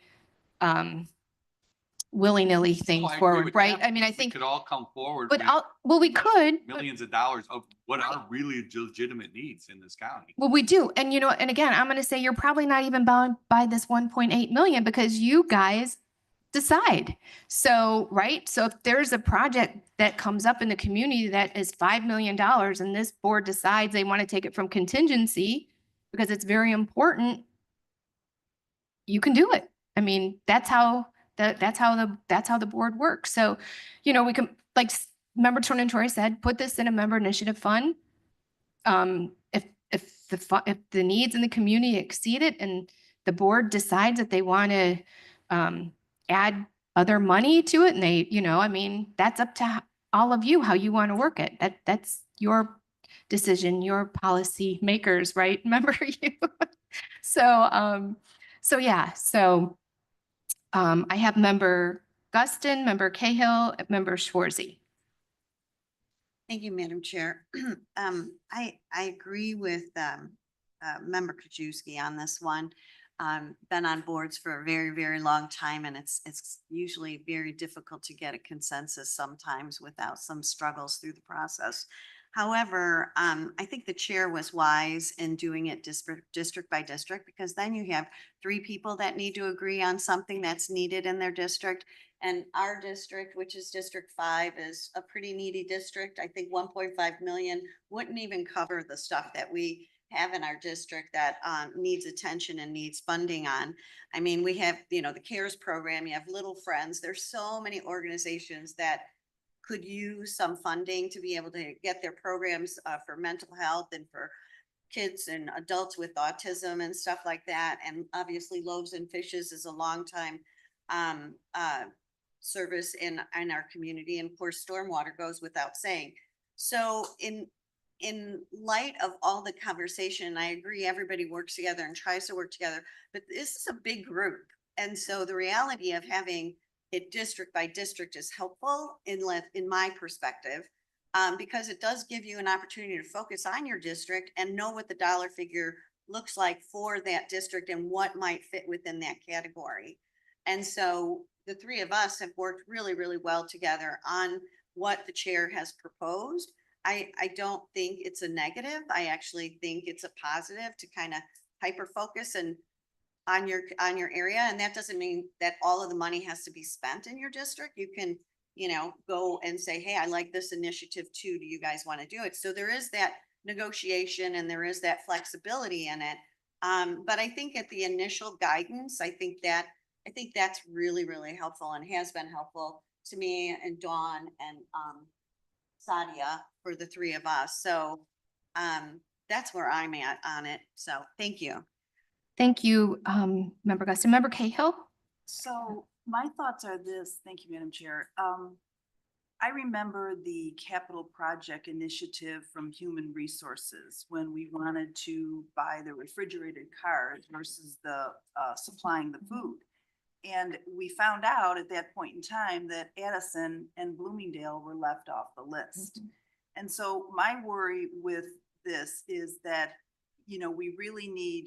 willy-nilly things I agree forward, with right? that. I mean, I We think, could all come forward but with we could. millions of dollars of what are really legitimate needs in this county. Well, we do. And and again, I'm going to say you're probably not even bound by this 1.8 million because you guys decide. So, right. So if there's a project that comes up in the community that is $5 million and this board decides they want to take it from contingency because it's very important, you can do it. I mean, that's how the board works. So, we can, like Member Tornatore said, put this in a member initiative fund. If the needs in the community exceed it and the board decides that they want to add other money to it, and they, that's up to all of you how you want to work it. That's your decision, your policy makers, right? Remember you. I have Member Guston, Member Cahill, Member Schwarzy. Thank you, Madam Chair. I agree with Member Krajewski on this one. Been on boards for a very, very long time, and it's usually very difficult to get a consensus sometimes without some struggles through the process. However, I think the chair was wise in doing it district by district, because then you have 3 people that need to agree on something that's needed in their district. And our district, which is District 5, is a pretty needy district. I think 1.5 million wouldn't even cover the stuff that we have in our district that needs attention and needs funding on. I mean, we have, you know, the CARES program, you have Little Friends. There's so many organizations that could use some funding to be able to get their programs for mental health and for kids and adults with autism and stuff like that. And obviously Loaves and Fishes is a long time service in our community. And of course, stormwater goes without saying. So in light of all the conversation, I agree, everybody works together and tries to work together, but this is a big group. And so the reality of having it district by district is helpful in my perspective, because it does give you an opportunity to focus on your district and know what the dollar figure looks like for that district and what might fit within that category. And so the three of us have worked really, really well together on what the chair has proposed. I don't think it's a negative. I actually think it's a positive to kind of hyper focus and on your area. And that doesn't mean that all of the money has to be spent in your district. You can, you know, go and say, hey, I like this initiative too. Do you guys want to do it? So there is that negotiation and there is that flexibility in it. But I think at the initial guidance, I think that's really, really helpful and has been helpful to me and Dawn and Sadia for the three of us. So that's where I'm at on it. So thank you. Thank you, Member Guston. Member Cahill? So my thoughts are this, thank you, Madam Chair. I remember the capital project initiative from Human Resources when we wanted to buy the refrigerated cars versus the supplying the food. And we found out at that point in time that Addison and Bloomingdale were left off the list. And so my worry with this is that, you know, we really need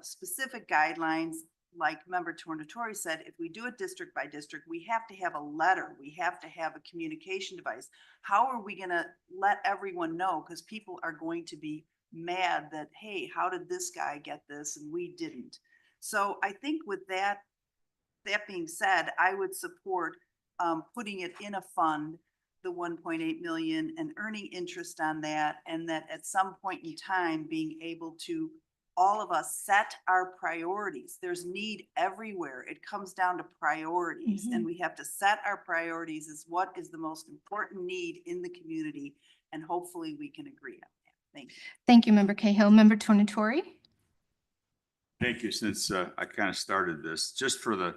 specific guidelines. Like Member Tornatori said, if we do it district by district, we have to have a letter. We have to have a communication device. How are we going to let everyone know? Because people are going to be mad that, hey, how did this guy get this and we didn't? So I think with that being said, I would support putting it in a fund, the 1.8 million, and earning interest on that. And that at some point in time, being able to all of us set our priorities. There's need everywhere. It comes down to priorities, and we have to set our priorities as what is the most important need in the community. And hopefully we can agree on that. Thank you. Thank you, Member Cahill. Member Tornatori? Thank you. Since I kind of started this, just for the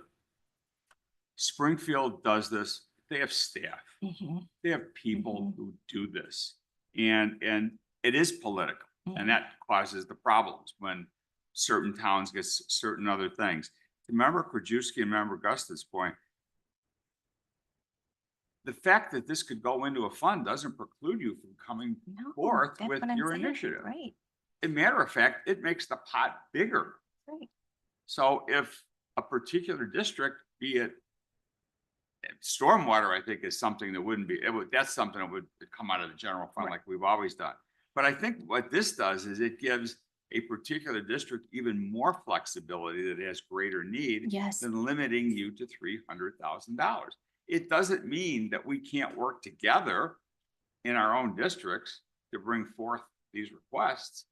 Springfield does this, they have staff. They have people who do this. And it is political. And that causes the problems when certain towns get certain other things. To Member Krajewski and Member Guston's point, the fact that this could go into a fund doesn't preclude you from coming forth with your initiative. Right. As a matter of fact, it makes the pot bigger. Right. So if a particular district, be it stormwater, I think is something that wouldn't be, that's something that would come out of the general fund like we've always done. But I think what this does is it gives a particular district even more flexibility that has greater need than limiting you to $300,000. It doesn't mean that we can't work together in our own districts to bring forth these requests.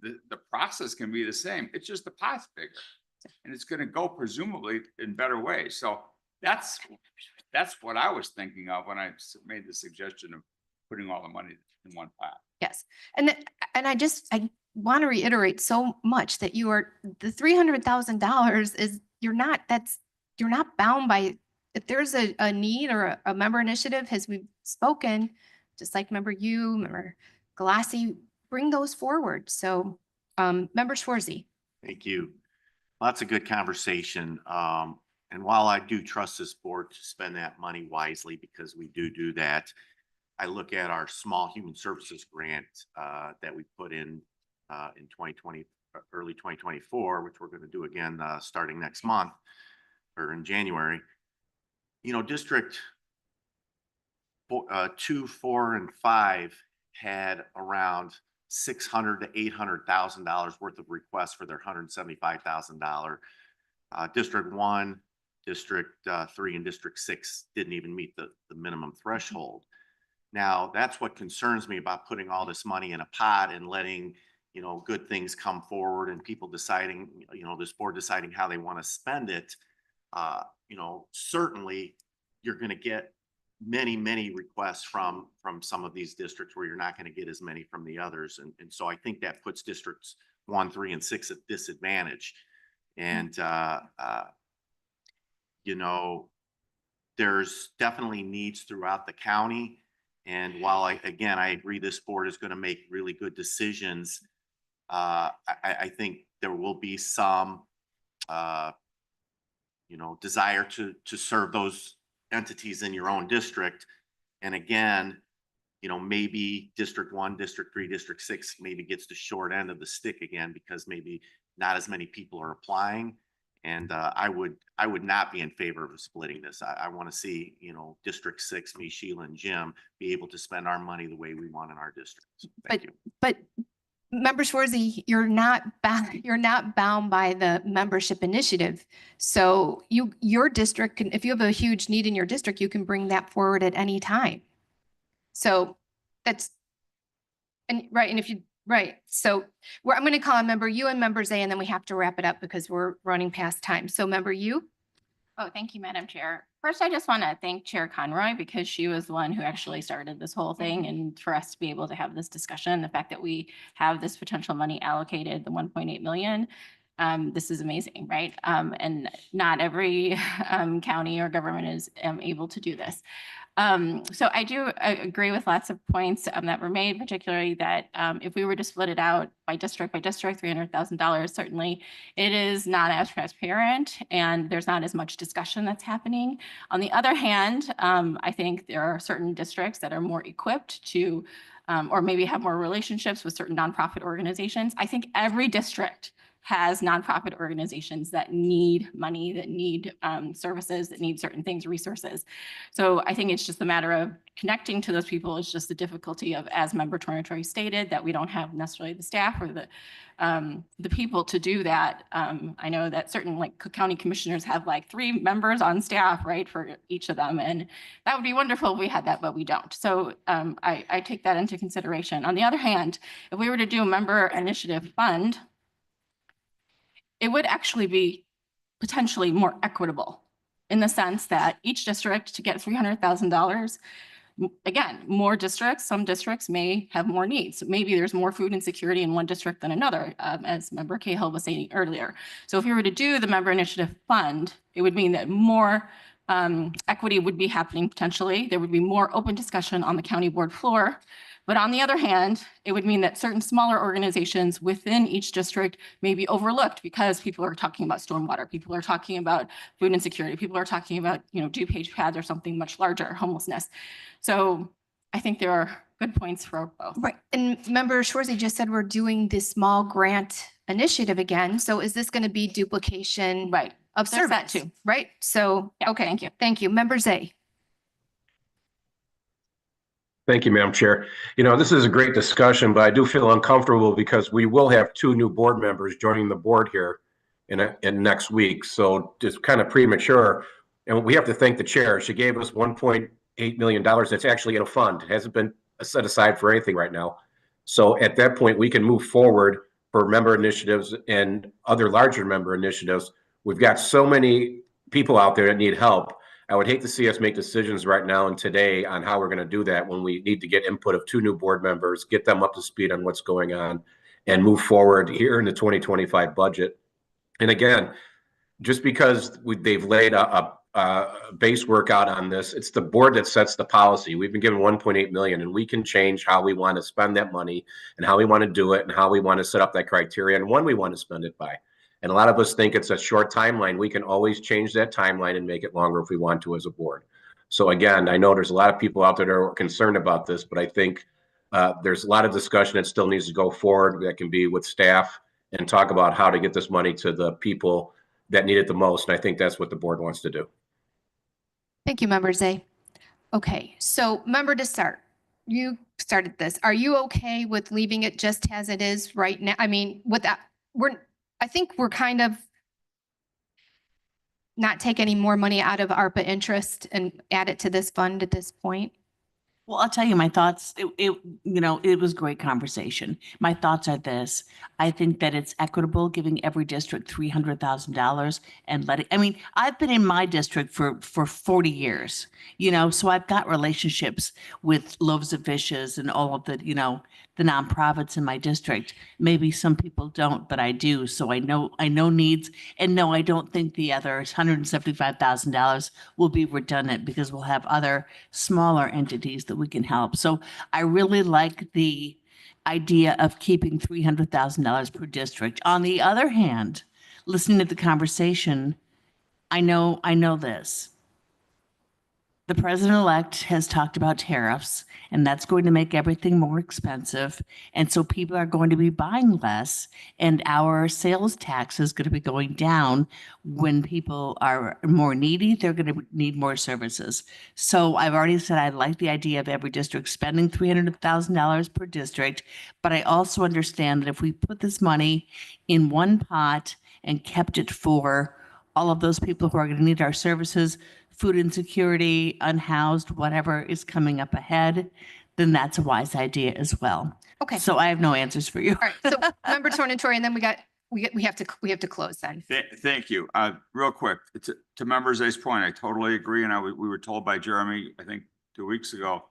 The process can be the same. It's just the pot's bigger, and it's going to go presumably in better ways. So that's what I was thinking of when I made the suggestion of putting all the money in one pot. Yes. And I want to reiterate so much that the $300,000 is, you're not bound by, if there's a need or a member initiative, as we've spoken, just like Member Galassi, bring those forward. So Member Schwarzy. Thank you. Lots of good conversation. And while I do trust this board to spend that money wisely, because we do that, I look at our small human services grant that we put in 2020, early 2024, which we're going to do again starting next month or in January. You know, District 2, 4, and 5 had around $600,000 to $800,000 worth of requests for their $175,000. District 1 District 3 and District 6 didn't even meet the minimum threshold. Now, that's what concerns me about putting all this money in a pot and letting, you know, good things come forward and people deciding, you know, this board deciding how they want to spend it. You know, certainly you're going to get many requests from some of these districts where you're not going to get as many from the others. And so I think that puts districts 1, 3, and 6 at disadvantage. And, you know, there's definitely needs throughout the county. And while I agree this board is going to make really good decisions, I think there will be some, you know, desire to serve those entities in your own district. And again, you know, maybe District 1, District 3, District 6 maybe gets the short end of the stick again because maybe not as many people are applying. And I would not be in favor of splitting this. I want to see, you know, District 6, me, Sheila, and Jim be able to spend our money the way we want in our districts. Thank you. But Member Schwarzy, you're not bound by the membership initiative. So your district can, if you have a huge need in your district, you can bring that forward at any time. So that's, and right, and if you, right, so I'm going to call on Member U and Member Zay, and then we have to wrap it up because we're running past time. So Member U. Oh, thank you, Madam Chair. First, I just want to thank Chair Conroy because she was the one who actually started this whole thing, and for us to be able to have this discussion, the fact that we have this potential money allocated, the 1.8 million, this is amazing, right? And not every county or government is able to do this. So I do agree with lots of points that were made, particularly that if we were to split it out by district, $300,000, certainly it is not as transparent and there's not as much discussion that's happening. On the other hand, I think there are certain districts that are more equipped to, or maybe have more relationships with certain nonprofit organizations. I think every district has nonprofit organizations that need money, that need services, that need certain things, resources. So I think it's just a matter of connecting to those people. It's just the difficulty of, as Member Tornatore stated, that we don't have necessarily the staff or the people to do that. I know that certain like county commissioners have like 3 members on staff, right, for each of them. And that would be wonderful if we had that, but we don't. So I take that into consideration. On the other hand, if we were to do a member initiative fund, it would actually be potentially more equitable in the sense that each district to get $300,000, again, more districts, some districts may have more needs. Maybe there's more food insecurity in one district than another, as Member Cahill was saying earlier. So if we were to do the member initiative fund, it would mean that more equity would be happening potentially. There would be more open discussion on the county board floor. But on the other hand, it would mean that certain smaller organizations within each district may be overlooked because people are talking about stormwater, people are talking about food insecurity, people are talking about, you know, DuPage pads or something much larger, homelessness. So I think there are good points for both. Right, and Member Schwarzy just said we're doing this small grant initiative again. So is this going to be duplication of There's that service? too. Right, so, Yeah, okay. thank you. Thank you. Member Zay. Thank you, Madam Chair. You know, this is a great discussion, but I do feel uncomfortable because we will have 2 new board members joining the board here in next week. So just kind of premature. And we have to thank the chair. She gave us $1.8 million. That's actually in a fund. It hasn't been set aside for anything right now. So at that point, we can move forward for member initiatives and other larger member initiatives. We've got so many people out there that need help. I would hate to see us make decisions right now and today on how we're going to do that when we need to get input of 2 new board members, get them up to speed on what's going on, and move forward here in the 2025 budget. And again, just because they've laid a base work out on this, it's the board that sets the policy. We've been given 1.8 million, and we can change how we want to spend that money and how we want to do it and how we want to set up that criteria and when we want to spend it by. And a lot of us think it's a short timeline. We can always change that timeline and make it longer if we want to as a board. So again, I know there's a lot of people out there that are concerned about this, but I think there's a lot of discussion that still needs to go forward that can be with staff and talk about how to get this money to the people that need it the most. And I think that's what the board wants to do. Thank you, Member Zay. Okay, so Member Desart, you started this. Are you okay with leaving it just as it is right now? I mean, with that, I think we're kind of, not take any more money out of ARPA interest and add it to this fund at this point? Well, I'll tell you my thoughts. It was great conversation. My thoughts are this. I think that it's equitable giving every district $300,000 and I've been in my district for 40 years, so I've got relationships with Loaves of Fishes and all of the nonprofits in my district. Maybe some people don't, but I do. So I know needs. And no, I don't think the other $175,000 will be redundant because we'll have other smaller entities that we can help. So I really like the idea of keeping $300,000 per district. On the other hand, listening to the conversation, I know this. The president-elect has talked about tariffs, and that's going to make everything more expensive. And so people are going to be buying less, and our sales tax is going to be going down. When people are more needy, they're going to need more services. So I've already said I like the idea of every district spending $300,000 per district, but I also understand that if we put this money in one pot and kept it for all of those people who are going to need our services, food insecurity, unhoused, whatever is coming up ahead, then that's a wise idea as well. Okay. So I have no answers for you. All right, so Member Tornatore, and then we have to close then. Thank you. Real quick, to Member Zay's point, I totally agree. And we were told by Jeremy, I think 2 weeks ago,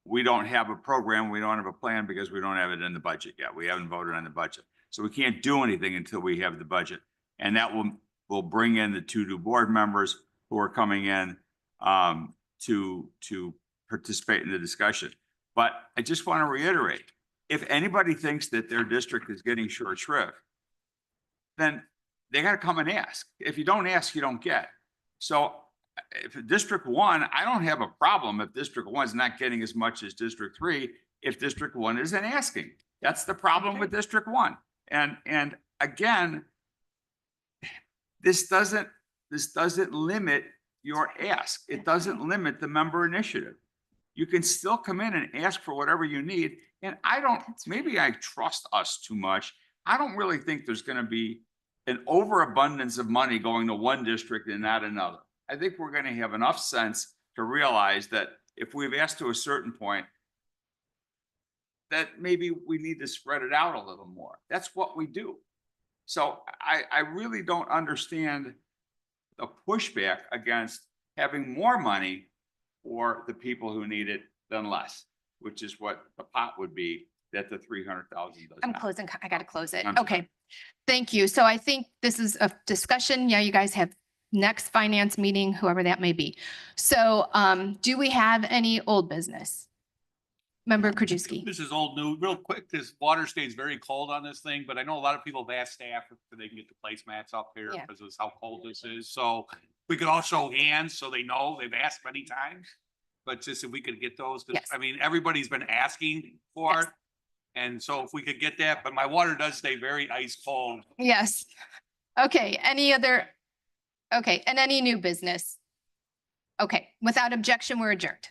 we don't have a program, we don't have a plan because we don't have it in the budget yet. We haven't voted on the budget. So we can't do anything until we have the budget. And that will bring in the 2 new board members who are coming in to participate in the discussion. But I just want to reiterate, if anybody thinks that their district is getting short shrift, then they got to come and ask. If you don't ask, you don't get. So if District 1, I don't have a problem if District 1 is not getting as much as District 3, if District 1 isn't asking. That's the problem with District 1. And again, this doesn't limit your ask. It doesn't limit the member initiative. You can still come in and ask for whatever you need. And maybe I trust us too much. I don't really think there's going to be an overabundance of money going to one district and not another. I think we're going to have enough sense to realize that if we've asked to a certain point, that maybe we need to spread it out a little more. That's what we do. So I really don't understand the pushback against having more money for the people who need it than less, which is what the pot would be that the 300,000 does I'm not. closing, I got to close it. I'm sorry. Okay, thank you. So I think this is a discussion. Yeah, you guys have next finance meeting, whoever that may be. So do we have any old business? Member Krajewski. This is old news. Real quick, this water stays very cold on this thing, but I know a lot of people have asked staff if they can get the placemats up here Yeah. because of how cold this is. So we could all show hands so they know they've asked many times. But just if we could get those, 'cause, Yes. I mean, everybody's been asking for Yes. it. And so if we could get that, but my water does stay very ice cold. Yes. Okay, and any new business? Okay, without objection, we're adjourned.